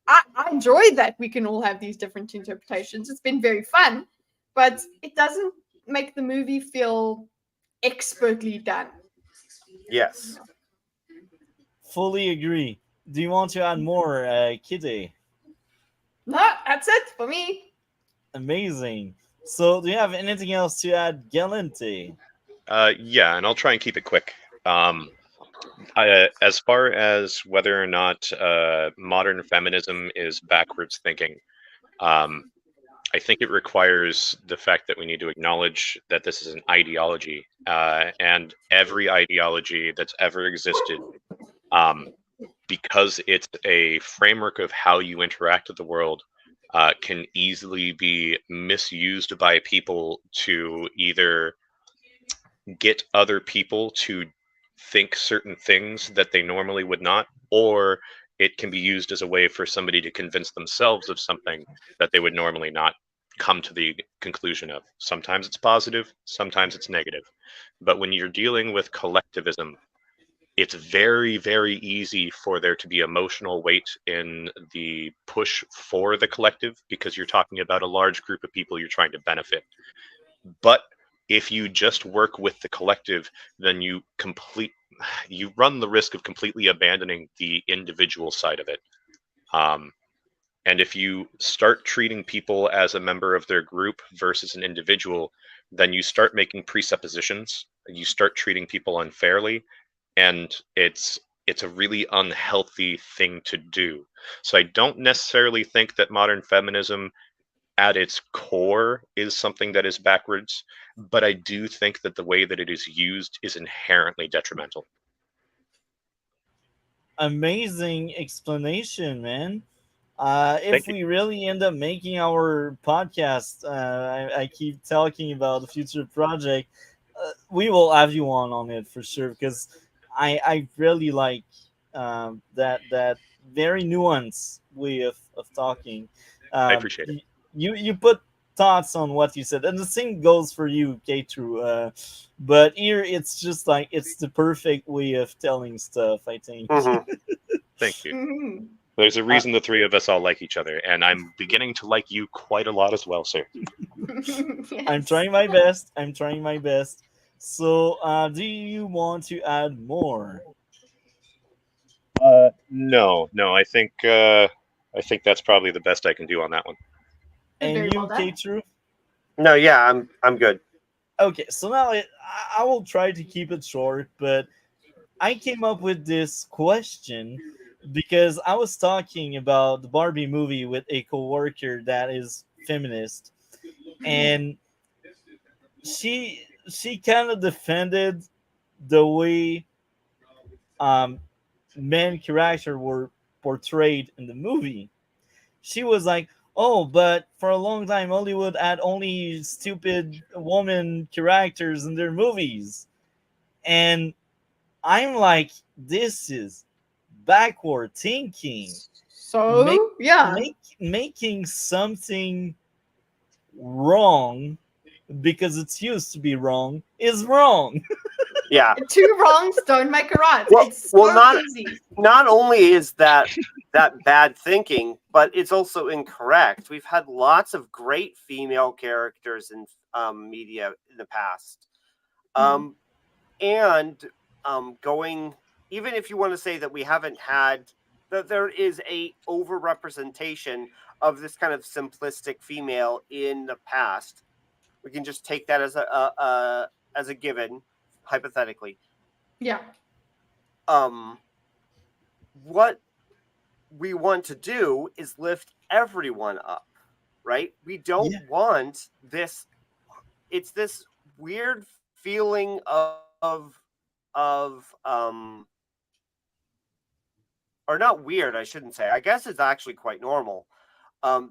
I enjoy that we can all have these different interpretations. It's been very fun, but it doesn't make the movie feel expertly done. Yes. Fully agree. Do you want to add more, Kitty? No, that's it for me. Amazing. So, do you have anything else to add, Galante? Yeah, and I'll try and keep it quick. As far as whether or not modern feminism is backwards thinking, I think it requires the fact that we need to acknowledge that this is an ideology, and every ideology that's ever existed, because it's a framework of how you interact with the world, can easily be misused by people to either get other people to think certain things that they normally would not, or it can be used as a way for somebody to convince themselves of something that they would normally not come to the conclusion of. Sometimes it's positive, sometimes it's negative. But when you're dealing with collectivism, it's very, very easy for there to be emotional weight in the push for the collective because you're talking about a large group of people you're trying to benefit. But if you just work with the collective, then you run the risk of completely abandoning the individual side of it. And if you start treating people as a member of their group versus an individual, then you start making presuppositions. You start treating people unfairly, and it's a really unhealthy thing to do. So I don't necessarily think that modern feminism at its core is something that is backwards, but I do think that the way that it is used is inherently detrimental. amazing explanation, man. If Thank you. we really end up making our podcast, I keep talking about the future project. We will have you on it for sure because I really like that very nuanced way of talking. I Um, appreciate it. y- you put thoughts on what you said, and the same goes for you, K-True. But here it's just like it's the perfect way of telling stuff, I think. Mhm. Thank you. Mhm. There's a Uh, reason the three of us all like each other, and I'm beginning to like you quite a lot as well, sir. I'm Yes. trying my best. I'm trying my best. So, do you want to add more? No, I think that's probably the best I can do on that one. And Very well you, done. K-True? No, yeah, I'm good. Okay, so now I will try to keep it short, but I came up with this question because I was talking about the Barbie movie with a coworker that is feminist, and she kind of defended the way um men character were portrayed in the movie. She was like, "Oh, but for a long time, Hollywood had only stupid woman characters in their movies," and I'm like, "This is backward thinking. Make So yeah, making something wrong because it's used to be wrong is wrong." Yeah. two wrongs don't make a right. Well, It's well, so easy. not only is that bad thinking, but it's also incorrect. We've had lots of great female characters in media in the past, um, and going even if you want to say that we haven't had that there is a overrepresentation of this kind of simplistic female in the past. We can just take that as a given, hypothetically. Yeah. What we want to do is lift everyone up, right? We don't Yeah. want this. It's this weird feeling of or not weird, I shouldn't say. I guess it's actually quite normal.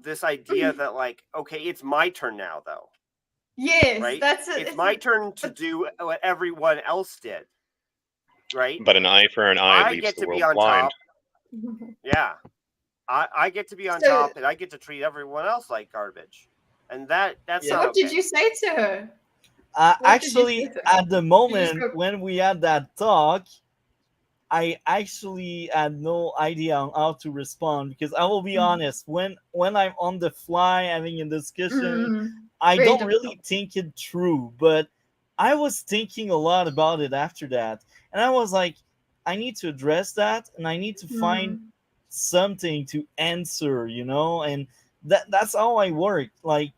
This idea that like, okay, it's my turn now, though, Yes, right? that's it. It's my turn to do what everyone else did, right? But an eye for an eye I leaves get the to be world on blind. top. Yeah. I get to be on So- top and I get to treat everyone else like garbage. And that's Yeah. not What did okay. you say to her? What did you Actually, say to her? at the moment go- when we had that talk, I actually had no idea on how to respond because I will be Mhm. honest, when I'm on the fly having a discussion, Mm, I very don't difficult. really think it through. But I was thinking a lot about it after that, and I was like, I need to address that, and I need to find Mm. something to answer, and that's how I work. Like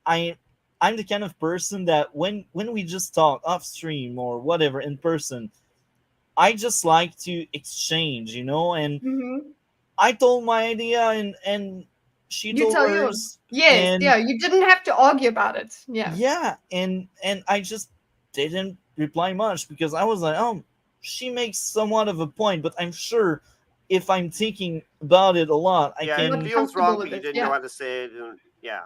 I I'm the kind of person that when we just talk off stream or whatever in person, I just like to exchange, and Mhm. I told my idea and she You told tell yours. hers. Yes, And yeah. You didn't have to argue about it. Yeah. yeah, and I just didn't reply much because I was like, oh, she makes somewhat of a point, but I'm sure if I'm thinking about it a lot, I Yeah, You're it not can feels comfortable wrong, but with you it. didn't know Yeah. how to say it. And, yeah.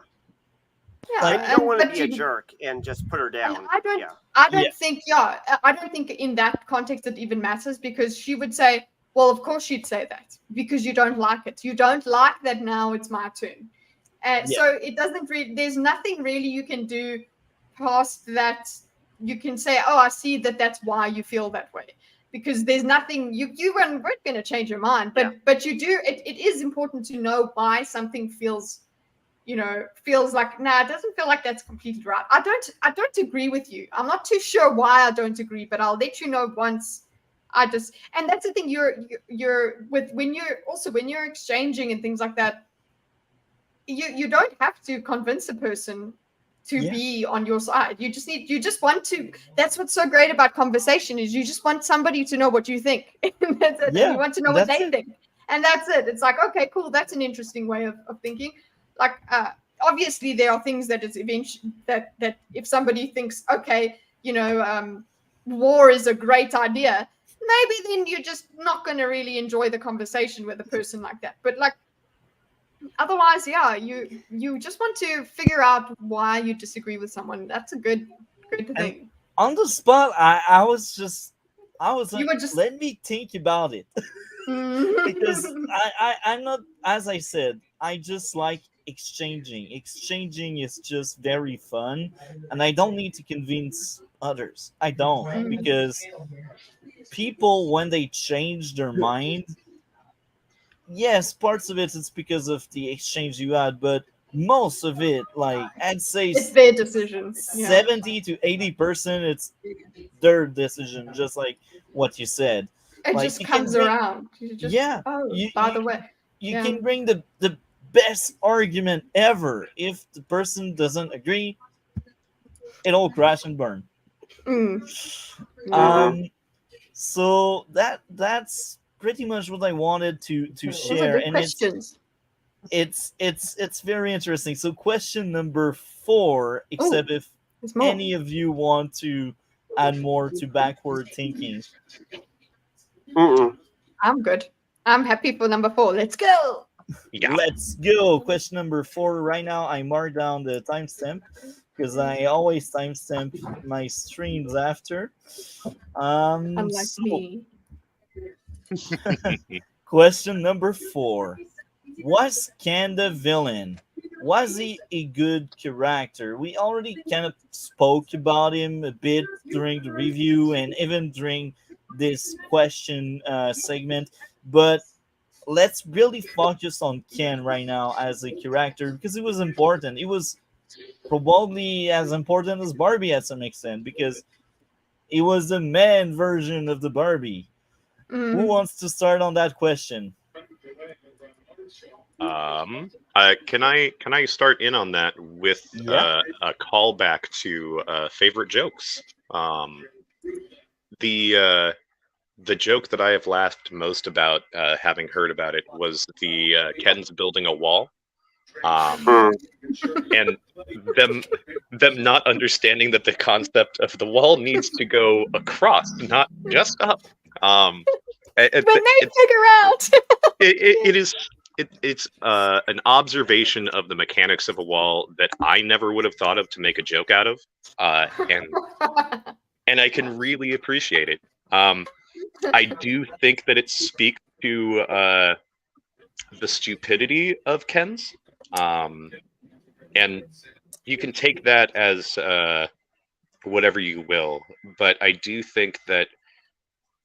Yeah. And you don't want to But be a you jerk and just put her and down. I don't Yeah. I Yeah. don't think I don't think in that context it even matters because she would say, well, of course she'd say that because you don't like it. You don't like that now it's my turn. Yeah. So it doesn't really there's nothing really you can do past that. You can say, oh, I see that that's why you feel that way. Because there's nothing you weren't going to change your mind, but you do it is important to know why something feels like it doesn't feel like that's completely right. I don't agree with you. I'm not too sure why I don't agree, but I'll let you know once and that's the thing you're with when you're exchanging and things like that, you don't have to convince a person to Yeah. be on your side. You just want to. That's what's so great about conversation is you just want somebody to know what you think. That's it. Yeah, And you want to know what that's they it. think. And that's it. It's like, okay, cool. That's an interesting way of thinking. Like, obviously there are things that is eventually that if somebody thinks, okay, war is a great idea, maybe then you're just not going to really enjoy the conversation with a person like that. But like, otherwise, yeah, you just want to figure out why you disagree with someone. That's a good thing. On the spot, I was You like, were just let me think about it. Because I'm not, as I said, I just like exchanging. Exchanging is just very fun, and I don't need to convince others. I don't, because people, when they change their mind, yes, parts of it it's because of the exchange you had, but most of it, like I'd say it's their decision. Yeah. 70 to 80%, it's their decision, just like what you said. It Like, just you can comes bring- around. You just, yeah, oh, you, by you, the way. you Yeah. can bring the best argument ever. If the person doesn't agree, it'll crash and burn. Mm. So that's pretty much what I wanted to Those are share, good and questions. it's very interesting. So question number 4, except if There's more. any of you want to add more to backward thinking. Mm-mm. I'm good. I'm happy for number 4. Let's go. Yeah. Let's go. Question number 4. Right now, I mark down the timestamp because I always timestamp my streams after. Unlike So, me. question number 4. Was Ken the villain? Was he a good character? We already kind of spoke about him a bit during the review and even during this question segment, but let's really focus on Ken right now as a character because it was important. It was probably as important as Barbie at some extent because it was the man version of the Barbie. Who wants to start on that question? Can I start in on that with Yeah. a callback to favorite jokes? The joke that I have laughed most about, having heard about it, was the Ken's building a wall, and them not understanding that the concept of the wall needs to go across, not just up. When they figure out. It's an observation of the mechanics of a wall that I never would have thought of to make a joke out of, and I can really appreciate it. I do think that it speaks to the stupidity of Ken's, and you can take that as whatever you will, but I do think that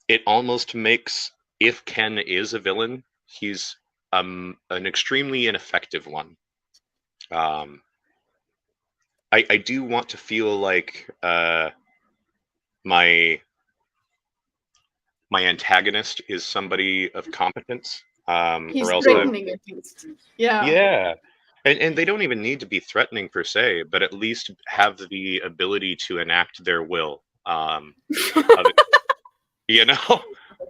it almost makes, if Ken is a villain, he's an extremely ineffective one. I do want to feel like my antagonist is somebody of competence. He's or else threatening at least. Yeah. Yeah. And they don't even need to be threatening per se, but at least have the ability to enact their will. You know?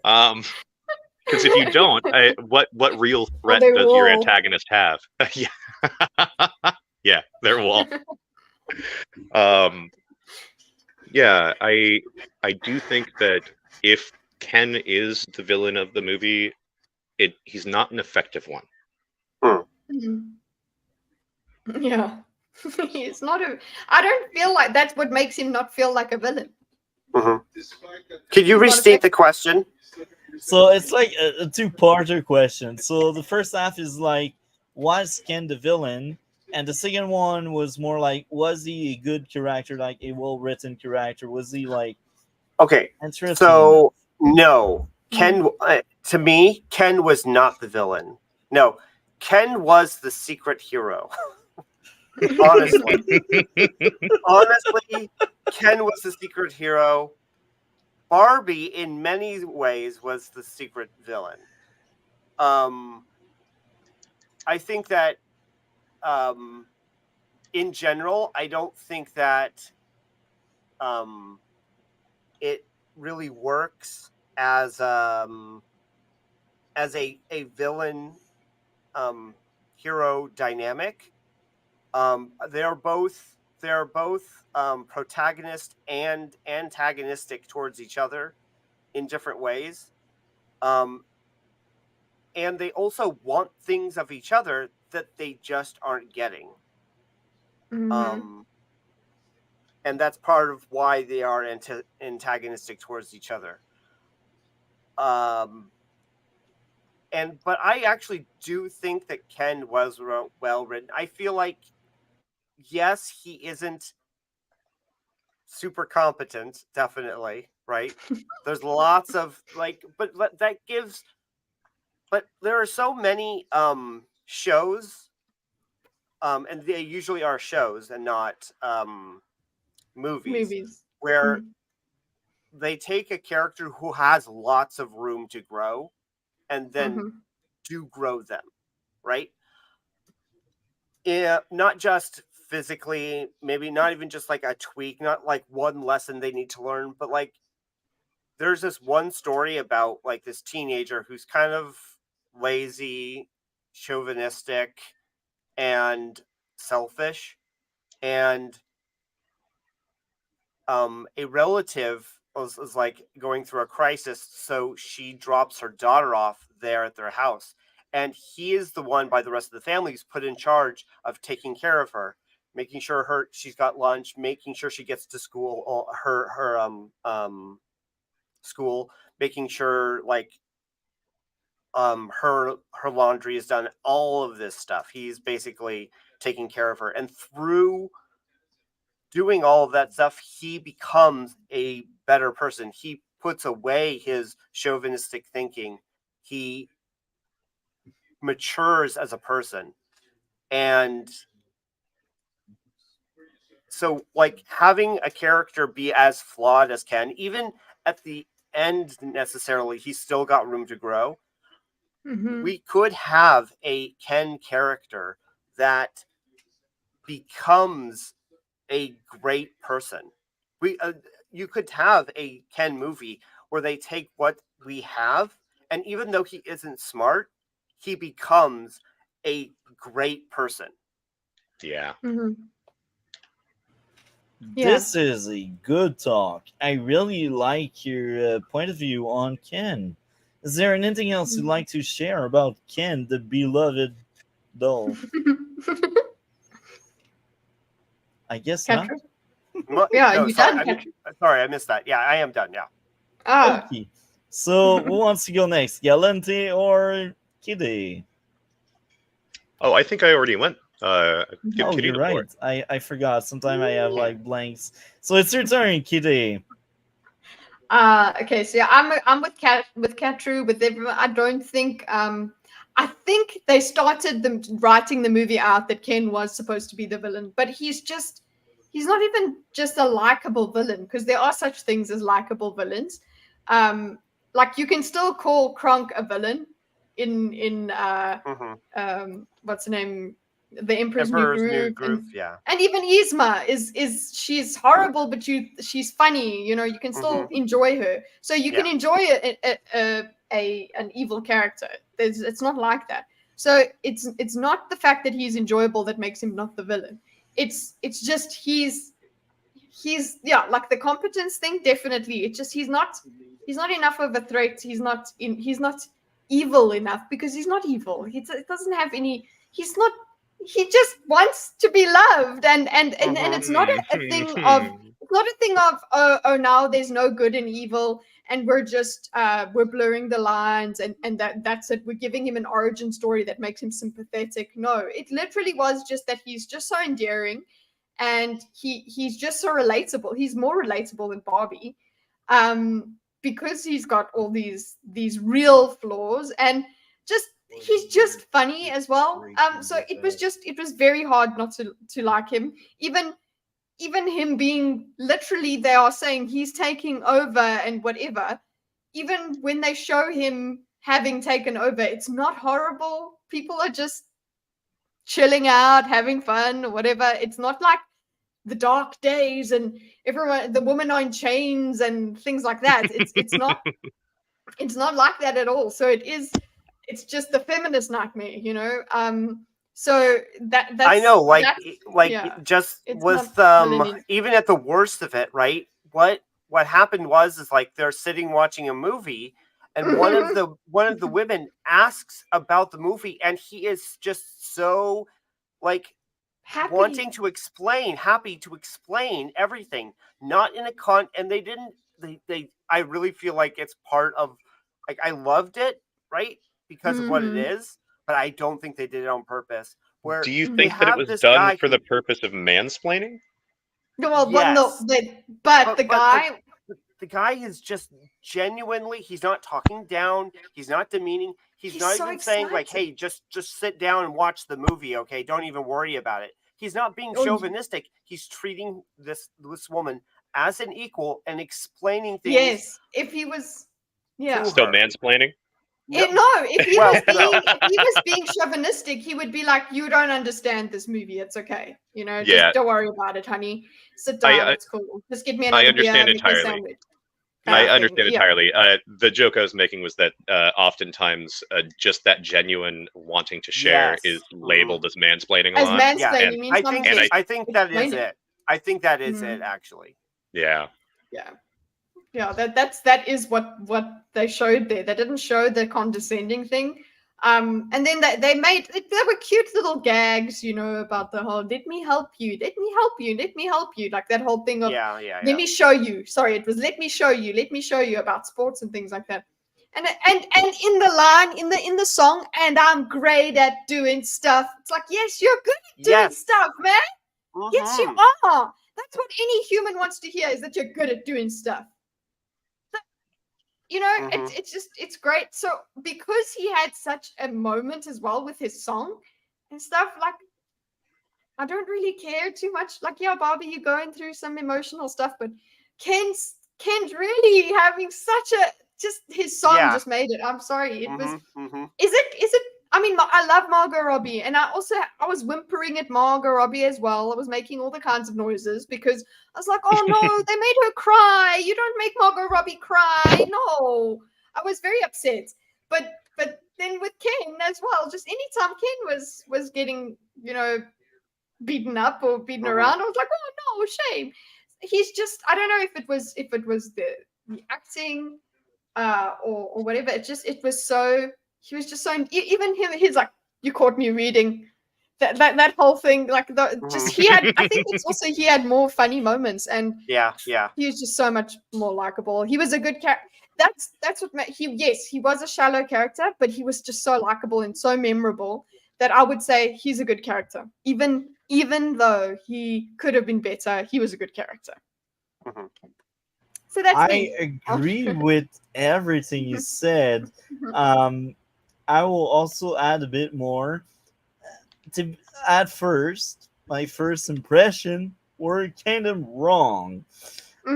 Because if you don't, what real threat their does your wall. antagonist have? Yeah, their wall. Yeah, I do think that if Ken is the villain of the movie, he's not an effective one. Yeah. He's not a. I don't feel like that's what makes him not feel like a villain. Could you restate the question? So it's like a two-parter question. So the first half is like, was Ken the villain? And the second one was more like, was he a good character, like a well-written character? Was he like Okay, interesting? so no, Ken. To me, Ken was not the villain. No, Ken was the secret hero. Honestly, Ken was the secret hero. Barbie, in many ways, was the secret villain. I think that, in general, I don't think that it really works as a villain hero dynamic. They're both protagonist and antagonistic towards each other in different ways. And they also want things of each other that they just aren't getting. Mhm. And that's part of why they are antagonistic towards each other. But I actually do think that Ken was well written. I feel like, yes, he isn't super competent, definitely, right? There's lots of but that gives. But there are so many shows, and they usually are shows and not movies, Movies. where they take a character who has lots of room to grow and then do grow them, right? Yeah, not just physically, maybe not even just like a tweak, not like one lesson they need to learn, but like there's this one story about like this teenager who's kind of lazy, chauvinistic, and selfish, and a relative was like going through a crisis, so she drops her daughter off there at their house, and he is the one by the rest of the family who's put in charge of taking care of her, making sure she's got lunch, making sure she gets to school, her school, making sure like her laundry is done, all of this stuff. He's basically taking care of her, and through doing all of that stuff, he becomes a better person. He puts away his chauvinistic thinking. He matures as a person. And so, like, having a character be as flawed as Ken, even at the end, necessarily, he's still got room to grow. We could have a Ken character that becomes a great person. You could have a Ken movie where they take what we have, and even though he isn't smart, he becomes a great person. Yeah. This is a good talk. I really like your point of view on Ken. Is there anything else you'd like to share about Ken, the beloved doll? I guess not. Yeah, No, you sorry, done, sorry, I missed that. Yeah, I am done. Yeah. Ah, Okay. So who wants to go next, Galante or Kitty? Oh, I think I already went. Give Oh, Kitty you're the floor. right. I forgot. Sometimes I have like blanks. So it's your turn, Kitty. okay, so yeah, I'm with Katru, with everyone. I don't think I think they started them writing the movie out that Ken was supposed to be the villain, but he's not even just a likable villain, because there are such things as likable villains. Like you can still call Kronk a villain in what's the name? The Emperor's New Groove, yeah. and even Yzma is she's horrible, but she's funny. You know, you can still enjoy her. So you can enjoy an evil character. It's not like that. So it's not the fact that he's enjoyable that makes him not the villain. It's just he's like the competence thing, definitely. It's just he's not enough of a threat. He's not evil enough, because he's not evil. It doesn't have any. He's not. He just wants to be loved, and it's not a thing of. It's not a thing of oh now there's no good and evil, and we're just we're blurring the lines, and that's it. We're giving him an origin story that makes him sympathetic. No, it literally was just that he's just so endearing, and he's just so relatable. He's more relatable than Barbie, because he's got all these real flaws, and just he's just funny as well. So it was very hard not to like him. Even him being literally, they are saying he's taking over and whatever. Even when they show him having taken over, it's not horrible. People are just chilling out, having fun, or whatever. It's not like the dark days and everyone, the woman on chains and things like that. It's not like that at all. So it's just the feminist nightmare, you know. So that's I know, like yeah, just it's with not millennial. even at the worst of it, right? What what happened is like they're sitting watching a movie, and one of the women asks about the movie, and he is just so like Happy. happy to explain everything, not in a and they I really feel like it's part of, like, I loved it, right, because of what it is, but I don't think they did it on purpose. Where Do you Mhm. think that it have was this done guy for the who, purpose of mansplaining? Well, yes, but the guy. the guy is just genuinely, he's not talking down, he's not demeaning, he's not so even saying like, excited. hey, just sit down and watch the movie, okay, don't even worry about it. He's not being Oh, chauvinistic. He's treating this woman as an equal and explaining things Yes, if he was, yeah. to Still her. mansplaining? No, If he well, was no. being chauvinistic, he would be like, "You don't understand this movie. It's okay. You know, Yeah. just don't worry about it, honey. Sit down. It's cool. Just get me another beer, understand make me a entirely. sandwich." I Kind of understand thing. Yeah. entirely. The joke I was making was that oftentimes just that genuine wanting to share Yes. is labeled as mansplaining a As lot. mansplaining And- means I someone think just I think that is explained it. it. I think that is Mhm. it, actually. Yeah. Yeah, that is what they showed there. They didn't show the condescending thing. And then they were cute little gags, you know, about the whole let me help you, let me help you, let me help you, like that whole thing of Yeah. let me show you. Sorry, it was let me show you about sports and things like that. And in the line in the song, and I'm great at doing stuff. It's like, yes, you're good at doing Yes. stuff, man. Yes, you Mhm. are. That's what any human wants to hear, is that you're good at doing stuff. You know, Mhm. it's great. So because he had such a moment as well with his song and stuff, like, I don't really care too much. Like, yeah, Barbie, you're going through some emotional stuff, but Ken's really having such a, just his song Yeah. just made it. I'm sorry. It was, Mhm. is it, I mean, I love Margot Robbie, and I was whimpering at Margot Robbie as well. I was making all the kinds of noises because I was like, oh no, they made her cry. You don't make Margot Robbie cry. No. I was very upset. But then with Ken as well, just anytime Ken was getting, you know, beaten up or beaten Mhm. around, I was like, oh no, shame. He's just, I don't know if it was the acting or whatever. It was so, he was just so, even him, he's like, you caught me reading that whole thing, like just he had, I think it's also he had more funny moments, and Yeah. he was just so much more likable. He was a good character. That's what he was a shallow character, but he was just so likable and so memorable that I would say he's a good character. Even though he could have been better, he was a good character. Mhm. So that's I me. agree with everything you said. I will also add a bit more. At first, my first impression were kind of wrong.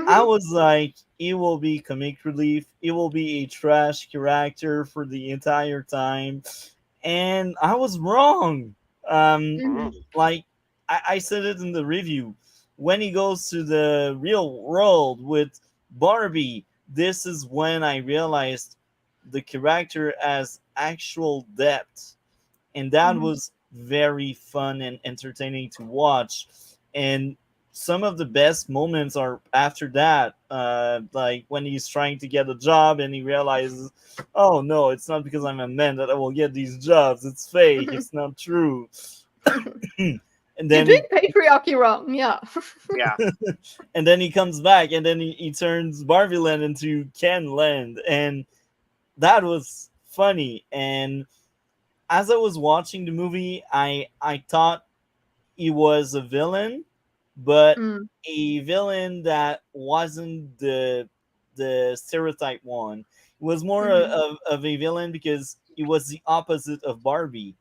I was like, it will be comic relief. It will be a trash character for the entire time, and I was wrong. Like I said it in the review. When he goes to the real world with Barbie, this is when I realized the character has actual depth, and that was very fun and entertaining to watch. And some of the best moments are after that, like when he's trying to get a job and he realizes, oh no, it's not because I'm a man that I will get these jobs, it's fake, it's not true. And You're then doing patriarchy wrong, yeah. Yeah. and then he comes back, and then he turns Barbie Land into Ken Land, and that was funny. And as I was watching the movie, I thought he was a villain, but a villain that wasn't the stereotype one. It was more of a villain because it was the opposite of Barbie.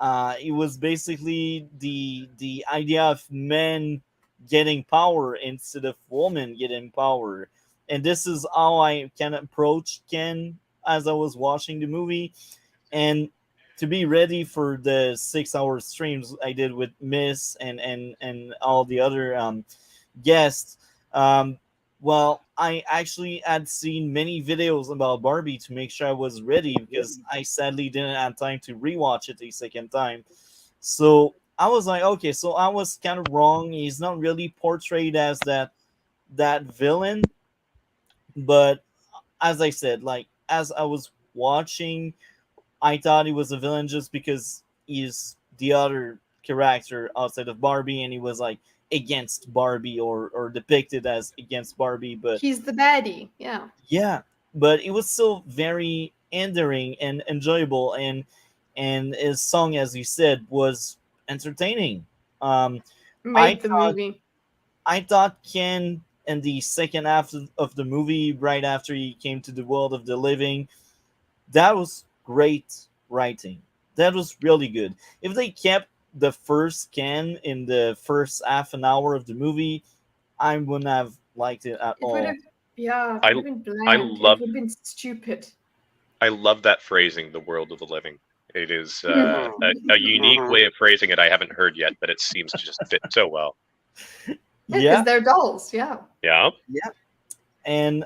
It was basically the idea of men getting power instead of women getting power, and this is how I can approach Ken as I was watching the movie. And to be ready for the 6 hour streams I did with Miss and all the other guests, well, I actually had seen many videos about Barbie to make sure I was ready, because I sadly didn't have time to rewatch it a second time. So I was like, okay, so I was kind of wrong. He's not really portrayed as that villain, But as I said, like as I was watching, I thought he was a villain just because he's the other character outside of Barbie, and he was like against Barbie or depicted as against Barbie. But He's the baddie. Yeah. yeah, but it was still very endearing and enjoyable, and his song, as you said, was entertaining. Um, I Made the thought movie. I thought Ken in the second half of the movie, right after he came to the world of the living, that was great writing. That was really good. If they kept the first Ken in the first half an hour of the movie, I wouldn't have liked it at It would all. have, yeah, it I would have been I bland. It love would have been stupid. I love that phrasing, the world of the living. It is Mhm. a unique Mhm. way of phrasing it I haven't heard yet, but it seems to just fit so well. Yeah, Yeah, because they're dolls. Yeah. Yeah. yeah, and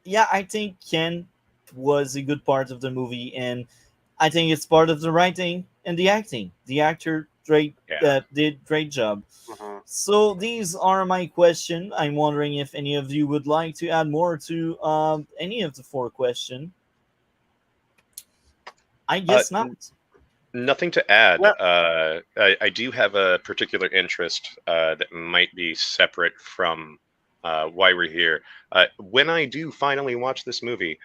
yeah, I think Ken was a good part of the movie, and I think it's part of the writing and the acting. The actor Yeah. did great job. Mhm. So these are my question. I'm wondering if any of you would like to add more to any of the four question. I Uh, guess not. Nothing to add. No. I do have a particular interest that might be separate from why we're here. When I do finally watch this movie,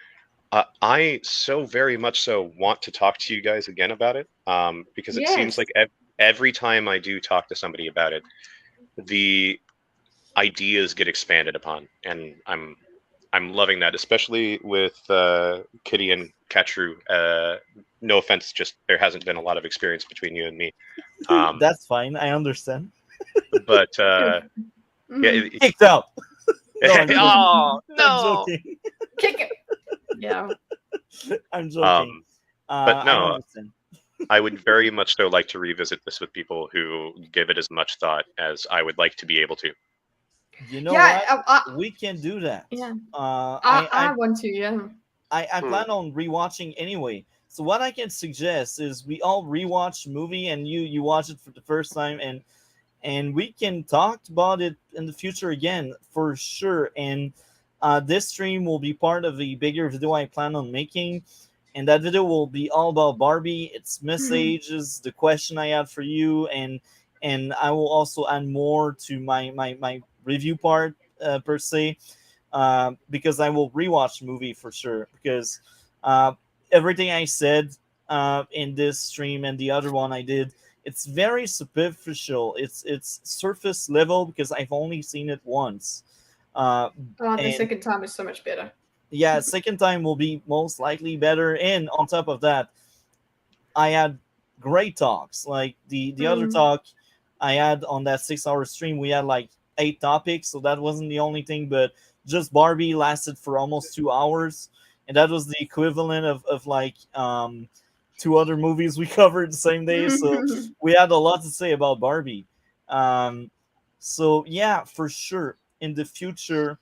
I so very much so want to talk to you guys again about it, because it seems Yes. like every time I do talk to somebody about it, the ideas get expanded upon, and I'm loving that, especially with Kitty and Katru. No offense, just there hasn't been a lot of experience between you and me. That's fine. I understand. But yeah, Mhm. Kicked out. No, I'm joking. oh I'm no. joking. Kick it. Yeah. I'm joking. But I no, understand. I would very much so like to revisit this with people who give it as much thought as I would like to be able to. You know Yeah. what? We can do that. Yeah. Uh, I, I, I I want to. Yeah. I Hmm. plan on rewatching anyway. So what I can suggest is we all rewatch movie, and you watch it for the first time, and we can talk about it in the future again for sure. And this stream will be part of a bigger video I plan on making, and that video will be all about Barbie, its messages, the question I had for you, and I will also add more to my review part per se, because I will rewatch the movie for sure. Because uh, everything I said in this stream and the other one I did, it's very superficial. It's surface level because I've only seen it once. Uh, Oh, the and second time is so much better. yeah, second time will be most likely better. And on top of that, I had great talks. Like the other Mm. talk I had on that 6 hour stream, we had like 8 topics, so that wasn't the only thing. But just Barbie lasted for almost 2 hours, and that was the equivalent of like two other movies we covered the same day. So we had a lot to say about Barbie. So yeah, for sure, in the future,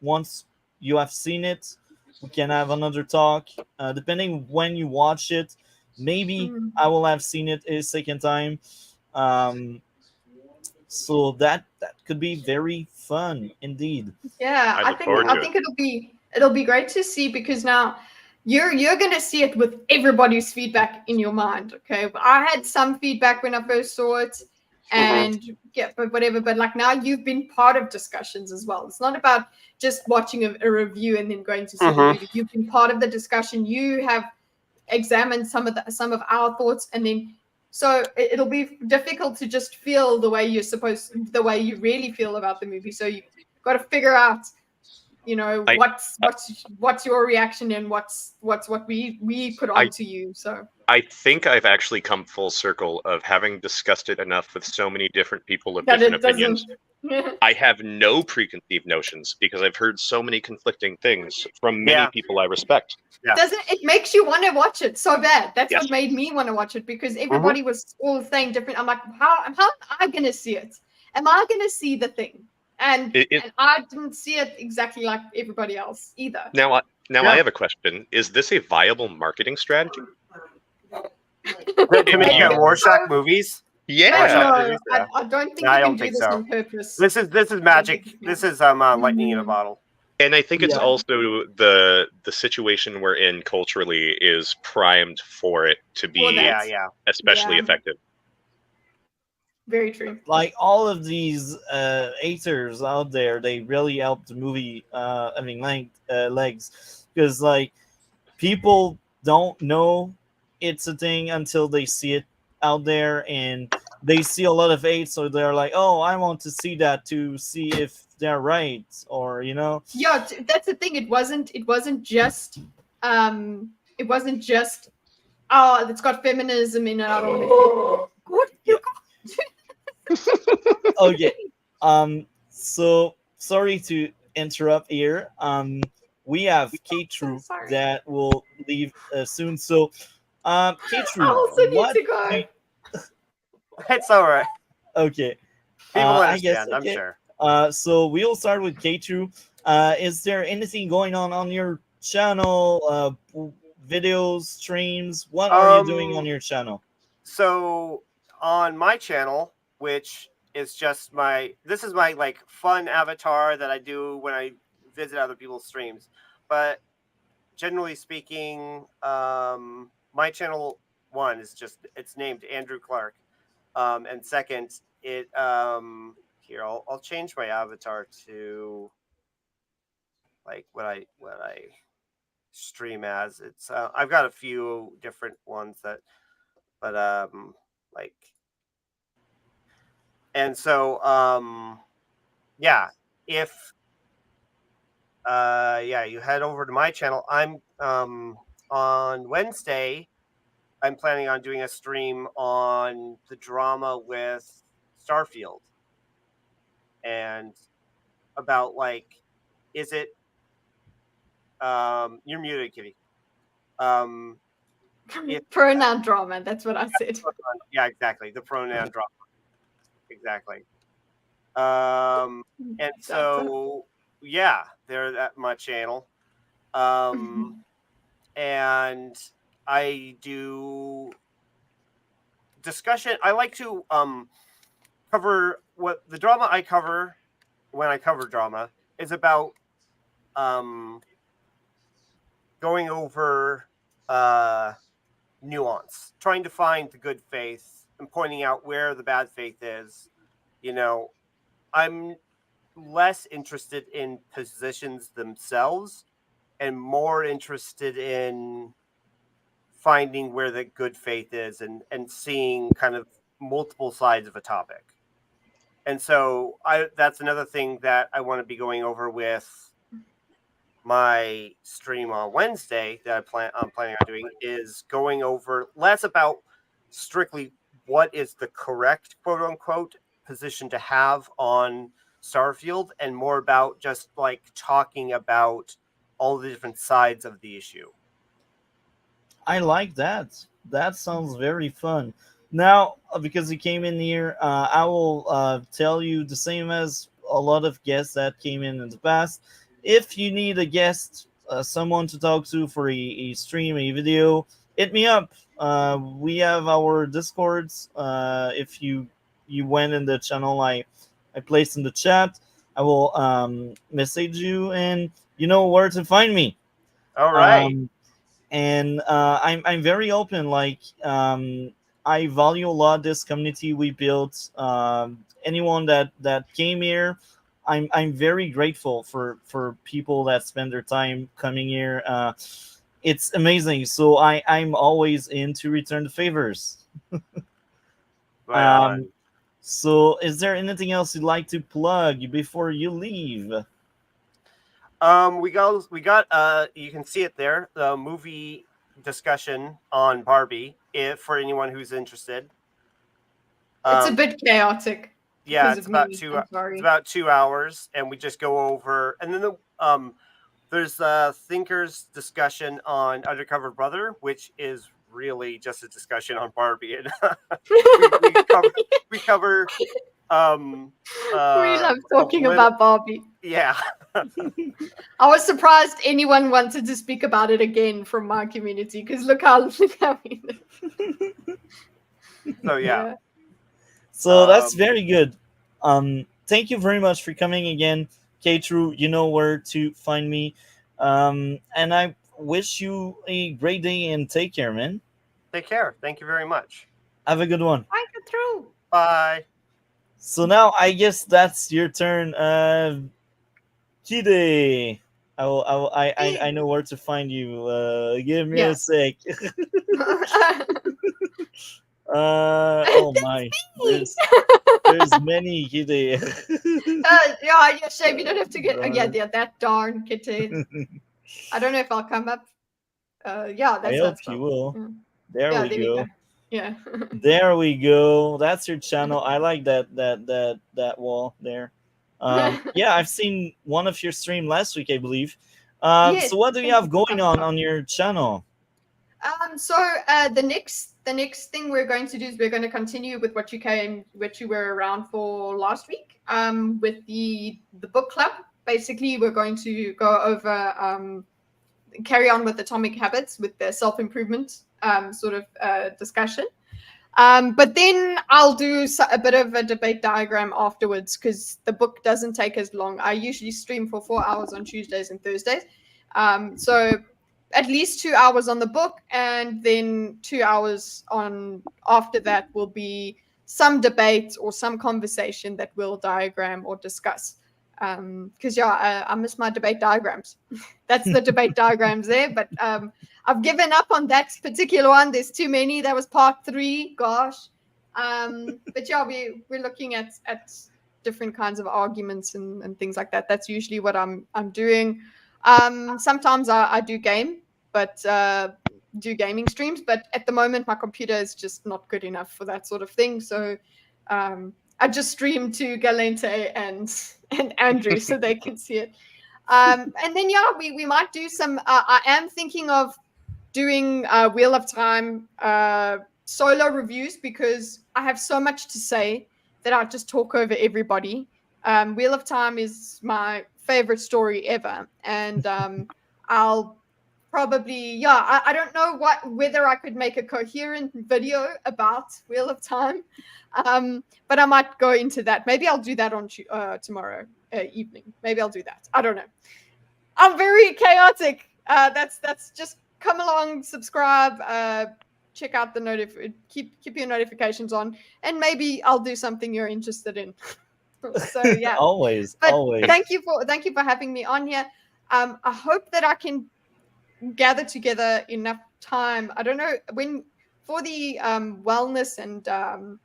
once you have seen it, we can have another talk. Depending when you watch it, maybe Mm. I will have seen it a second time. Um, so that could be very fun indeed. Yeah, I I look think forward I to it. think it'll be great to see because now you're gonna see it with everybody's feedback in your mind. Okay, I had some feedback when I first saw it, and yeah, but whatever. But like now you've been part of discussions as well. It's not about just watching a review and then going to see the Mhm. movie. You've been part of the discussion. You have examined some of our thoughts, and then so it'll be difficult to just feel the way the way you really feel about the movie. So you got to figure out, I what's your reaction and what's what we put I on to you. So I think I've actually come full circle of having discussed it enough with so many different people of that different it doesn't. opinions. I have no preconceived notions because I've heard so many conflicting things from many Yeah. people I respect. Doesn't it makes you want to watch it so bad? That's Yes. what made me want to watch it because everybody was all saying different. I'm like, how am I gonna see it? Am I gonna see the thing? And It, I didn't see it exactly like everybody else either. now, I Yeah. have a question. Is this a viable marketing strategy? To make Wow. Rorschach movies. Yeah. No, I don't think No, I you can don't do think this so. on purpose. This is magic. This is lightning in a bottle. And I think it's Yeah. also the situation we're in culturally is primed for it to be Yeah. especially Yeah. effective. Very true. Like all of these haters out there, they really helped the movie. Legs, because like people don't know it's a thing until they see it out there, and they see a lot of hate, so they're like, "Oh, I want to see that to see if they're right," or Yeah, that's the thing. It wasn't just it wasn't just it's got feminism in it. I don't know. What you Okay. So sorry to interrupt here. We have K-True sorry. that will leave soon. So, K-True, I also need what? to go. It's all right. Okay. People I guess. understand. I'm Okay. sure. So we'll start with K-True. Is there anything going on your channel? Videos, streams? What are you doing on your channel? So on my channel, which is just this is my like fun avatar that I do when I visit other people's streams. But generally speaking, my channel one is it's named Andrew Clark. And second, here I'll change my avatar to like what I stream as. It's I've got a few different ones but like, and so yeah, if you head over to my channel. I'm on Wednesday I'm planning on doing a stream on the drama with Starfield and about like, is it you're muted, Kitty. Pronoun drama, that's what I said. Yeah, exactly. The pronoun drama. Exactly. And so yeah, they're at my channel. And I do discussion. I like to cover what the drama I cover when I cover drama is about going over nuance, trying to find the good faith and pointing out where the bad faith is. You know, I'm less interested in positions themselves and more interested in finding where the good faith is and seeing kind of multiple sides of a topic. And so that's another thing that I want to be going over with my stream on Wednesday that I'm planning on doing is going over less about strictly what is the correct quote unquote position to have on Starfield and more about just like talking about all the different sides of the issue. I like that. That sounds very fun. Now, because you came in here, I will tell you the same as a lot of guests that came in the past. If you need a guest, someone to talk to for a stream, a video, hit me up. We have our Discords. If you went in the channel I placed in the chat, I will message you, and you know where to find me. All right. And I'm very open. Like I value a lot this community we built. Anyone that came here, I'm very grateful for people that spend their time coming here. It's amazing. So I'm always in to return the favors. Right on. So is there anything else you'd like to plug before you leave? We got you can see it there, the movie discussion on Barbie, if for anyone who's interested. It's a bit chaotic. Yeah, it's about It's 2 hours, and we just go over, and then there's a thinkers discussion on Undercover Brother, which is really just a discussion on Barbie, and we cover we love talking about Barbie. Yeah. I was surprised anyone wanted to speak about it again from my community because look how we. So yeah. So that's Um, very good. Thank you very much for coming again, K-True. You know where to find me. And I wish you a great day and take care, man. Take care. Thank you very much. Have a good one. I get through. Bye. So now I guess that's your turn, Kide. I know where to find you. Give me a Yeah. sec. Oh my, there's many Kide. Yeah, shame you don't have to get. Yeah, that darn kitten. I don't know if I'll come up. Yeah, I that's hope that's you fine. will. Yeah. There Yeah, we there we go. go. Yeah. There we go. That's your channel. I like that wall there. Yeah, I've seen one of your stream last week, I believe. Yes, So what do you thank have you for going coming. on your channel? So the next thing we're going to do is we're going to continue with what you were around for last week. With the book club. Basically, we're going to go over carry on with Atomic Habits with the self-improvement sort of discussion. But then I'll do a bit of a debate diagram afterwards because the book doesn't take as long. I usually stream for 4 hours on Tuesdays and Thursdays. So at least 2 hours on the book, and then 2 hours on after that will be some debate or some conversation that we'll diagram or discuss. Because I miss my debate diagrams. That's the debate diagrams there, but I've given up on that particular one. There's too many. That was part 3. Gosh. But yeah, we're looking at different kinds of arguments and things like that. That's usually what I'm doing. Sometimes I do game, but do gaming streams. But at the moment, my computer is just not good enough for that sort of thing. So I just stream to Galente and Andrew so they can see it. And then yeah, we might do some. I am thinking of doing Wheel of Time solo reviews because I have so much to say that I just talk over everybody. Wheel of Time is my favorite story ever, and I'll probably I don't know whether I could make a coherent video about Wheel of Time, but I might go into that. Maybe I'll do that on tomorrow evening. Maybe I'll do that. I don't know. I'm very chaotic. That's just come along, subscribe, check out the keep your notifications on, and maybe I'll do something you're interested in. So yeah, always. but thank you for having me on here. I hope that I can gather together enough time. I don't know when for the wellness and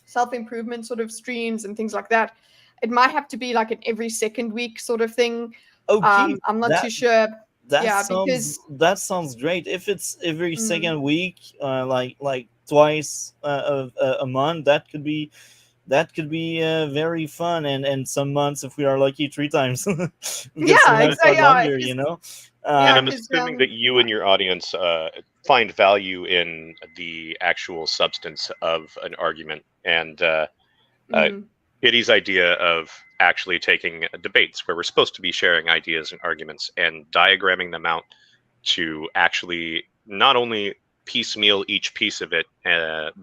self-improvement sort of streams and things like that. It might have to be like an every second week sort of thing. Okay, I'm not too sure. That sounds great. If it's every second week, like twice a month, that could be very fun. And some months, if we are lucky, 3 times. Because some months are longer, you know. And I'm assuming that you and your audience find value in the actual substance of an argument. And Kitty's idea of actually taking debates where we're supposed to be sharing ideas and arguments and diagramming them out to actually not only piecemeal each piece of it,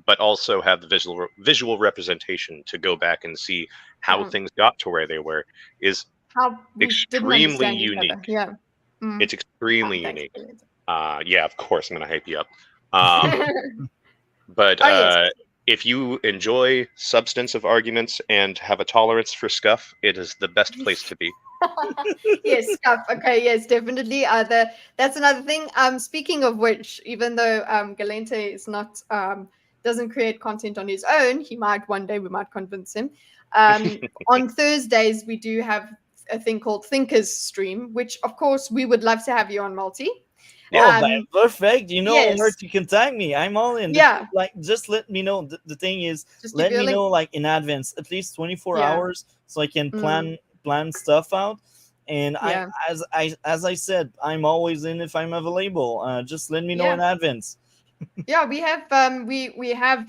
but also have the visual representation to go back and see how things got to where they were is extremely unique. Yeah. It's extremely unique. Yeah, of course, I'm going to hype you up. But yes. If you enjoy substance of arguments and have a tolerance for scuff, it is the best place to be. Yes, scuff. Okay, yes, definitely. That's another thing. Speaking of which, even though Galente is not doesn't create content on his own, we might convince him. On Thursdays we do have a thing called Thinkers Stream, which of course we would love to have you on, Multi. Perfect. You know where to contact me. I'm all in. Yeah. Like, just let me know. The thing is, let me know like in advance, at least 24 hours, so I can plan stuff out. And as I said, I'm always in if I'm available. Just let me know in advance. Yeah, we have we have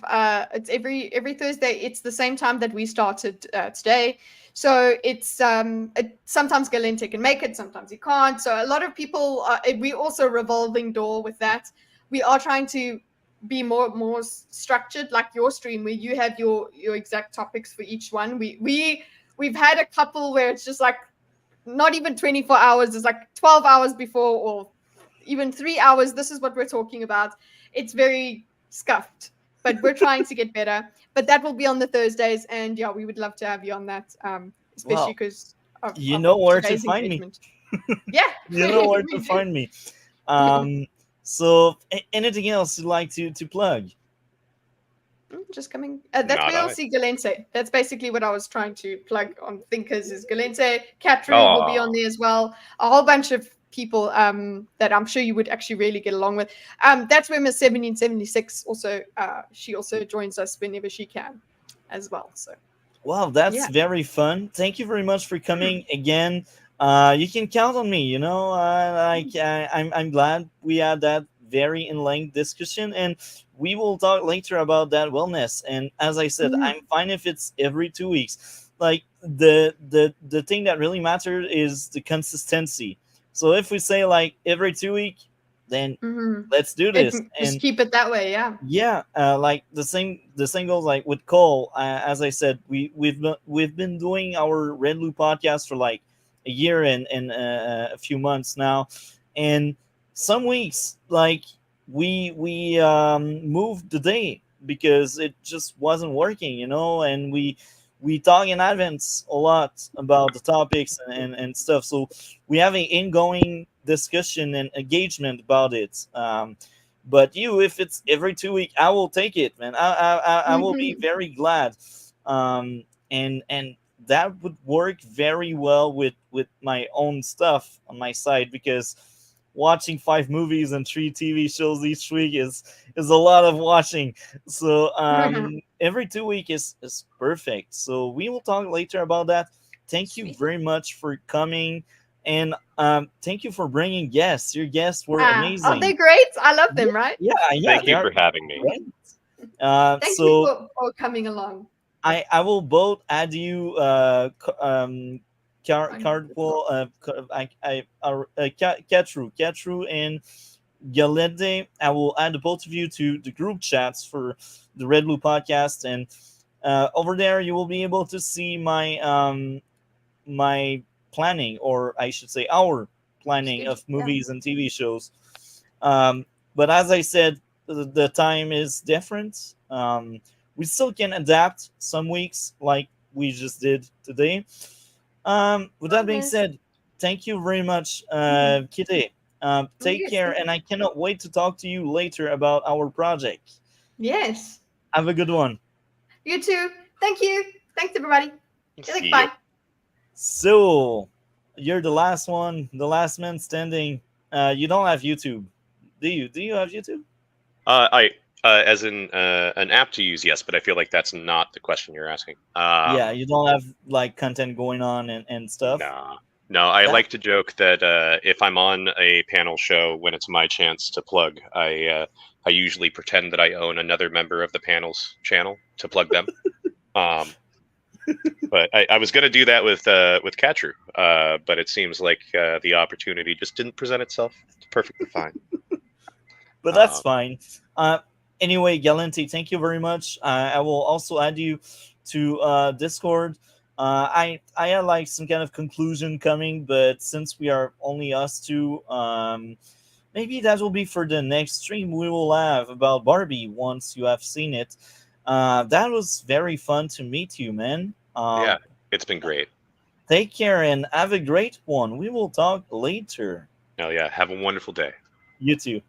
it's every Thursday. It's the same time that we started today. So it's sometimes Galente can make it, sometimes he can't. So a lot of people, we also revolving door with that. We are trying to be more structured, like your stream, where you have your exact topics for each one. We've had a couple where it's just like not even 24 hours, it's like 12 hours before, or even 3 hours. This is what we're talking about. It's very scuffed, but we're trying to get better. But that will be on the Thursdays, and yeah, we would love to have you on that, especially because you know where to today's find engagement. Yeah, me. You know where we to do. find me. So anything else you'd like to plug? Just coming. That's Not where you'll I. see Galente. That's basically what I was trying to plug on Thinkers is Galente. Catru will be on Aw. there as well. A whole bunch of people that I'm sure you would actually really get along with. That's where Miss 1776 also she also joins us whenever she can as well. So Wow, that's Yeah. very fun. Thank you very much for coming again. You can count on me. I'm glad we had that very in-length discussion, and we will talk later about that wellness. And as I said, Mhm. I'm fine if it's every 2 weeks. Like the thing that really matters is the consistency. So if we say like every 2 week, then Mhm. let's do this. Just And keep it that way. Yeah. yeah, like the same goes like with Cole. As I said, we've been doing our RedBlue podcast for like a year and a few months now, and some weeks like we moved the day because it just wasn't working, and we talk in advance a lot about the topics and stuff. So we have an ingoing discussion and engagement about it. But if it's every 2 week, I will take it, man. I will be Mhm. very glad. And that would work very well with my own stuff on my side, because watching 5 movies and 3 TV shows each week is a lot of watching. So every 2 week is perfect. So we will talk later about that. Thank you Sweet. very much for coming, and thank you for bringing guests. Your guests were Aren't amazing. they great? I love them. Right. Yeah, Thank they you are for having me. great. Thank you So for coming along. I will both add you Cardpool, Katru and Galede. I will add the both of you to the group chats for the RedBlue podcast, and over there you will be able to see my planning, or I should say our planning of Yeah. movies and TV shows. But as I said, the time is different. We still can adapt some weeks, like we just did today. With that being Promise. said, thank you very much, Kitty. Take Yes. care, and I cannot wait to talk to you later about our project. Yes. Have a good one. You too. Thank you. Thanks, everybody. See ya. Bye. So, you're the last one, the last man standing. You don't have YouTube, do you? Do you have YouTube? I as in an app to use, yes, but I feel like that's not the question you're asking. Yeah, you don't have like content going on and stuff. Nah. No, I That- like to joke that if I'm on a panel show when it's my chance to plug, I usually pretend that I own another member of the panel's channel to plug them. But I was going to do that with Katru, but it seems like the opportunity just didn't present itself. It's perfectly fine. But that's fine. Anyway, Galante, thank you very much. I will also add you to Discord. I had like some kind of conclusion coming, but since we are only us two, maybe that will be for the next stream we will have about Barbie once you have seen it. That was very fun to meet you, man. Yeah, it's been great. Take care and have a great one. We will talk later. Oh yeah, have a wonderful day. You too.